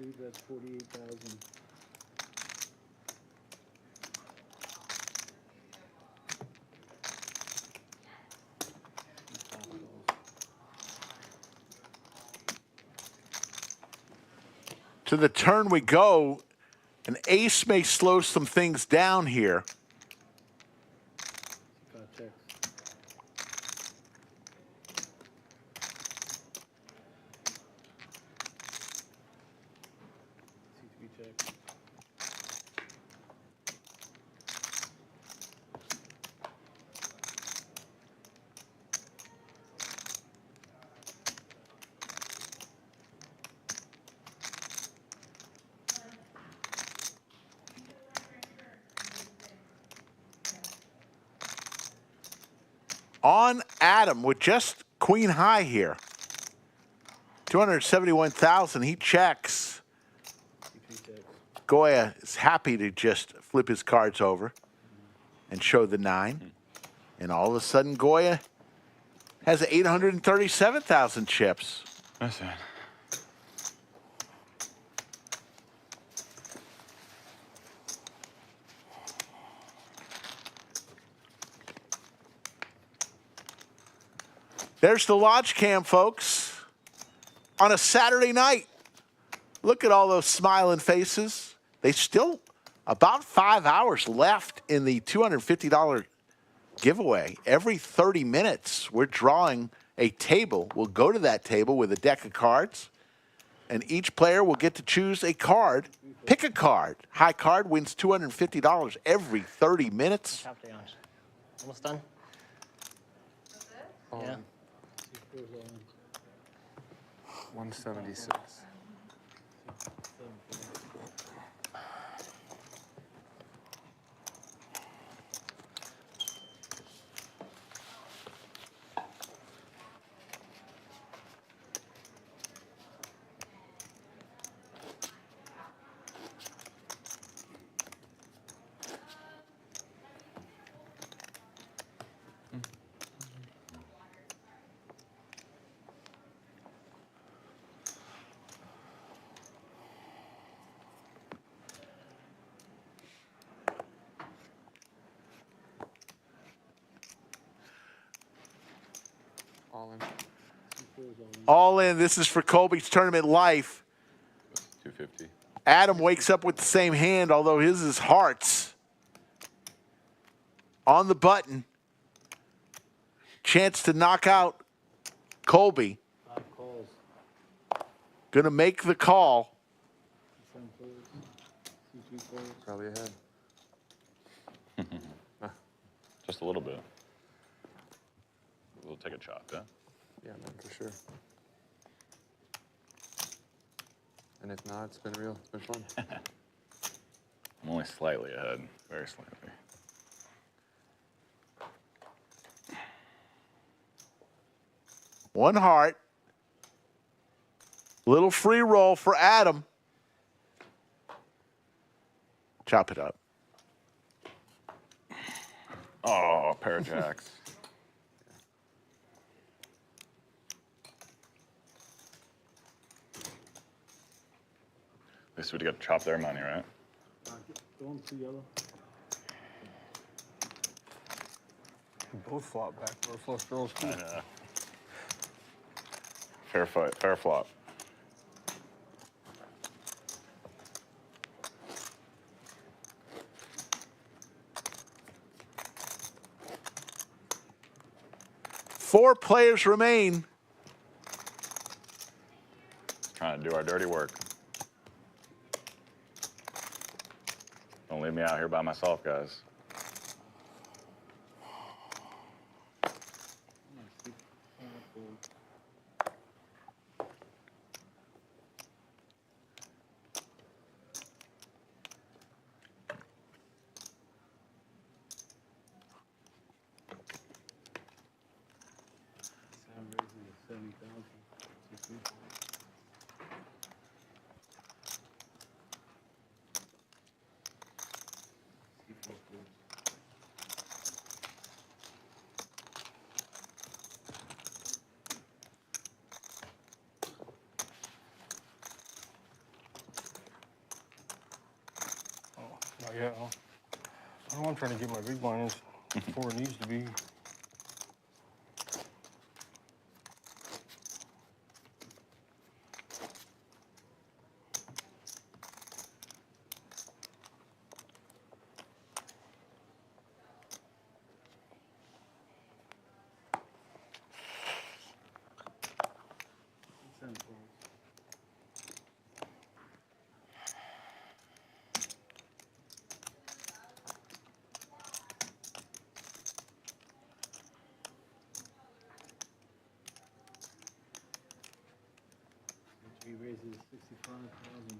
C3, that's 48,000. To the turn we go. An ace may slow some things down here. C5 checks. C3 checks. On Adam with just queen high here. 271,000. He checks. C3 checks. Goya is happy to just flip his cards over and show the 9. And all of a sudden, Goya has 837,000 chips. That's it. There's the Lodge Cam, folks, on a Saturday night. Look at all those smiling faces. They still about 5 hours left in the $250 giveaway. Every 30 minutes, we're drawing a table. We'll go to that table with a deck of cards, and each player will get to choose a card. Pick a card. High card wins $250 every 30 minutes. Almost done? Yeah. 176. All in. All in. This is for Colby's tournament life. 250. Adam wakes up with the same hand, although his is hearts. On the button. Chance to knock out Colby. Gonna make the call. Probably ahead. Just a little bit. We'll take a chop, yeah? Yeah, man, for sure. And if not, it's been real. It's been fun. I'm only slightly ahead, very slightly. One heart. Little free roll for Adam. Chop it up. Oh, pair of jacks. At least we got to chop their money, right? Both flop back for flush draws too. I know. Fair fight, fair flop. Four players remain. Trying to do our dirty work. Don't leave me out here by myself, guys. Not yet, huh? Oh, I'm trying to get my big blind before it needs to be. He raises 65,000.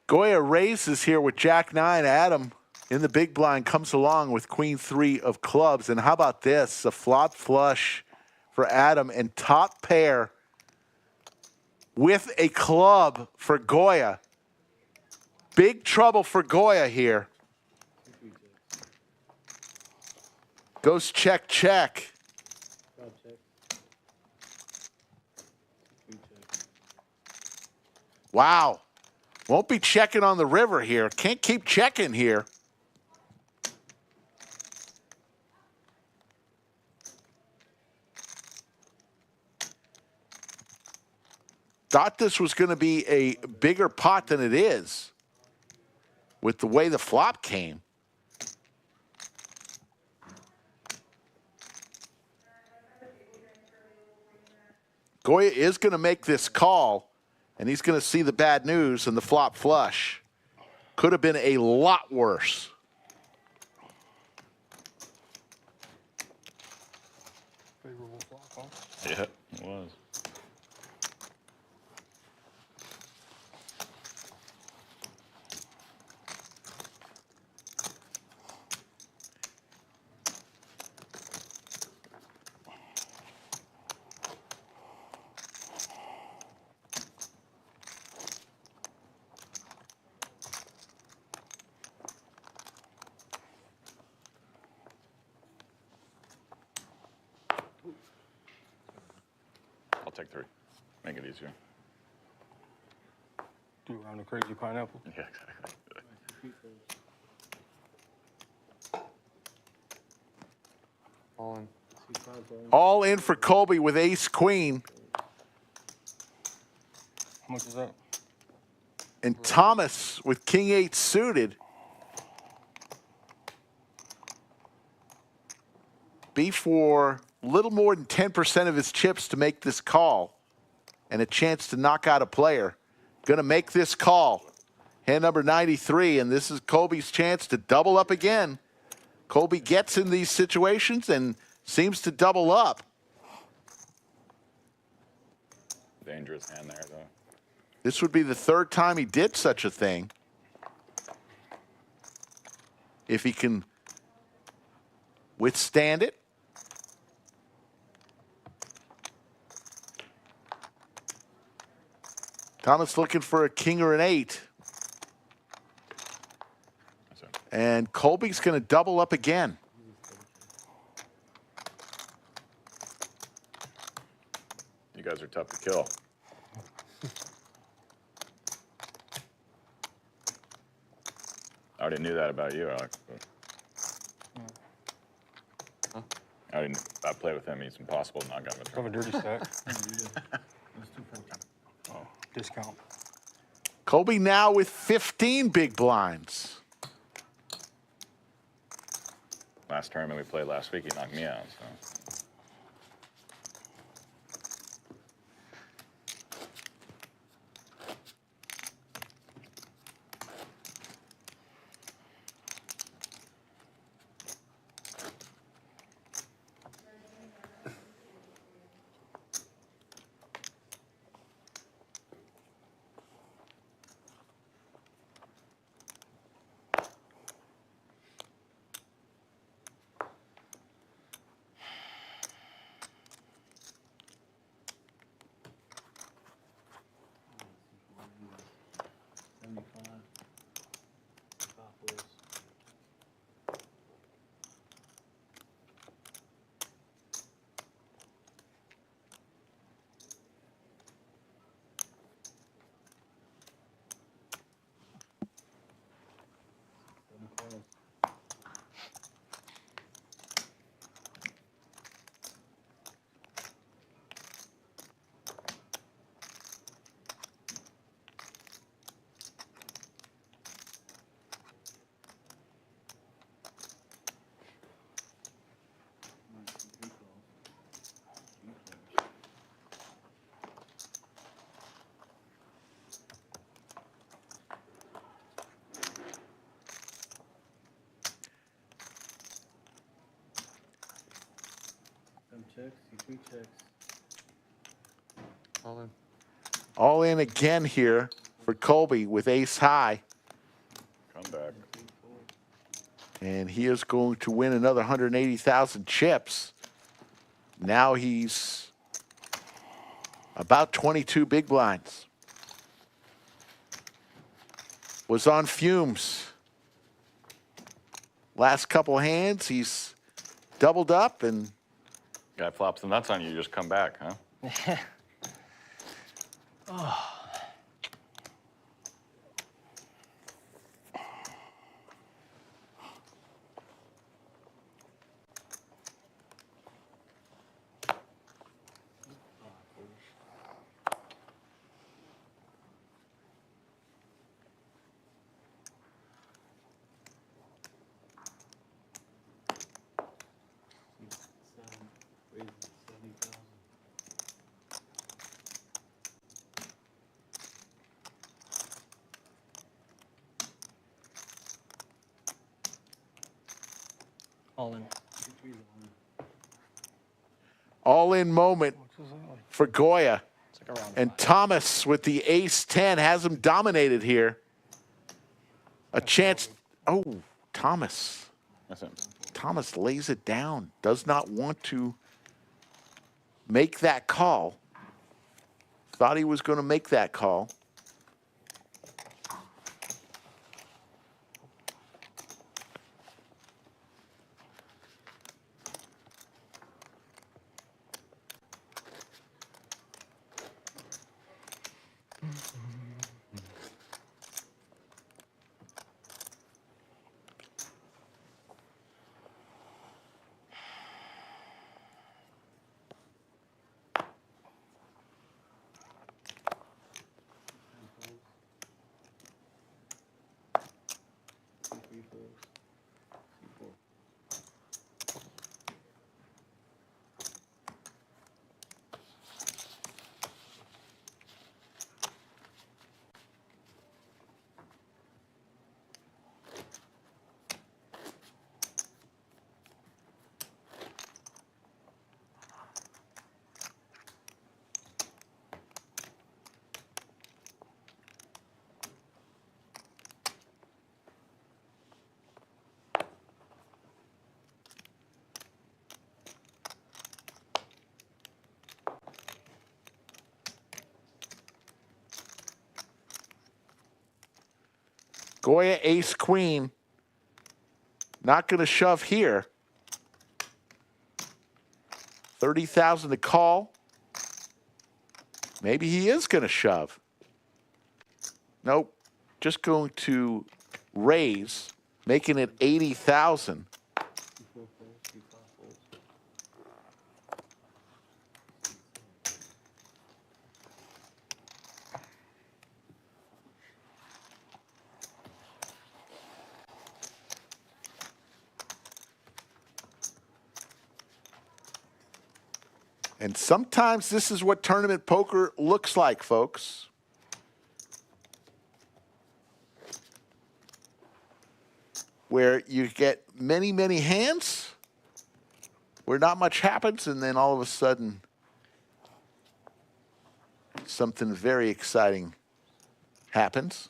Goya raises here with Jack 9. Adam in the big blind comes along with Queen 3 of clubs. And how about this? A flop flush for Adam and top pair with a club for Goya. Big trouble for Goya here. Goes check, check. Wow. Won't be checking on the river here. Can't keep checking here. Thought this was going to be a bigger pot than it is with the way the flop came. Goya is going to make this call, and he's going to see the bad news and the flop flush. Could have been a lot worse. Favorable flop, huh? Yeah, it was. I'll take 3. Make it easier. Do around a crazy pineapple. Yeah, exactly. All in. All in for Colby with ace queen. How much is that? And Thomas with king 8 suited. Be for little more than 10% of his chips to make this call and a chance to knock out a player. Going to make this call. Hand number 93, and this is Colby's chance to double up again. Colby gets in these situations and seems to double up. Dangerous hand there, though. This would be the 3rd time he did such a thing. If he can withstand it. Thomas looking for a king or an 8. And Colby's going to double up again. You guys are tough to kill. I already knew that about you, Alex. I play with him. He's impossible to knock out of a Have a dirty stack. Oh. Discount. Colby now with 15 big blinds. Last tournament we played last week, he knocked me out. So. Checks, he 3 checks. All in. All in again here for Colby with ace high. Come back. And he is going to win another 180,000 chips. Now he's about 22 big blinds. Was on fumes. Last couple hands, he's doubled up and Guy flops the nuts on you, you just come back, huh? Oh. All in. All-in moment for Goya. It's like around And 5. Thomas with the ace-10 has him dominated here. A chance. Oh, Thomas. That's it. Thomas lays it down. Does not want to make that call. Thought he was going to make that call. Goya ace queen. Not going to shove here. 30,000 to call. Maybe he is going to shove. Nope. Just going to raise, making it 80,000. And sometimes this is what tournament poker looks like, folks. Where you get many, many hands, where not much happens, and then all of a sudden, something very exciting happens.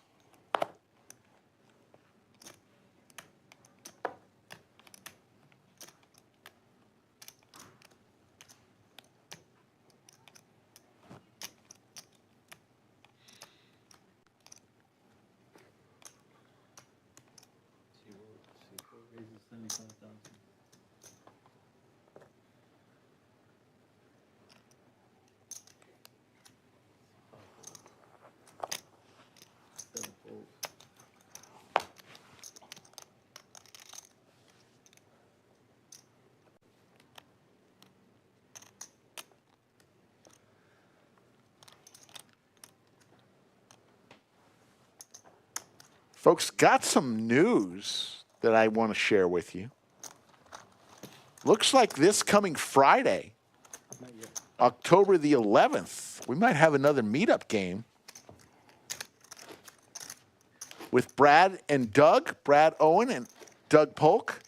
Folks, got some news that I want to share with you. Looks like this coming Friday, October the 11th, we might have another meetup game with Brad and Doug, Brad Owen and Doug Polk.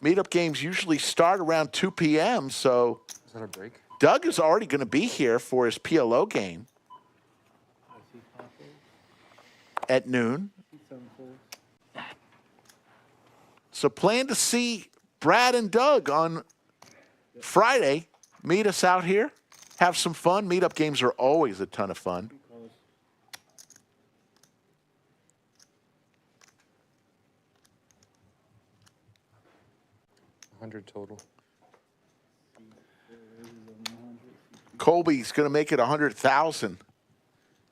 Meetup games usually start around 2 p.m., so Is that a break? Doug is already going to be here for his PLO game at noon. So plan to see Brad and Doug on Friday. Meet us out here. Have some fun. Meetup games are always a ton of fun. 100 total. Colby's going to make it 100,000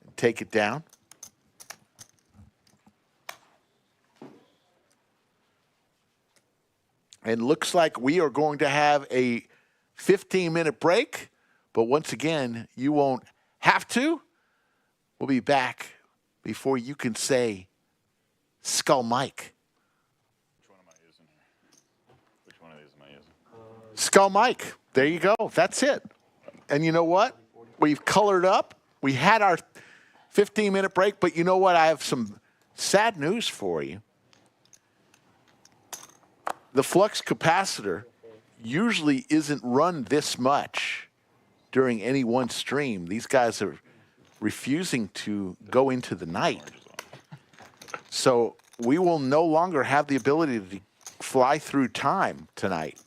and take it down. And looks like we are going to have a 15-minute break. But once again, you won't have to. We'll be back before you can say Skull Mike. Which one am I using here? Which one of these am I using? Skull Mike. There you go. That's it. And you know what? We've colored up. We had our 15-minute break, but you know what? I have some sad news for you. the flux capacitor usually isn't run this much during any one stream. These guys are refusing to go into the night. So we will no longer have the ability to fly through time tonight.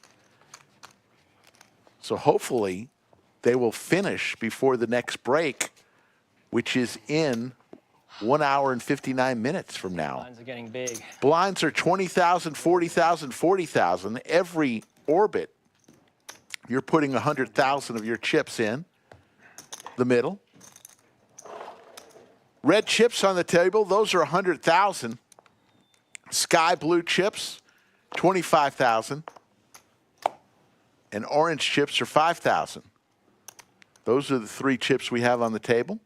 So hopefully they will finish before the next break, which is in 1 hour and 59 minutes from now. Blinds are getting big. Blinds are 20,000, 40,000, 40,000. Every orbit, you're putting 100,000 of your chips in the middle. Red chips on the table, those are 100,000. Sky blue chips, 25,000. And orange chips are 5,000. Those are the three chips we have on the table.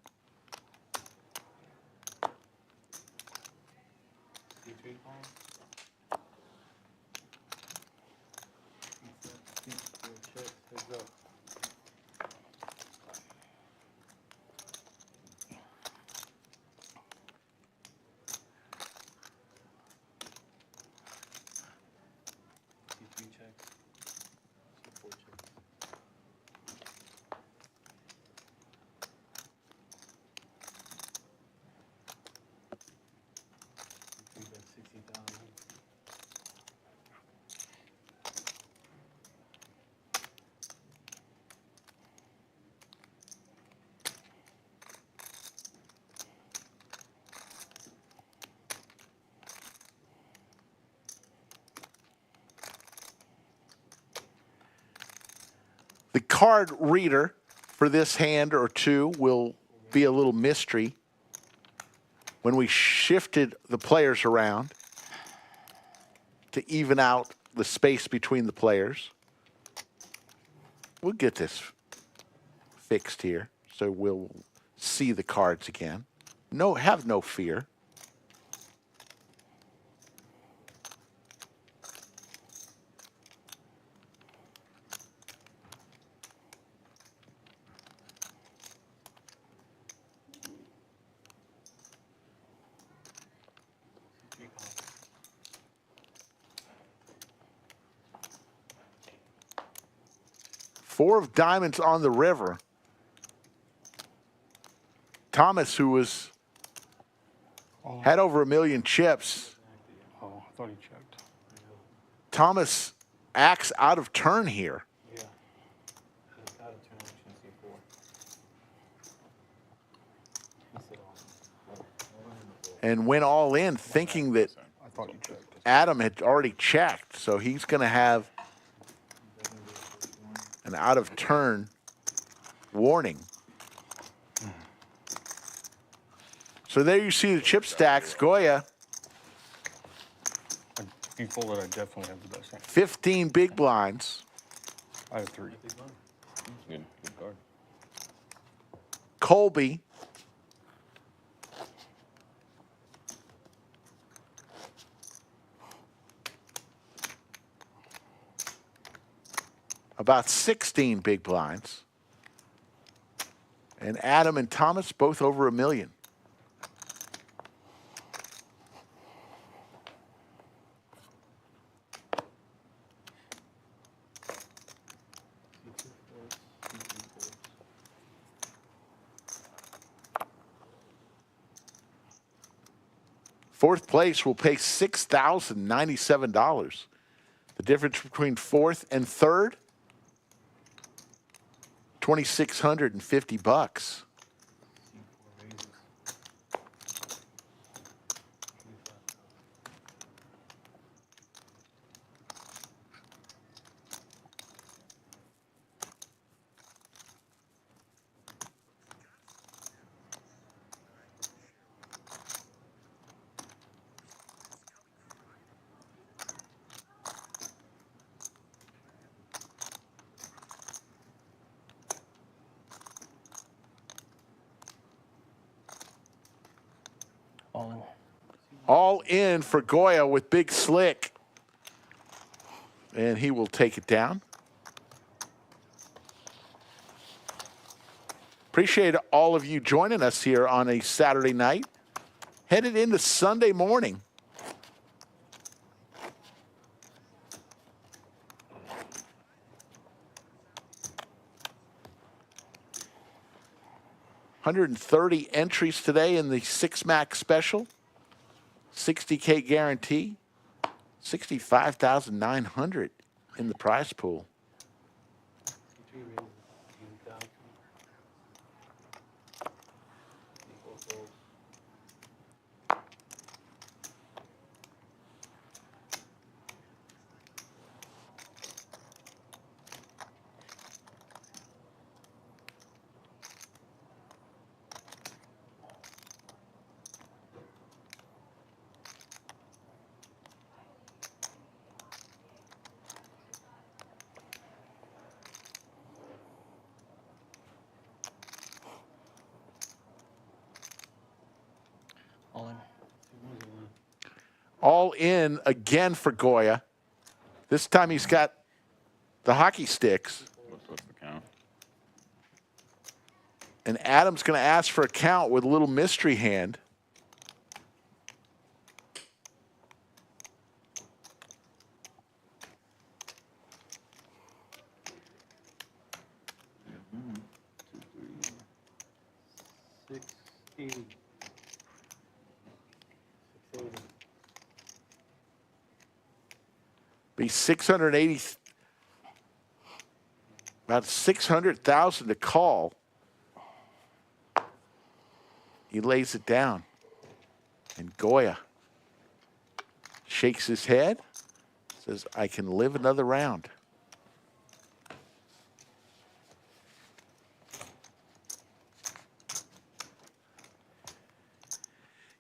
The card reader for this hand or two will be a little mystery. When we shifted the players around to even out the space between the players, we'll get this fixed here, so we'll see the cards again. No, have no fear. Four of diamonds on the river. Thomas, who had over 1 million chips. Oh, I thought he checked. Thomas acts out of turn here. Yeah. And went all in thinking that I thought he checked. Adam had already checked. So he's going to have an out of turn warning. So there you see the chip stacks. Goya, If you fold it, I definitely have the best hand. 15 big blinds. I have 3. Good card. Colby, about 16 big blinds. And Adam and Thomas both over 1 million. Fourth place will pay $6,097. The difference between fourth and third, $2,650. All in for Goya with Big Slick. And he will take it down. Appreciate all of you joining us here on a Saturday night. Headed into Sunday morning. 130 entries today in the 6-max special. 60K guarantee. 65,900 in the prize pool. All in. All in again for Goya. This time he's got the hockey sticks. What's the count? And Adam's going to ask for a count with a little mystery hand. Be 680, about 600,000 to call. He lays it down. And Goya shakes his head, says, I can live another round.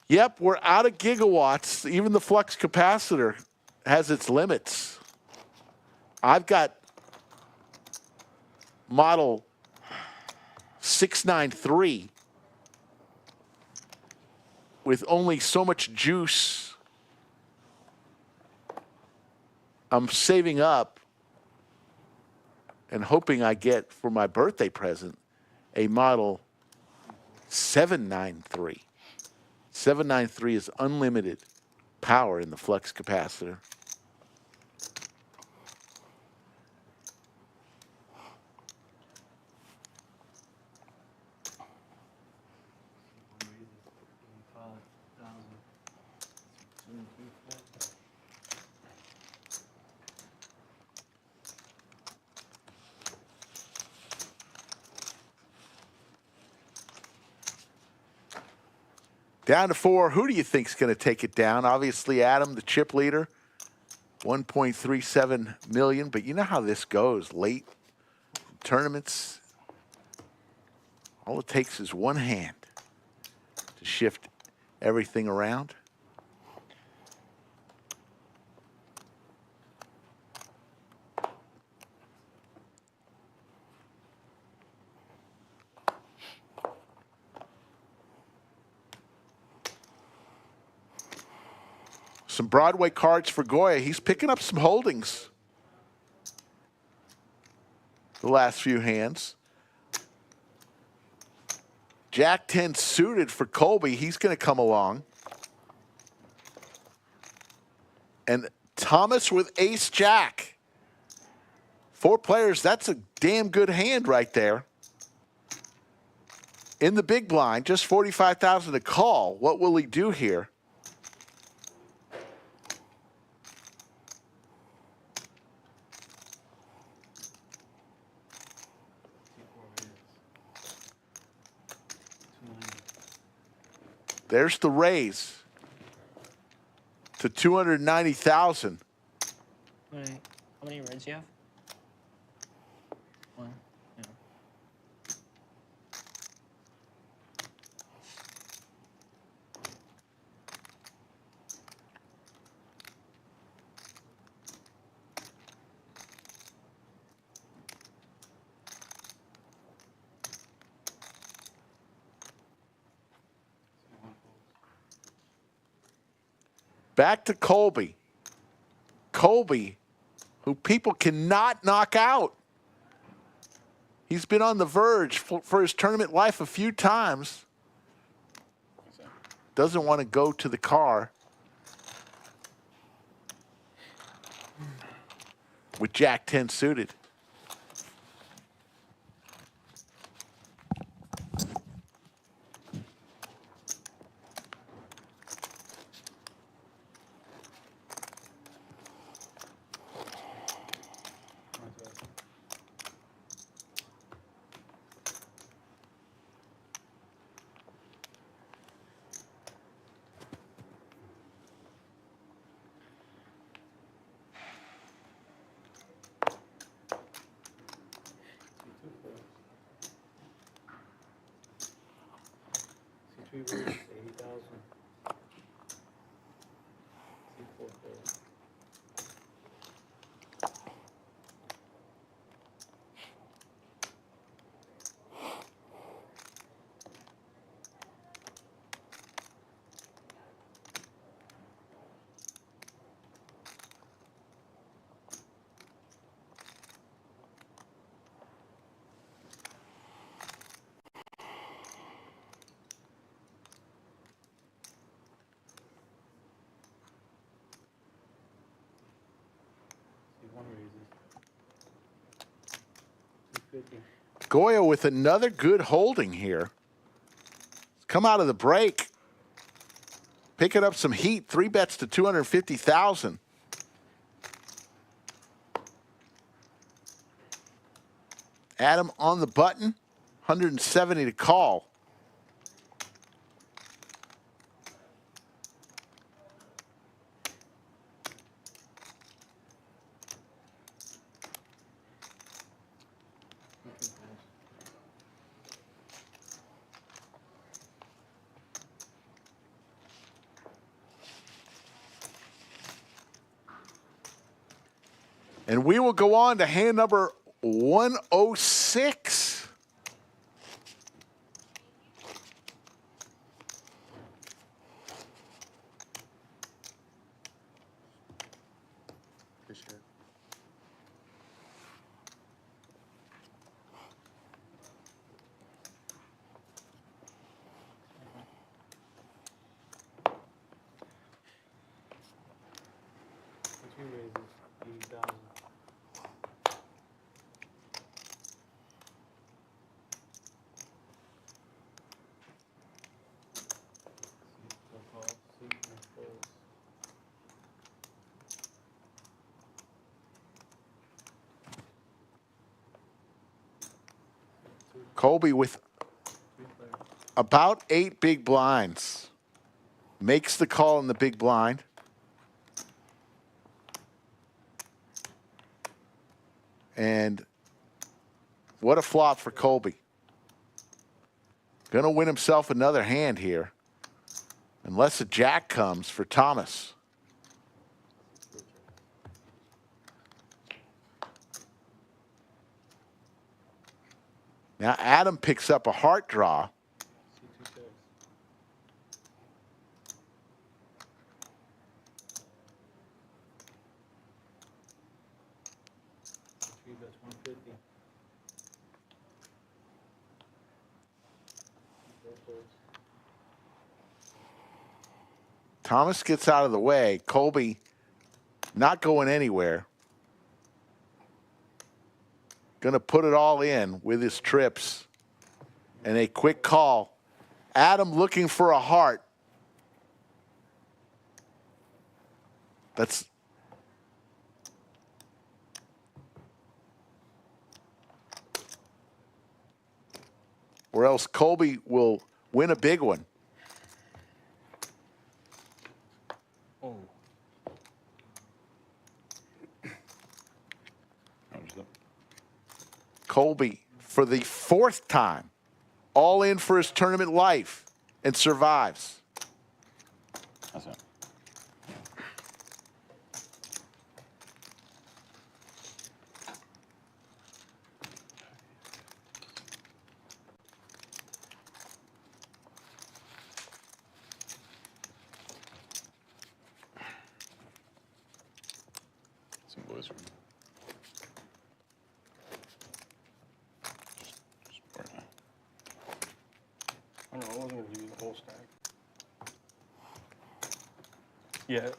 Yep, we're out of gigawatts. Even the flux capacitor has its limits. I've got model 693 with only so much juice. I'm saving up and hoping I get for my birthday present a model 793. 793 is unlimited power in the flux capacitor. Down to 4. Who do you think is going to take it down? Obviously, Adam, the chip leader, 1.37 million. But you know how this goes. Late tournaments, all it takes is one hand to shift everything around. Some Broadway cards for Goya. He's picking up some holdings the last few hands. Jack 10 suited for Colby. He's going to come along. And Thomas with Ace Jack. 4 players. That's a damn good hand right there. In the big blind, just 45,000 to call. What will he do here? There's the raise to 290,000. How many reds do you have? 1. Yeah. Back to Colby. Colby, who people cannot knock out. He's been on the verge for his tournament life a few times. Doesn't want to go to the car with Jack 10 suited. raises, 80,000. C4 folds. C1 raises. 250. Goya with another good holding here. Come out of the break. Picking up some heat. 3 bets to 250,000. Adam on the button. 170 to call. And we will go on to hand number 106. Appreciate it. C2 raises, 80,000. C4 call, C4 folds. Colby with about 8 big blinds. Makes the call in the big blind. And what a flop for Colby. Going to win himself another hand here. Unless a jack comes for Thomas. Now Adam picks up a heart draw. C2 checks. C3 bets 150. C4 folds. Thomas gets out of the way. Colby not going anywhere. Going to put it all in with his trips. And a quick call. Adam looking for a heart. That's or else Colby will win a big one. Oh. Colby, for the 4th time, all in for his tournament life and survives. That's it. Some boys from. I don't know, I wasn't going to use the whole stack. Yeah.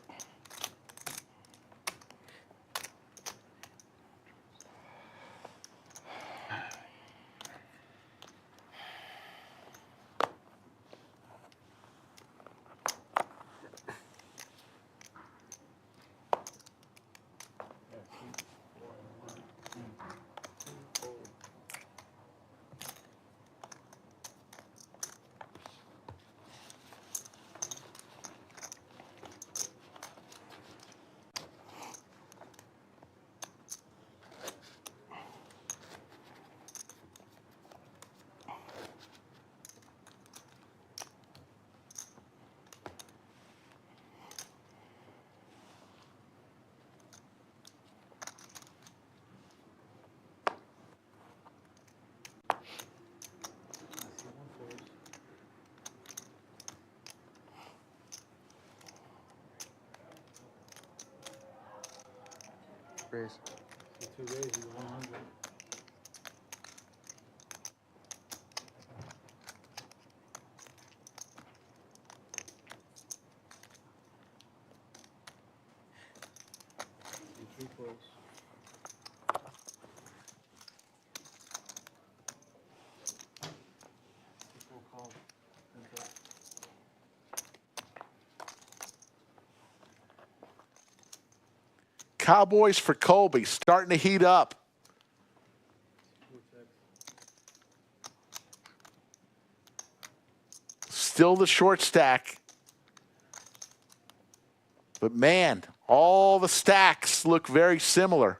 raise. So 2 raises, 100. Three close. Full call. Okay. Cowboys for Colby, starting to heat up. Still the short stack. But man, all the stacks look very similar.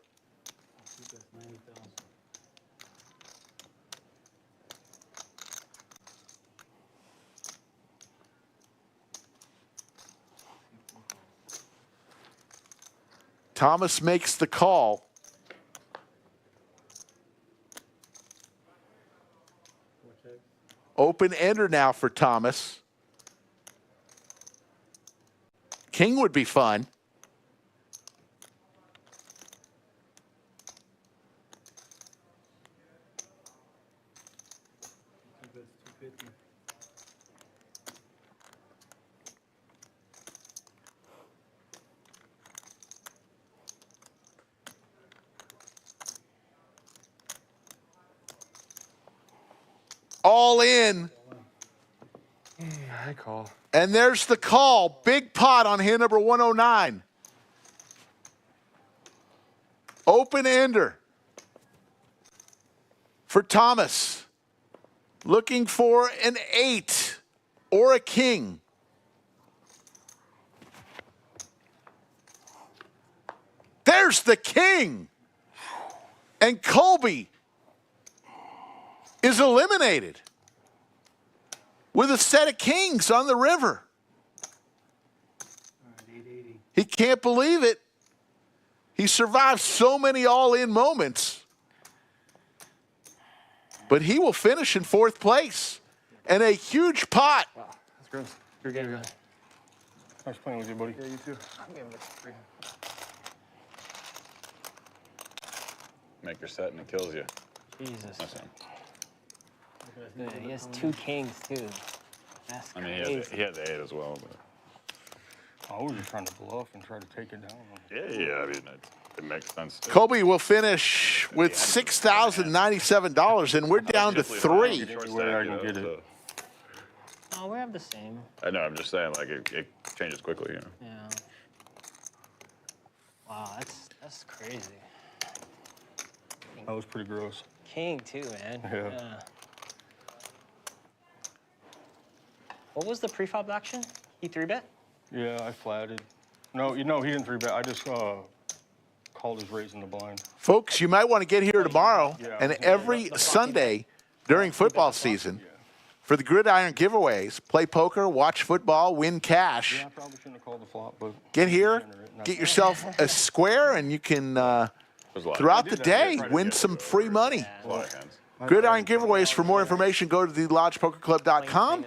Thomas makes the call. Open ender now for Thomas. King would be fun. All in. I call. And there's the call. Big pot on hand number 109. Open ender for Thomas. Looking for an 8 or a king. There's the king. And Colby is eliminated with a set of kings on the river. He can't believe it. He survived so many all-in moments. But he will finish in 4th place. And a huge pot. Wow, that's gross. Good game, guys. Nice playing with you, buddy. Yeah, you too. I'm giving this 3. Make your set and it kills you. Jesus. That's him. Yeah, he has 2 kings, too. That's I mean, crazy. he had the 8 as well. But. I was just trying to bluff and try to take it down. Yeah, I mean, it makes sense. Too. Colby will finish with $6,097, and we're down to 3. Where I can get it. Oh, we have the same. I know, I'm just saying, like, it changes quickly, you know? Yeah. Wow, that's crazy. That was pretty gross. King, too, man. Yeah. What was the prefab action? He 3-bet? Yeah, I flatted. No, he didn't 3-bet. I just called his raise in the blind. Folks, you might want to get here tomorrow and every Sunday during football season for the Gridiron giveaways. Play poker, watch football, win cash. Yeah, I probably shouldn't have called the flop, but Get here, get yourself a square, and you can, throughout the day, win some free money. Gridiron giveaways. For more information, go to thelodgepokerclub.com.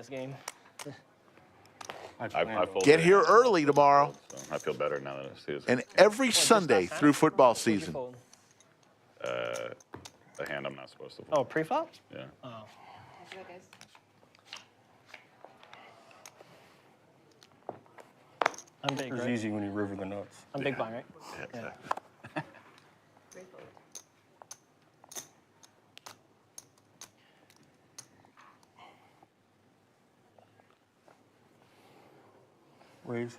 Get here early tomorrow. So I feel better now that I see it. And every Sunday through football season. The hand I'm not supposed to fold. Oh, pre-flop? Yeah. Oh. I'm big, it's right? easy when you river the nuts. I'm big blind, right? Yeah, exactly. Raise.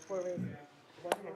4 raises, 100.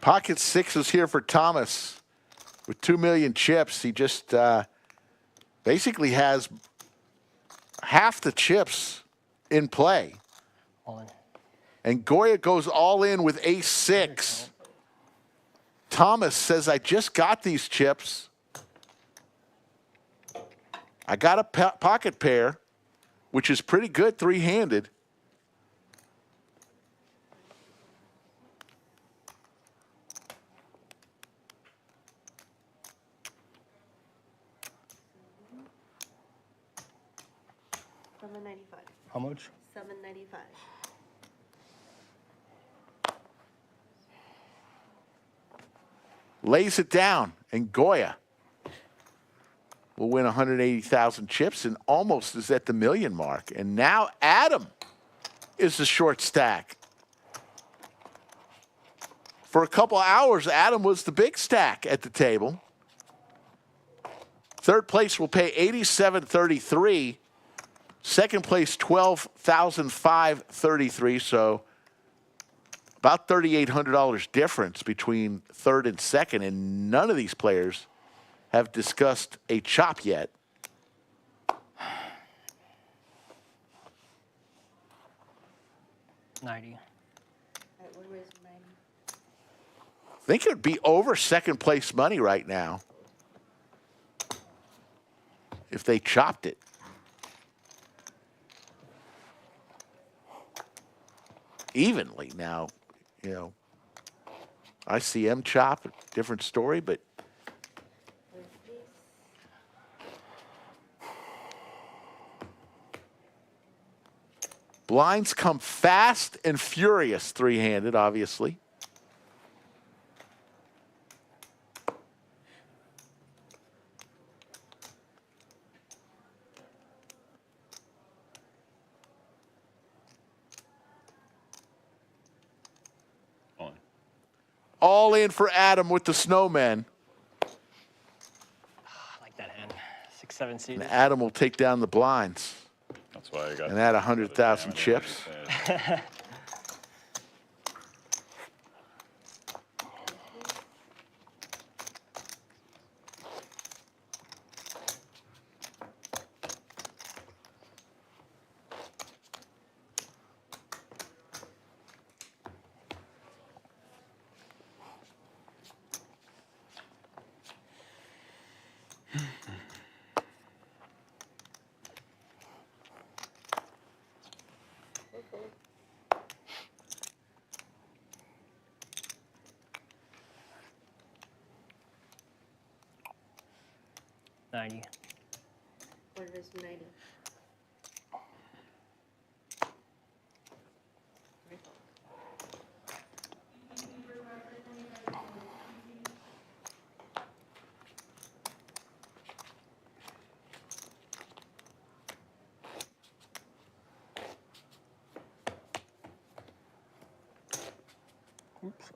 Pocket six is here for Thomas with 2 million chips. He just basically has half the chips in play. All in. And Goya goes all in with ace six. Thomas says, I just got these chips. I got a pocket pair, which is pretty good three-handed. $7.95. How much? $7.95. Lays it down, and Goya will win 180,000 chips and almost is at the million mark. And now Adam is the short stack. For a couple hours, Adam was the big stack at the table. Third place will pay $87.33. Second place, $12,533. So about $3,800 difference between third and second, and none of these players have discussed a chop yet. $90. What was 90? I think it would be over second place money right now if they chopped it. Evenly now, you know. ICM chop, different story, but blinds come fast and furious three-handed, obviously. All in for Adam with the snowman. I like that hand. 6-7 seed. And Adam will take down the blinds. That's why I got. And add 100,000 chips. $90. What is 90? Oops.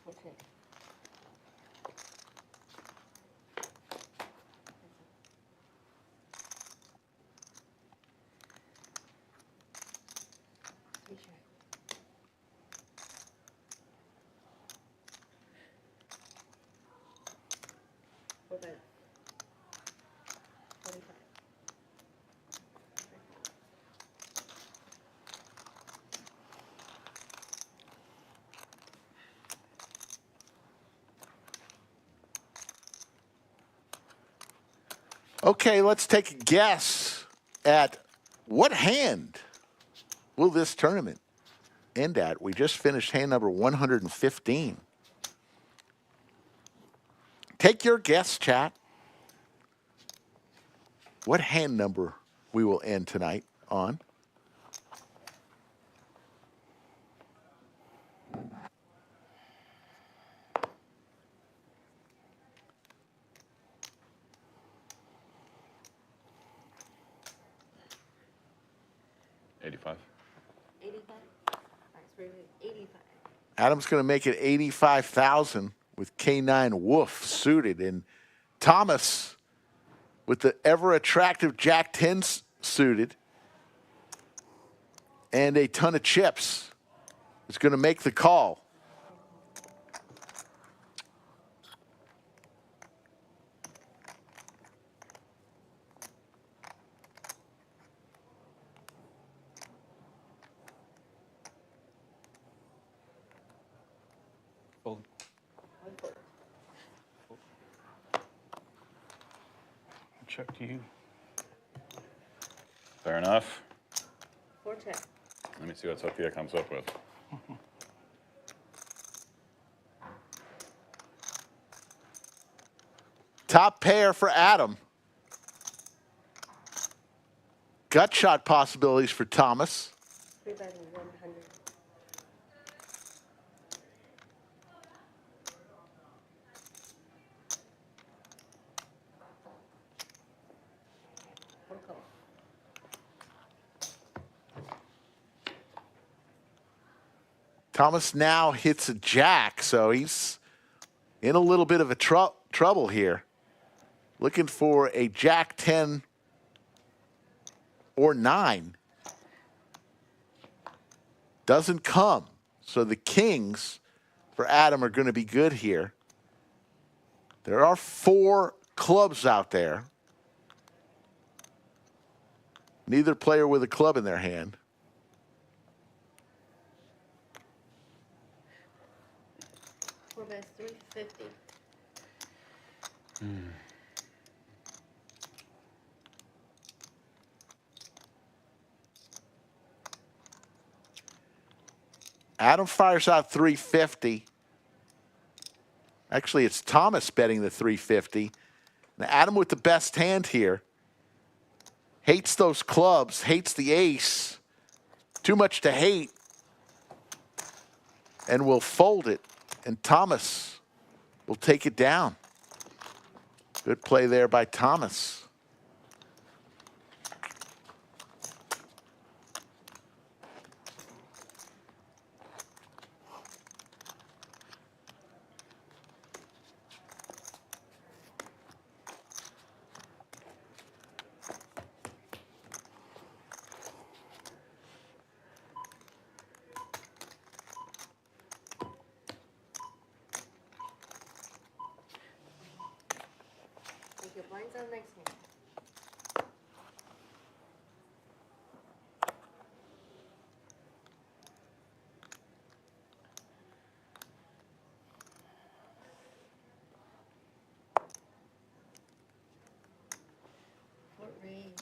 Okay. What about 45? Okay, let's take a guess at what hand will this tournament end at. We just finished hand number 115. Take your guess, chat. What hand number we will end tonight on. 85. 85? All right, so we're at 85. Adam's going to make it 85,000 with K9 Wolf suited. And Thomas with the ever-attractive Jack 10 suited and a ton of chips is going to make the call. Fold. Check to you. Fair enough. 4 check. Let me see what Sophia comes up with. Top pair for Adam. Gut shot possibilities for Thomas. 3,100. One call. Thomas now hits a jack, so he's in a little bit of a trouble here. Looking for a Jack 10 or 9. Doesn't come. So the kings for Adam are going to be good here. There are 4 clubs out there. Neither player with a club in their hand. Four bets, 350. Adam fires out 350. Actually, it's Thomas betting the 350. Now, Adam with the best hand here. Hates those clubs, hates the ace. Too much to hate. And will fold it. And Thomas will take it down. Good play there by Thomas. Take your blinds on next hand. What raise?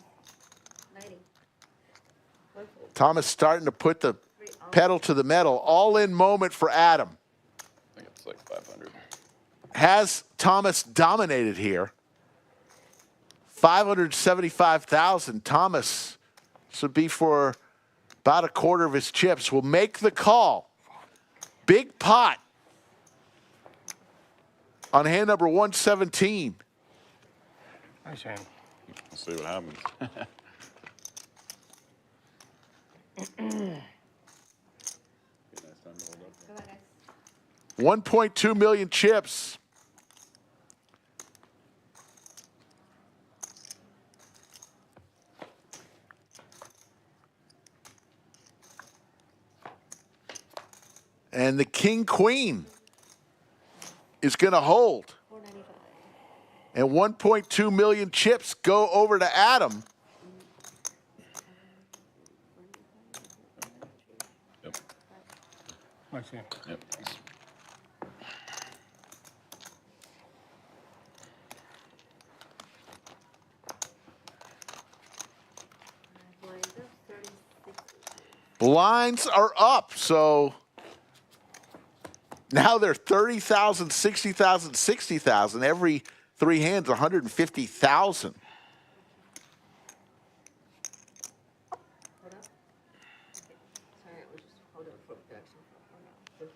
90. One fold. Thomas starting to put the pedal to the metal. All in moment for Adam. I think it's like 500. Has Thomas dominated here? 575,000. Thomas, this would be for about a quarter of his chips. Will make the call. Big pot on hand number 117. Nice hand. We'll see what happens. 1.2 million chips. And the king queen is going to hold. 495. And 1.2 million chips go over to Adam. Yep. Nice hand. Yep. Blinds up, 36. Blinds are up, so now they're 30,000, 60,000, 60,000. Every 3 hands, 150,000. Hold up. Okay. Sorry, we'll just hold up for production. Hold on.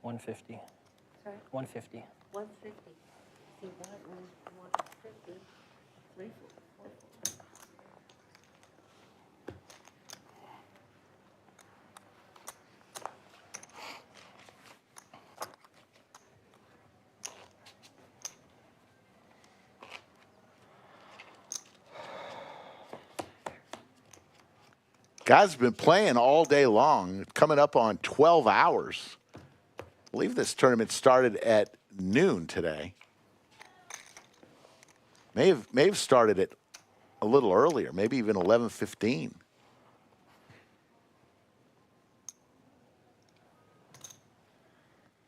150. Sorry? 150. 150. See, that was 150. 3, 4, 4. Guys have been playing all day long, coming up on 12 hours. I believe this tournament started at noon today. May have started it a little earlier, maybe even 11:15.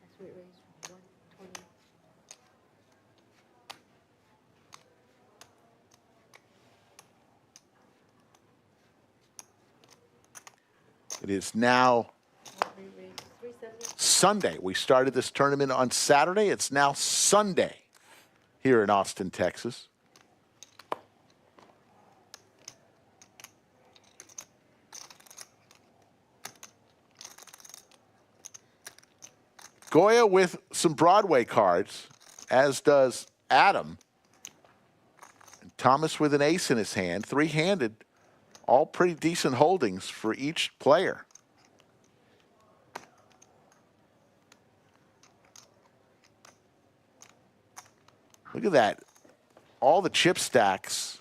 That's what it raised from 120. It is now We raised 370. Sunday. We started this tournament on Saturday. It's now Sunday here in Austin, Texas. Goya with some Broadway cards, as does Adam. And Thomas with an ace in his hand, three-handed. All pretty decent holdings for each player. Look at that. All the chip stacks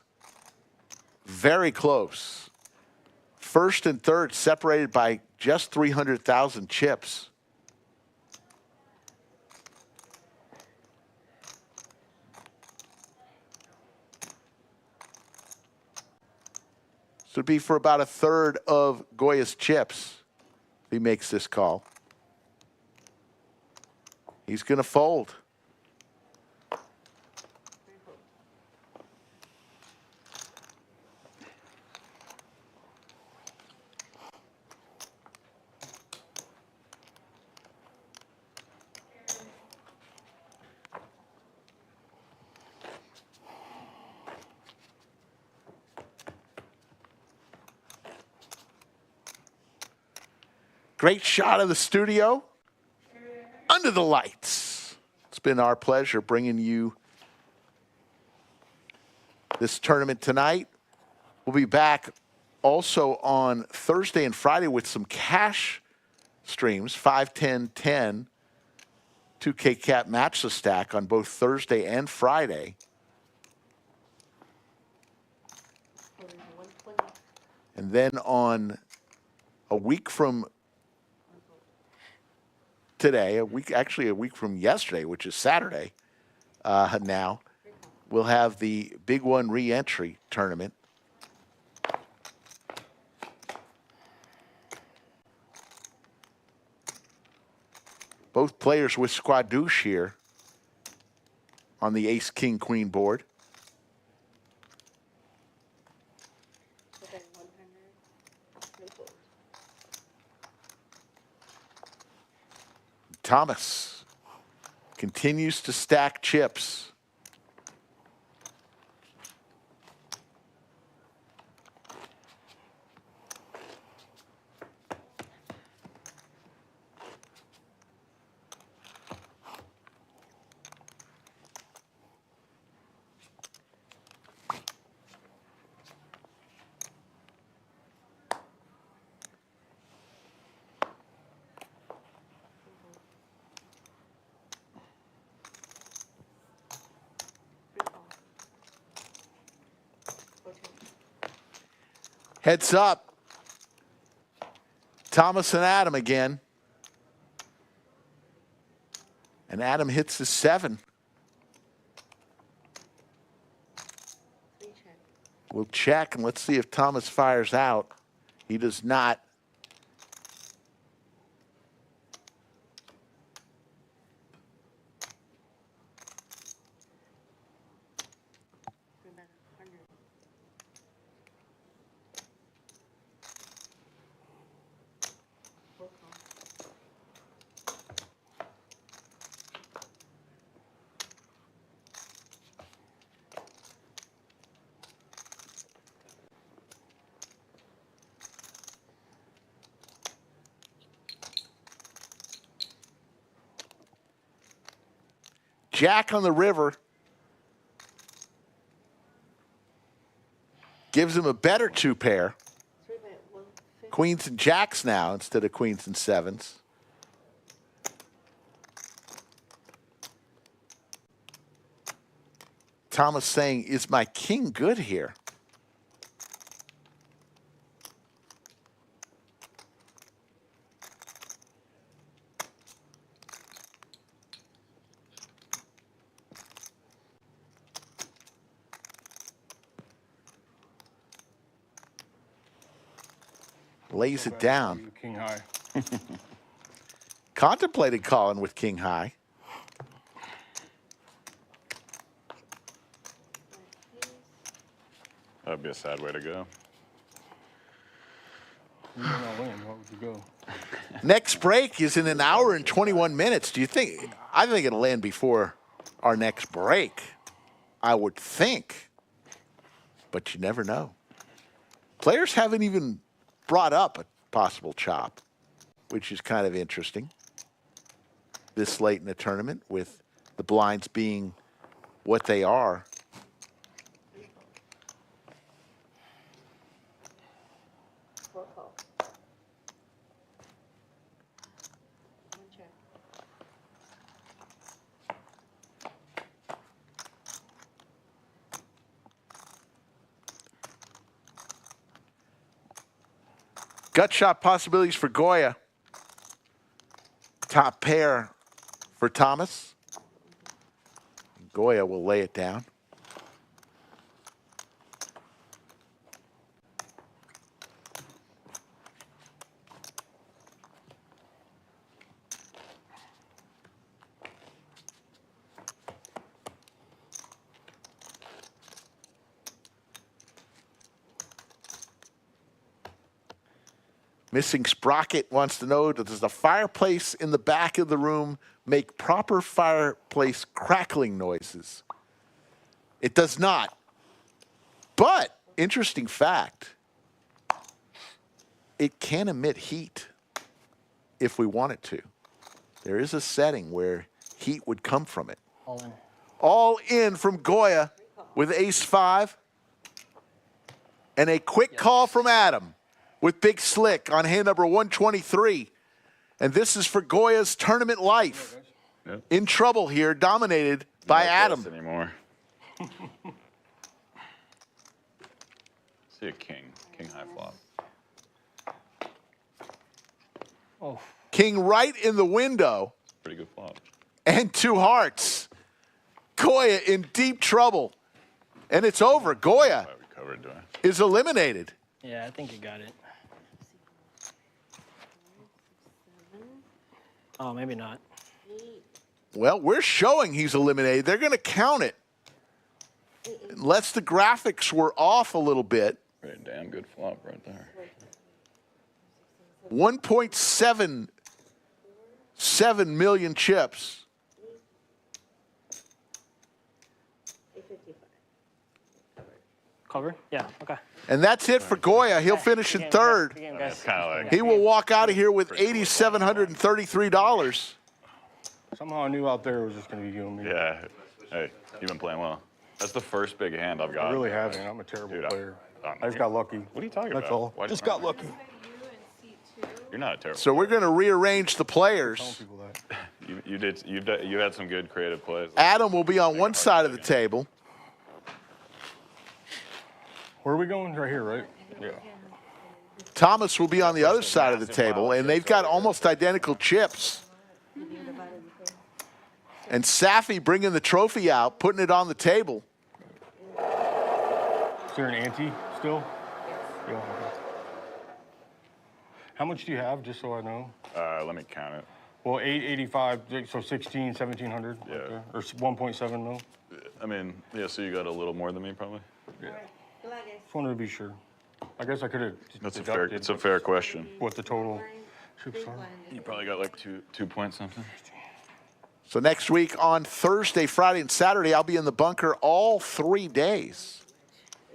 very close. First and third separated by just 300,000 chips. So it'd be for about a third of Goya's chips if he makes this call. He's going to fold. Great shot of the studio under the lights. It's been our pleasure bringing you this tournament tonight. We'll be back also on Thursday and Friday with some cash streams, 5, 10, 10, 2K Cap match the stack on both Thursday and Friday. And then on a week from today, actually a week from yesterday, which is Saturday now, we'll have the Big One re-entry tournament. Both players with Squadouche here on the Ace, King, Queen board. Thomas continues to stack chips. Heads up. Thomas and Adam again. And Adam hits his 7. We'll check and let's see if Thomas fires out. He does not. jack on the river. Gives him a better 2-pair. Queens and jacks now instead of queens and sevens. Thomas saying, is my king good here? Lays it down. King high. Contemplated calling with king high. That'd be a sad way to go. You don't know when. What would you go? Next break is in an hour and 21 minutes. Do you think? I think it'll end before our next break. I would think. But you never know. Players haven't even brought up a possible chop, which is kind of interesting. This late in the tournament with the blinds being what they are. Gut shot possibilities for Goya. Top pair for Thomas. Goya will lay it down. Missing Sprocket wants to know, does the fireplace in the back of the room make proper fireplace crackling noises? It does not. But, interesting fact, it can emit heat if we want it to. There is a setting where heat would come from it. All in. All in from Goya with ace-5. And a quick call from Adam with Big Slick on hand number 123. And this is for Goya's tournament life. Yep. In trouble here, dominated by Adam. Anymore. See a king high flop. Oh. King right in the window. Pretty good flop. And 2 hearts. Goya in deep trouble. And it's over. Goya is eliminated. Yeah, I think you got it. Oh, maybe not. Well, we're showing he's eliminated. They're going to count it. Unless the graphics were off a little bit. Pretty damn good flop right there. 1.77 million chips. Cover? Yeah, okay. And that's it for Goya. He'll finish in third. He will walk out of here with $8,733. Somehow I knew out there it was just going to be you and me. Yeah. Hey, you've been playing well. That's the first big hand I've got. I really haven't. I'm a terrible player. I just got lucky. What are you talking That's about? all. Just got lucky. You're not a terrible. So we're going to rearrange the players. You had some good creative plays. Adam will be on one side of the table. Where are we going? Right here, right? Yeah. Thomas will be on the other side of the table, and they've got almost identical chips. And Safi bringing the trophy out, putting it on the table. Is there an ante still? Yeah. Okay. How much do you have, just so I know? Let me count it. Well, 885, so 16, 1700. Yeah. Okay. Or 1.7 mil. I mean, yeah. So you got a little more than me, probably. Yeah. Just wanted to be sure. I guess I could have. It's a fair question. What the total chips are? You probably got like two point something. So next week on Thursday, Friday, and Saturday, I'll be in the bunker all 3 days.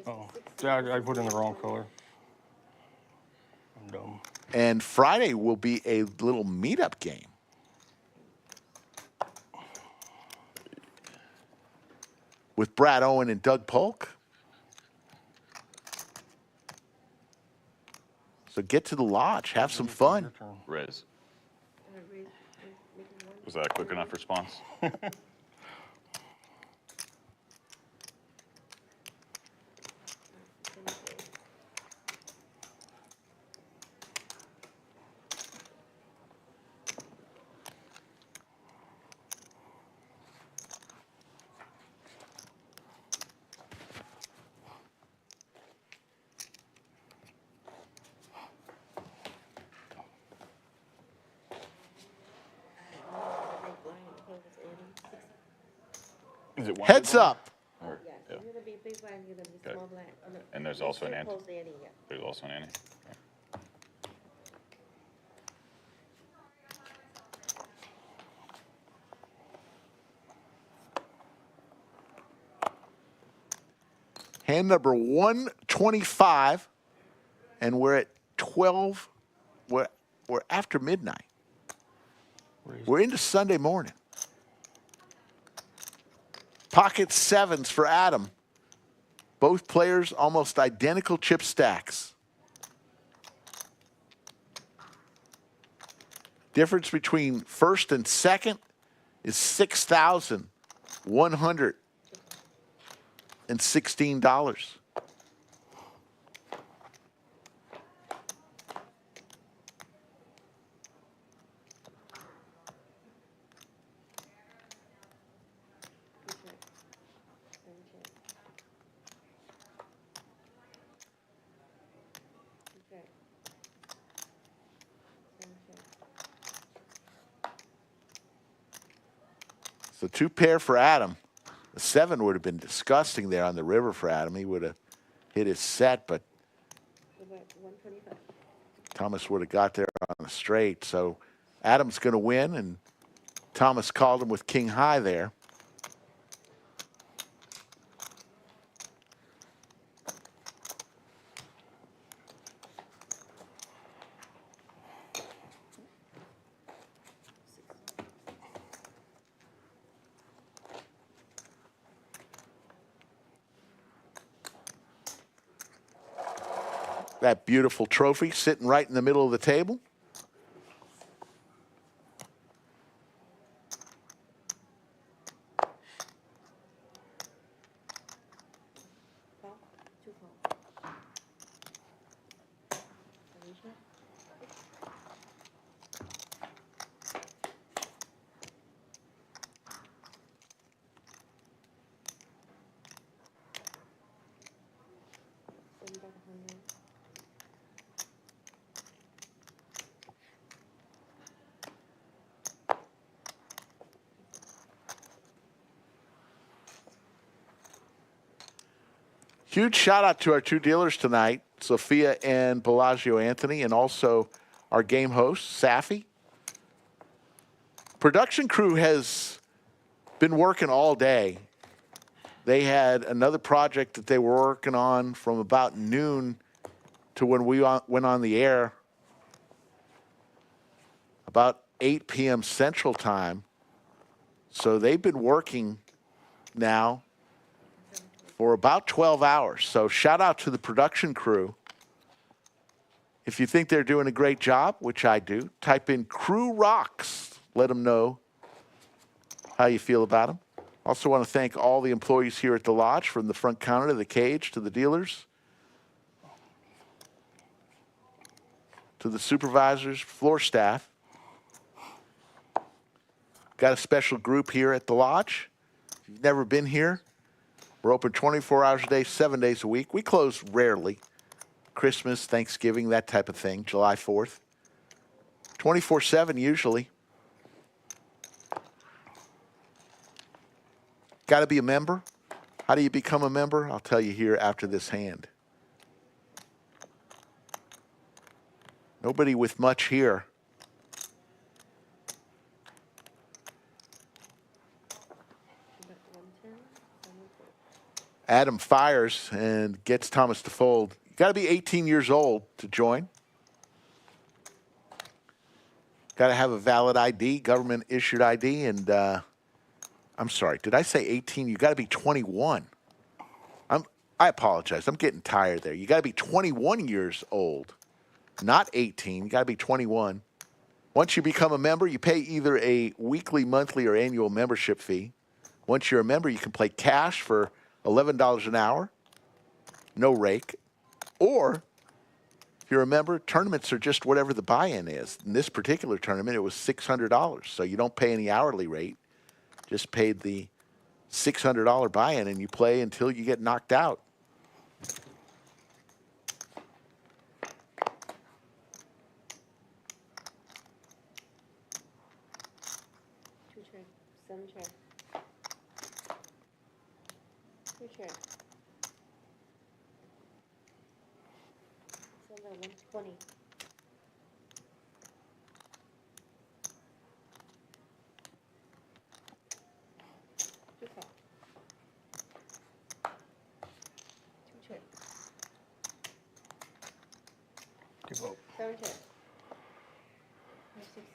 Oh, yeah, I put in the wrong color. I'm dumb. And Friday will be a little meetup game. with Brad Owen and Doug Polk. So get to the lodge, have some fun. Raise. Was that a quick enough response? Is it one Heads big blind? up. Or- Yeah, yeah. it's gonna be big blind, it's gonna be Okay. small blind. Oh, no, And there's you also an still ante. close the ante, yeah. There's also an ante. Hand number 125, and we're at 12. We're after midnight. We're into Sunday morning. Pocket sevens for Adam. Both players almost identical chip stacks. Difference between first and second is $6,116. So two pair for Adam. A 7 would have been disgusting there on the river for Adam. He would have hit his set, but Thomas would have got there on a straight. So Adam's going to win, and Thomas called him with king high there. That beautiful trophy sitting right in the middle of the table. Huge shout out to our two dealers tonight, Sophia and Bellagio Anthony, and also our game host, Safi. Production crew has been working all day. They had another project that they were working on from about noon to when we went on the air, about 8 p.m. Central Time. So they've been working now for about 12 hours. So shout out to the production crew. If you think they're doing a great job, which I do, type in Crew Rocks. Let them know how you feel about them. Also want to thank all the employees here at the lodge, from the front counter to the cage to the dealers, to the supervisors, floor staff. Got a special group here at the lodge. If you've never been here, we're open 24 hours a day, 7 days a week. We close rarely. Christmas, Thanksgiving, that type of thing, July 4th. 24/7 usually. Got to be a member. How do you become a member? I'll tell you here after this hand. Nobody with much here. Adam fires and gets Thomas to fold. You got to be 18 years old to join. Got to have a valid ID, government issued ID, and I'm sorry. Did I say 18? You got to be 21. I apologize. I'm getting tired there. You got to be 21 years old, not 18. You got to be 21. Once you become a member, you pay either a weekly, monthly, or annual membership fee. Once you're a member, you can play cash for $11 an hour, no rake. Or if you're a member, tournaments are just whatever the buy-in is. In this particular tournament, it was $600. So you don't pay any hourly rate, just paid the $600 buy-in, and you play until you get knocked out. Two check, 7 check. 2 check. 120. Two call. 2 check. Give up. 7 check. 6.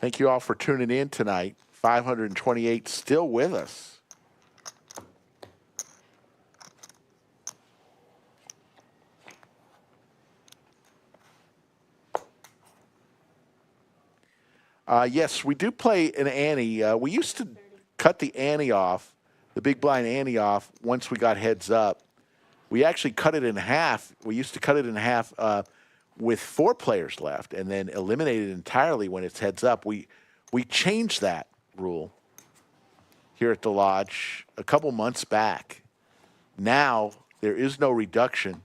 Thank you all for tuning in tonight. 528 still with us. Yes, we do play an ante. We used to cut the ante off, the big blind ante off, once we got heads up. We actually cut it in half. We used to cut it in half with 4 players left and then eliminate it entirely when it's heads up. We changed that rule here at the Lodge a couple months back. Now there is no reduction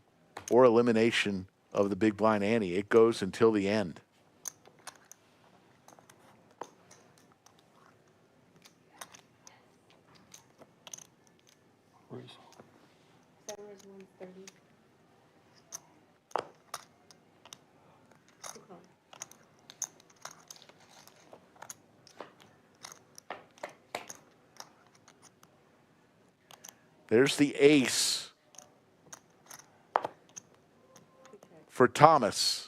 or elimination of the big blind ante. It goes until the end. Seven is 130. Two call. There's the ace for Thomas.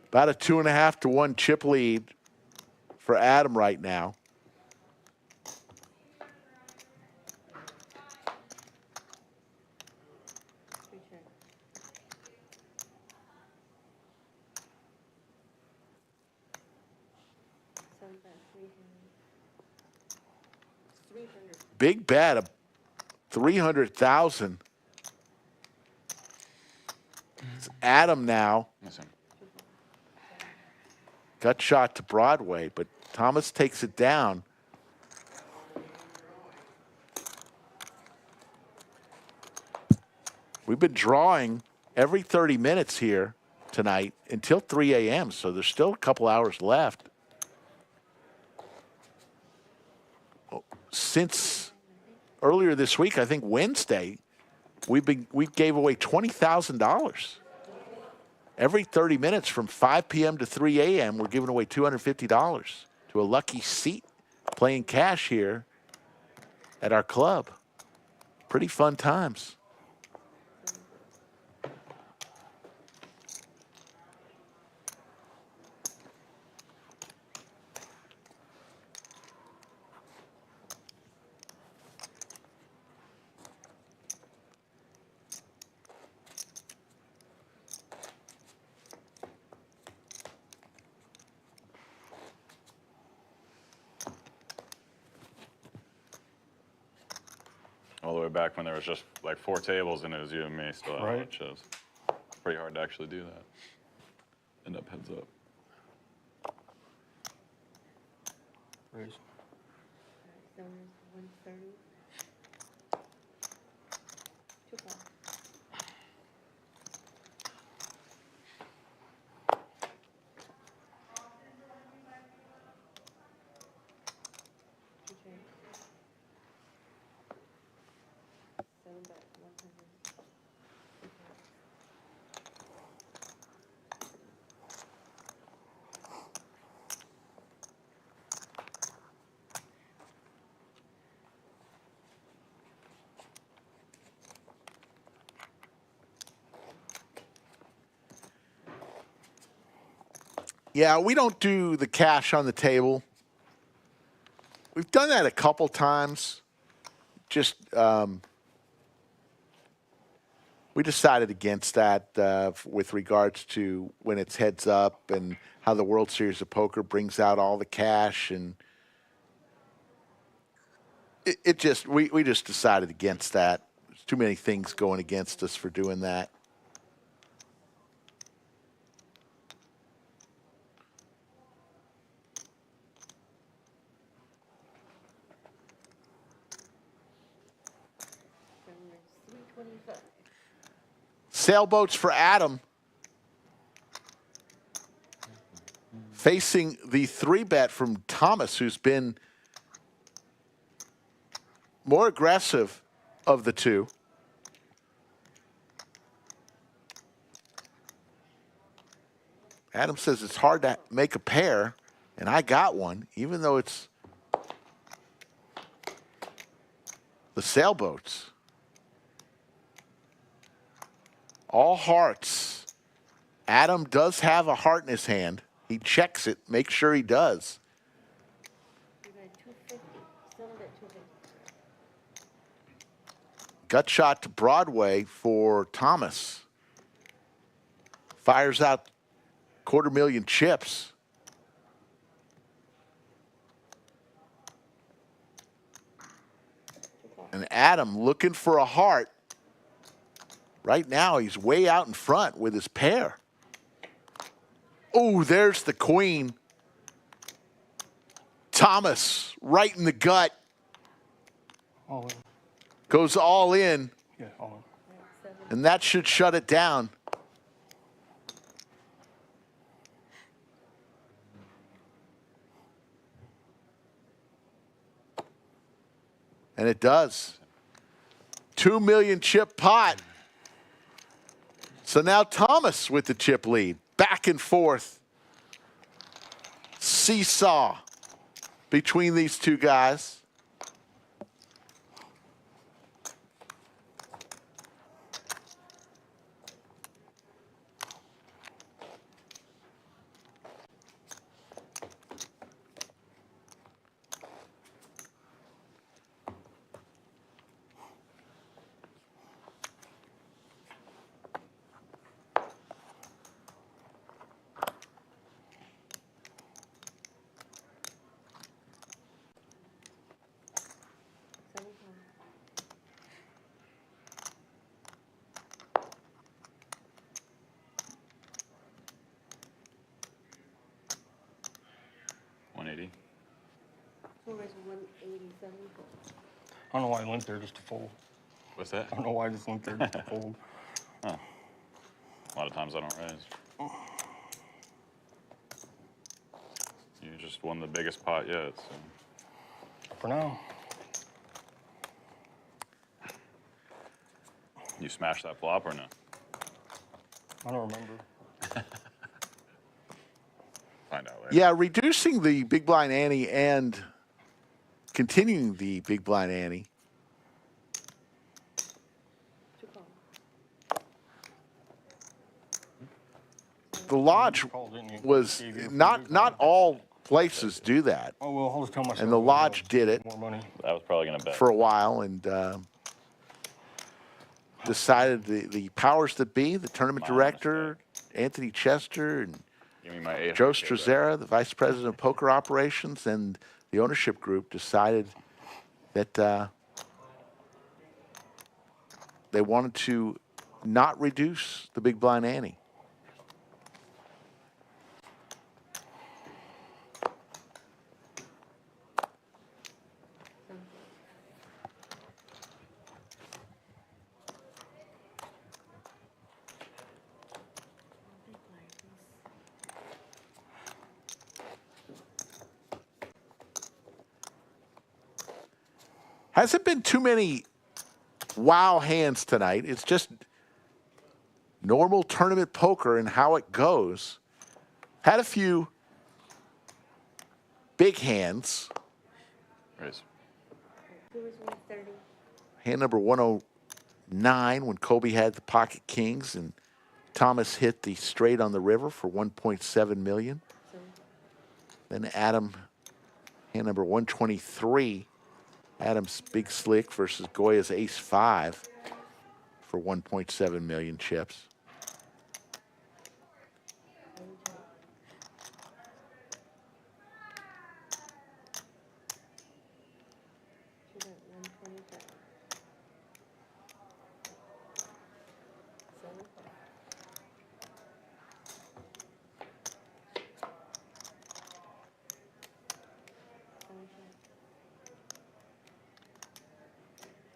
About a 2.5 to 1 chip lead for Adam right now. Big bet of 300,000. It's Adam now. Gut shot to Broadway, but Thomas takes it down. We've been drawing every 30 minutes here tonight until 3 a.m., so there's still a couple hours left. Since earlier this week, I think Wednesday, we gave away $20,000. Every 30 minutes from 5 p.m. to 3 a.m., we're giving away $250 to a lucky seat playing cash here at our club. Pretty fun times. All the way back when there was just like 4 tables and it was you and me still out, Right. which is pretty hard to actually do that. End up heads up. Raise. Seven is 130. Two call. Two check. 7 bet 100. Two call. Yeah, we don't do the cash on the table. We've done that a couple times. Just we decided against that with regards to when it's heads up and how the World Series of Poker brings out all the cash, and it just we just decided against that. There's too many things going against us for doing that. Sailboats for Adam. Facing the 3-bet from Thomas, who's been more aggressive of the two. Adam says it's hard to make a pair, and I got one, even though it's the sailboats. All hearts. Adam does have a heart in his hand. He checks it, makes sure he does. Gut shot to Broadway for Thomas. Fires out $250,000 chips. And Adam looking for a heart. Right now, he's way out in front with his pair. Oh, there's the queen. Thomas, right in the gut. All in. Goes all in. Yeah, all in. And that should shut it down. And it does. 2 million chip pot. So now Thomas with the chip lead. Back and forth. Seesaw between these two guys. I don't know why I went there just to fold. What's that? I don't know why I just went there just to fold. Oh. A lot of times I don't raise. You just won the biggest pot yet, so. For now. You smashed that flop or no? I don't remember. Find out later. Yeah, reducing the big blind ante and continuing the big blind ante. The lodge was not all places do that. Oh, well, I'll just tell myself. And the lodge did it I was probably going to bet. for a while and decided the powers that be, the tournament director, Anthony Chester, and Give me my 800K Joe bet. Strazzera, the vice president of poker operations, and the ownership group decided that they wanted to not reduce the big blind ante. Hasn't been too many wow hands tonight. It's just normal tournament poker and how it goes. Had a few big hands. Raise. Hand number 109 when Colby had the pocket kings and Thomas hit the straight on the river for 1.7 million. Then Adam, hand number 123. Adam's Big Slick versus Goya's Ace-5 for 1.7 million chips.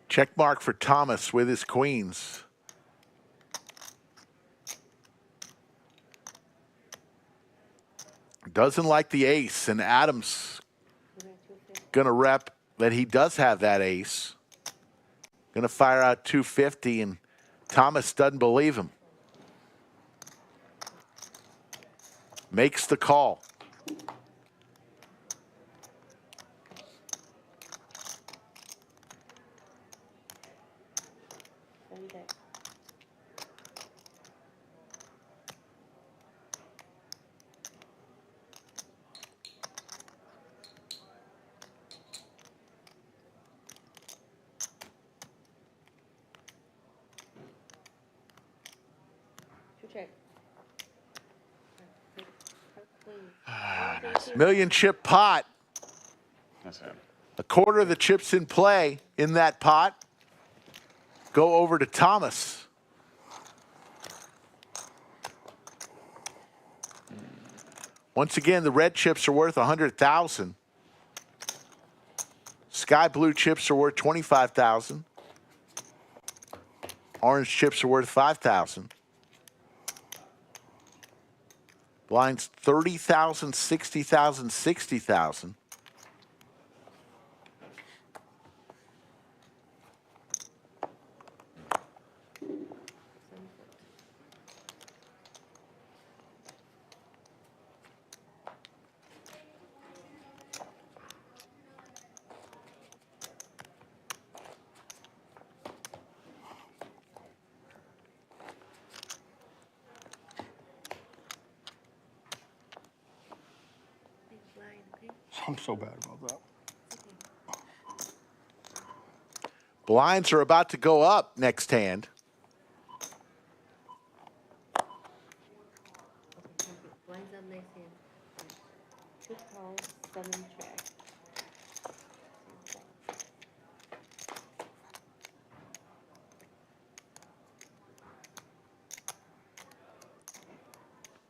Check mark for Thomas with his queens. Doesn't like the ace, and Adams gonna rep that he does have that ace. Gonna fire out 250, and Thomas doesn't believe him. Makes the call. Million chip pot. That's him. A quarter of the chips in play in that pot go over to Thomas. Once again, the red chips are worth 100,000. Sky blue chips are worth 25,000. Orange chips are worth 5,000. Blinds 30,000, 60,000, 60,000. I'm so bad about that. Blinds are about to go up next hand. Blinds up next hand. 2 calls, 7 track.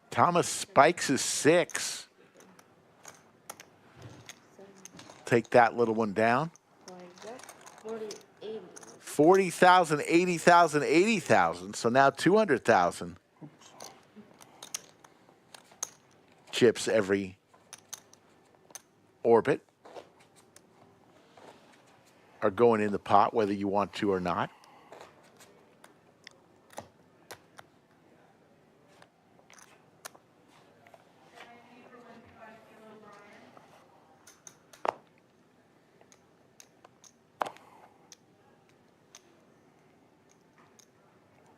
Thomas spikes his 6. Take that little one down. 40,000, 80,000, 80,000. So now 200,000 chips every orbit are going in the pot, whether you want to or not.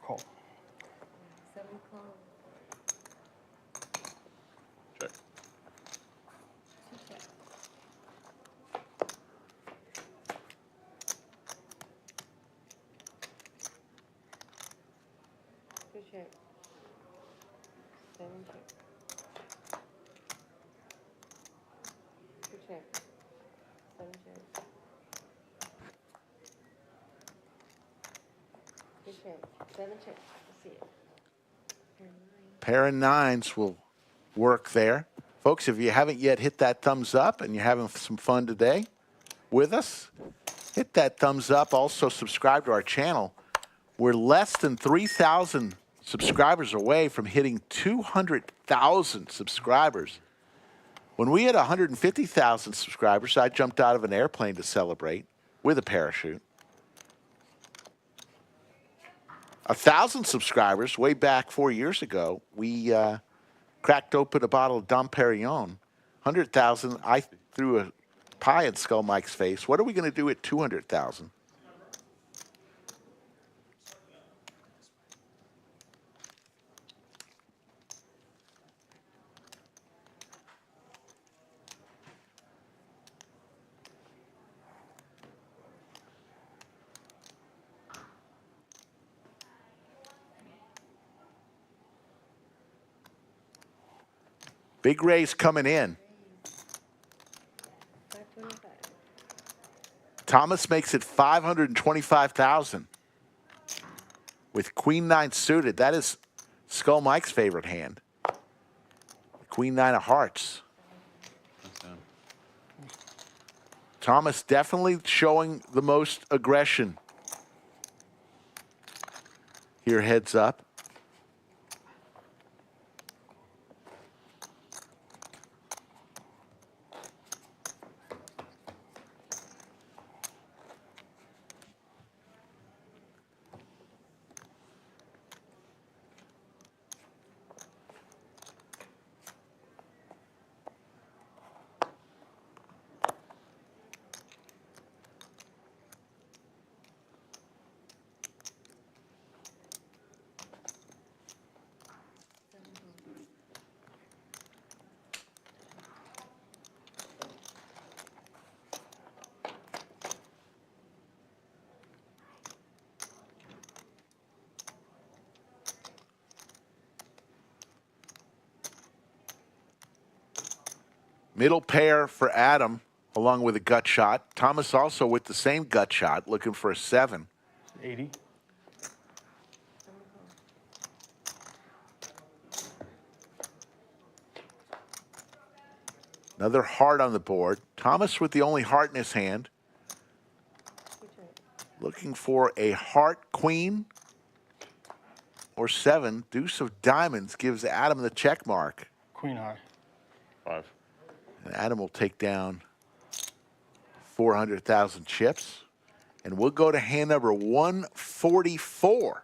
Call. 7 calls. Check. 2 checks. Two checks. 7 checks. 2 checks. 7 checks. 2 checks. 7 checks. Let's see it. Pair of 9s will work there. Folks, if you haven't yet hit that thumbs up and you're having some fun today with us, hit that thumbs up. Also, subscribe to our channel. We're less than 3,000 subscribers away from hitting 200,000 subscribers. When we had 150,000 subscribers, I jumped out of an airplane to celebrate with a parachute. 1,000 subscribers, way back 4 years ago, we cracked open a bottle of Dom Perignon. 100,000, I threw a pie in Skull Mike's face. What are we going to do at 200,000? Big raise coming in. 525. Thomas makes it 525,000 with Queen 9 suited. That is Skull Mike's favorite hand. Queen 9 of hearts. Thomas definitely showing the most aggression. Here, heads up. Middle pair for Adam, along with a gut shot. Thomas also with the same gut shot, looking for a 7. 80. Another heart on the board. Thomas with the only heart in his hand. Looking for a heart queen or 7. Deuce of diamonds gives Adam the check mark. Queen high. 5. And Adam will take down 400,000 chips. And we'll go to hand number 144.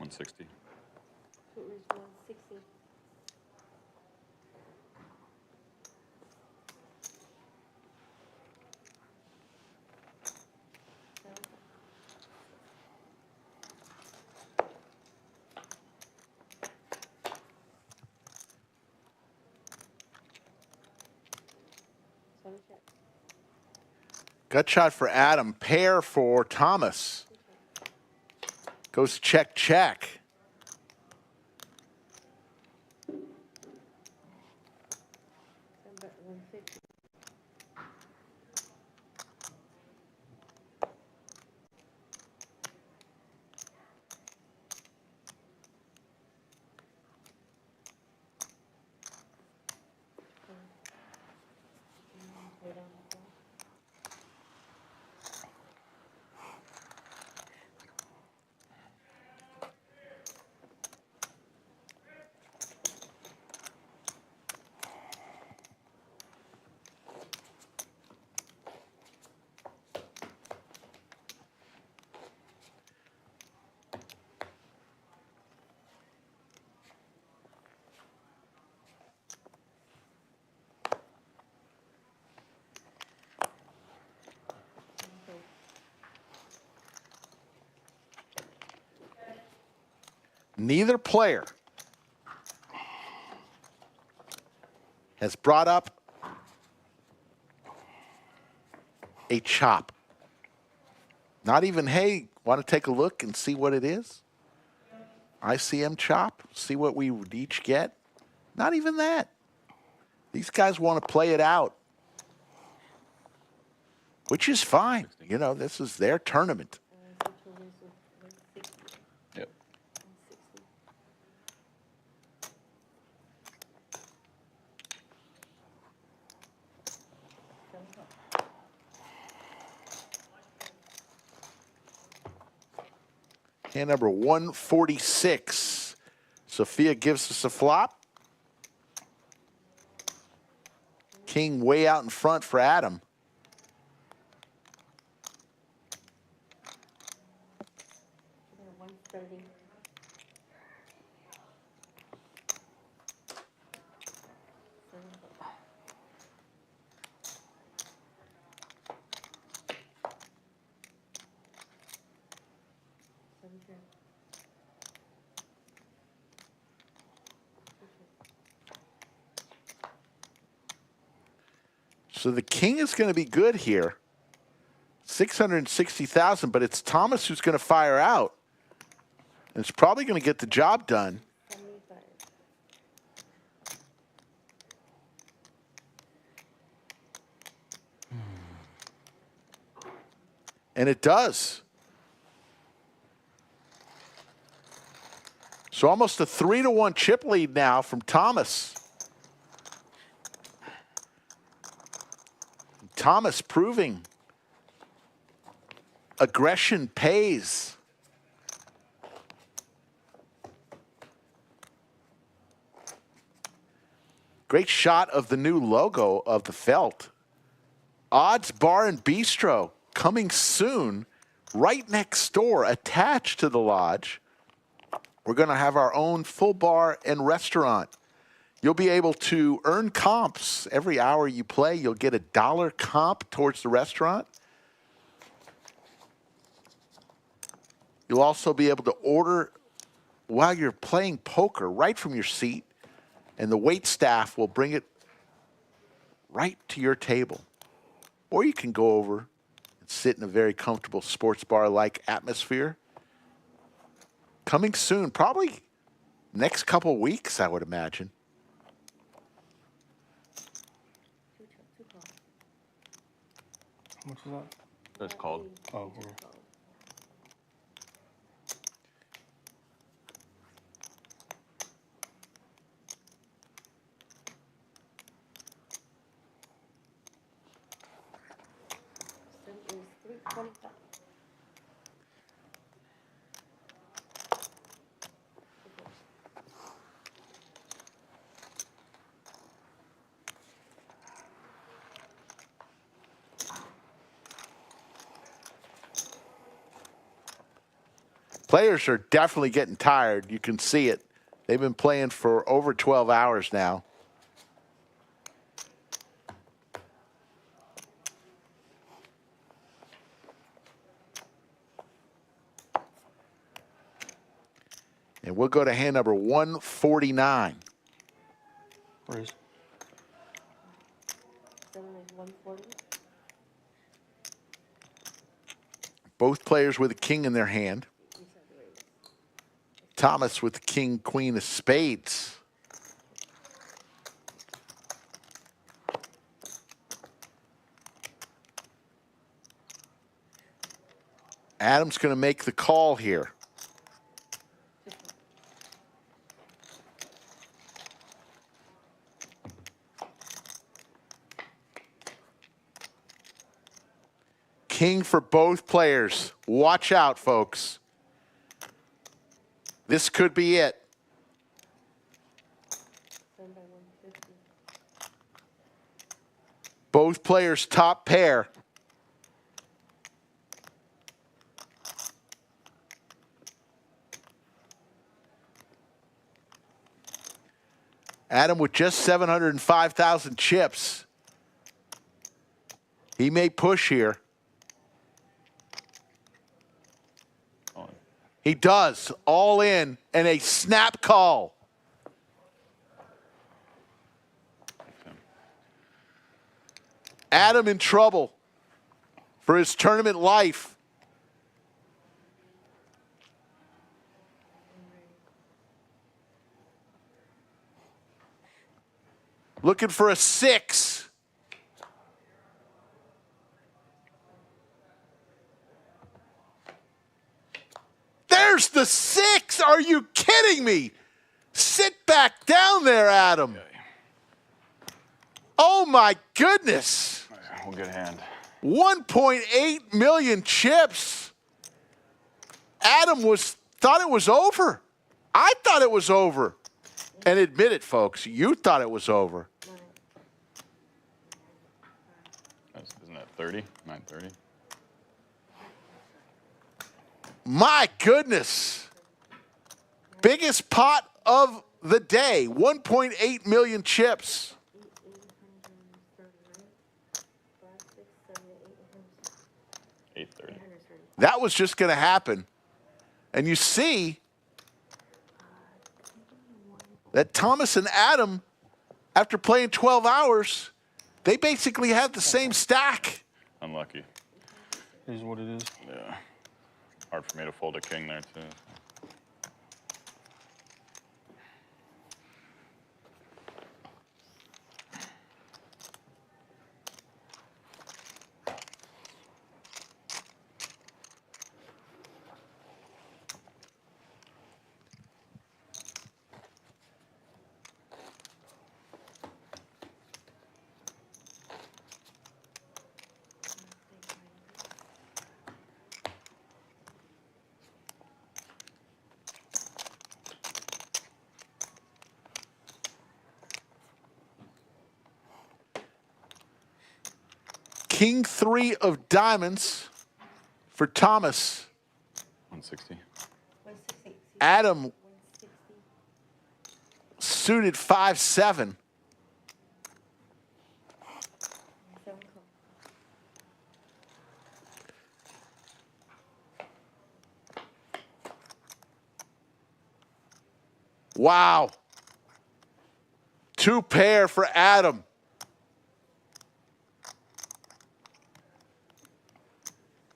$160. It was 160. Gut shot for Adam. Pair for Thomas. Goes check, check. Neither player has brought up a chop. Not even, hey, want to take a look and see what it is? ICM chop, see what we would each get? Not even that. These guys want to play it out, which is fine. You know, this is their tournament. Yep. Hand number 146. Sophia gives us a flop. King way out in front for Adam. So the king is going to be good here. 660,000, but it's Thomas who's going to fire out. And it's probably going to get the job done. And it does. So almost a 3-1 chip lead now from Thomas. Thomas proving aggression pays. Great shot of the new logo of the felt. Odds Bar and Bistro coming soon, right next door, attached to the lodge. We're going to have our own full bar and restaurant. You'll be able to earn comps. Every hour you play, you'll get a $1 comp towards the restaurant. You'll also be able to order while you're playing poker right from your seat, and the wait staff will bring it right to your table. Or you can go over and sit in a very comfortable sports bar-like atmosphere. Coming soon, probably next couple weeks, I would imagine. How much is that? That's called. Oh, yeah. Players are definitely getting tired. You can see it. They've been playing for over 12 hours now. And we'll go to hand number 149. Where is? Both players with a king in their hand. Thomas with the king, queen of spades. Adam's going to make the call here. King for both players. Watch out, folks. This could be it. Both players top pair. Adam with just 705,000 chips. He may push here. He does. All in and a snap call. Adam in trouble for his tournament life. Looking for a 6. There's the 6. Are you kidding me? Sit back down there, Adam. Oh, my goodness. Well, good hand. 1.8 million chips. Adam thought it was over. I thought it was over. And admit it, folks. You thought it was over. Isn't that 30? 930? My goodness. Biggest pot of the day. 1.8 million chips. That was just going to happen. And you see that Thomas and Adam, after playing 12 hours, they basically have the same stack. Unlucky. It is what it is. Yeah. Hard for me to fold a king there, too. King 3 of diamonds for Thomas. 160. Adam suited 5-7. Wow. 2 pair for Adam.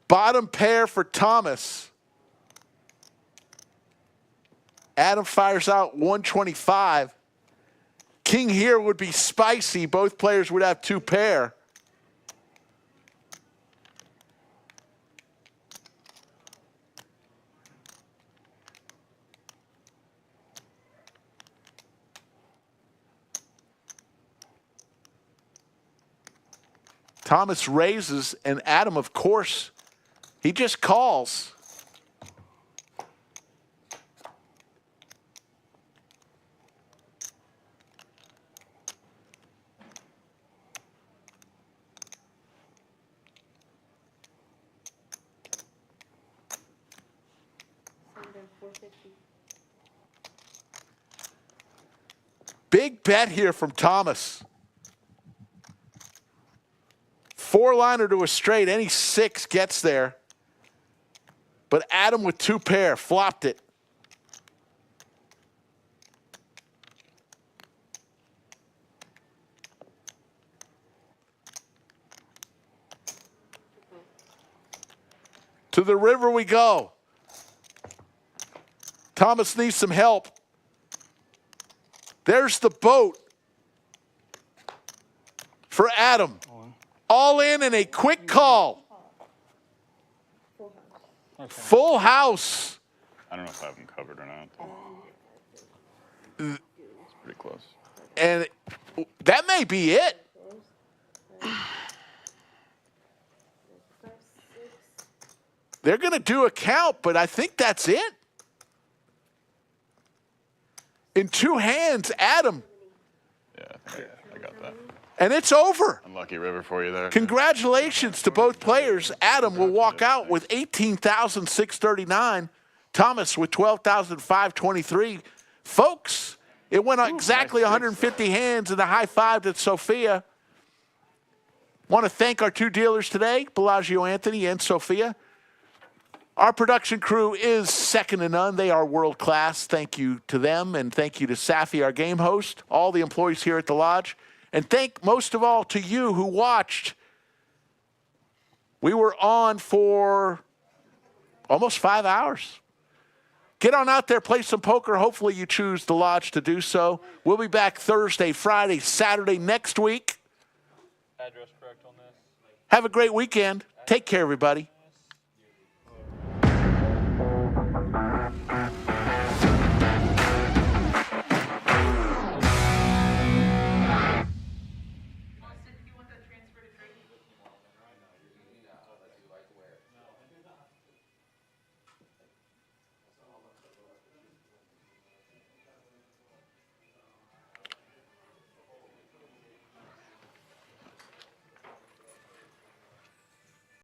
Bottom pair for Thomas. Adam fires out 125. King here would be spicy. Both players would have 2 pair. Thomas raises, and Adam, of course, he just calls. Big bet here from Thomas. 4-liner to a straight. Any 6 gets there. But Adam with 2 pair flopped it. To the river we go. Thomas needs some help. There's the boat for Adam. All in and a quick call. Full house. I don't know if I have them covered or not. It's pretty close. And that may be it. They're going to do a count, but I think that's it. In 2 hands, Adam. Yeah, I got that. And it's over. Unlucky river for you there. Congratulations to both players. Adam will walk out with 18,639. Thomas with 12,523. Folks, it went exactly 150 hands, and a high five to Sophia. Want to thank our 2 dealers today, Bellagio Anthony and Sophia. Our production crew is second to none. They are world class. Thank you to them, and thank you to Safi, our game host, all the employees here at the Lodge. And thank most of all to you who watched. We were on for almost 5 hours. Get on out there, play some poker. Hopefully you choose the Lodge to do so. We'll be back Thursday, Friday, Saturday next week. Address correct on this? Have a great weekend. Take care, everybody.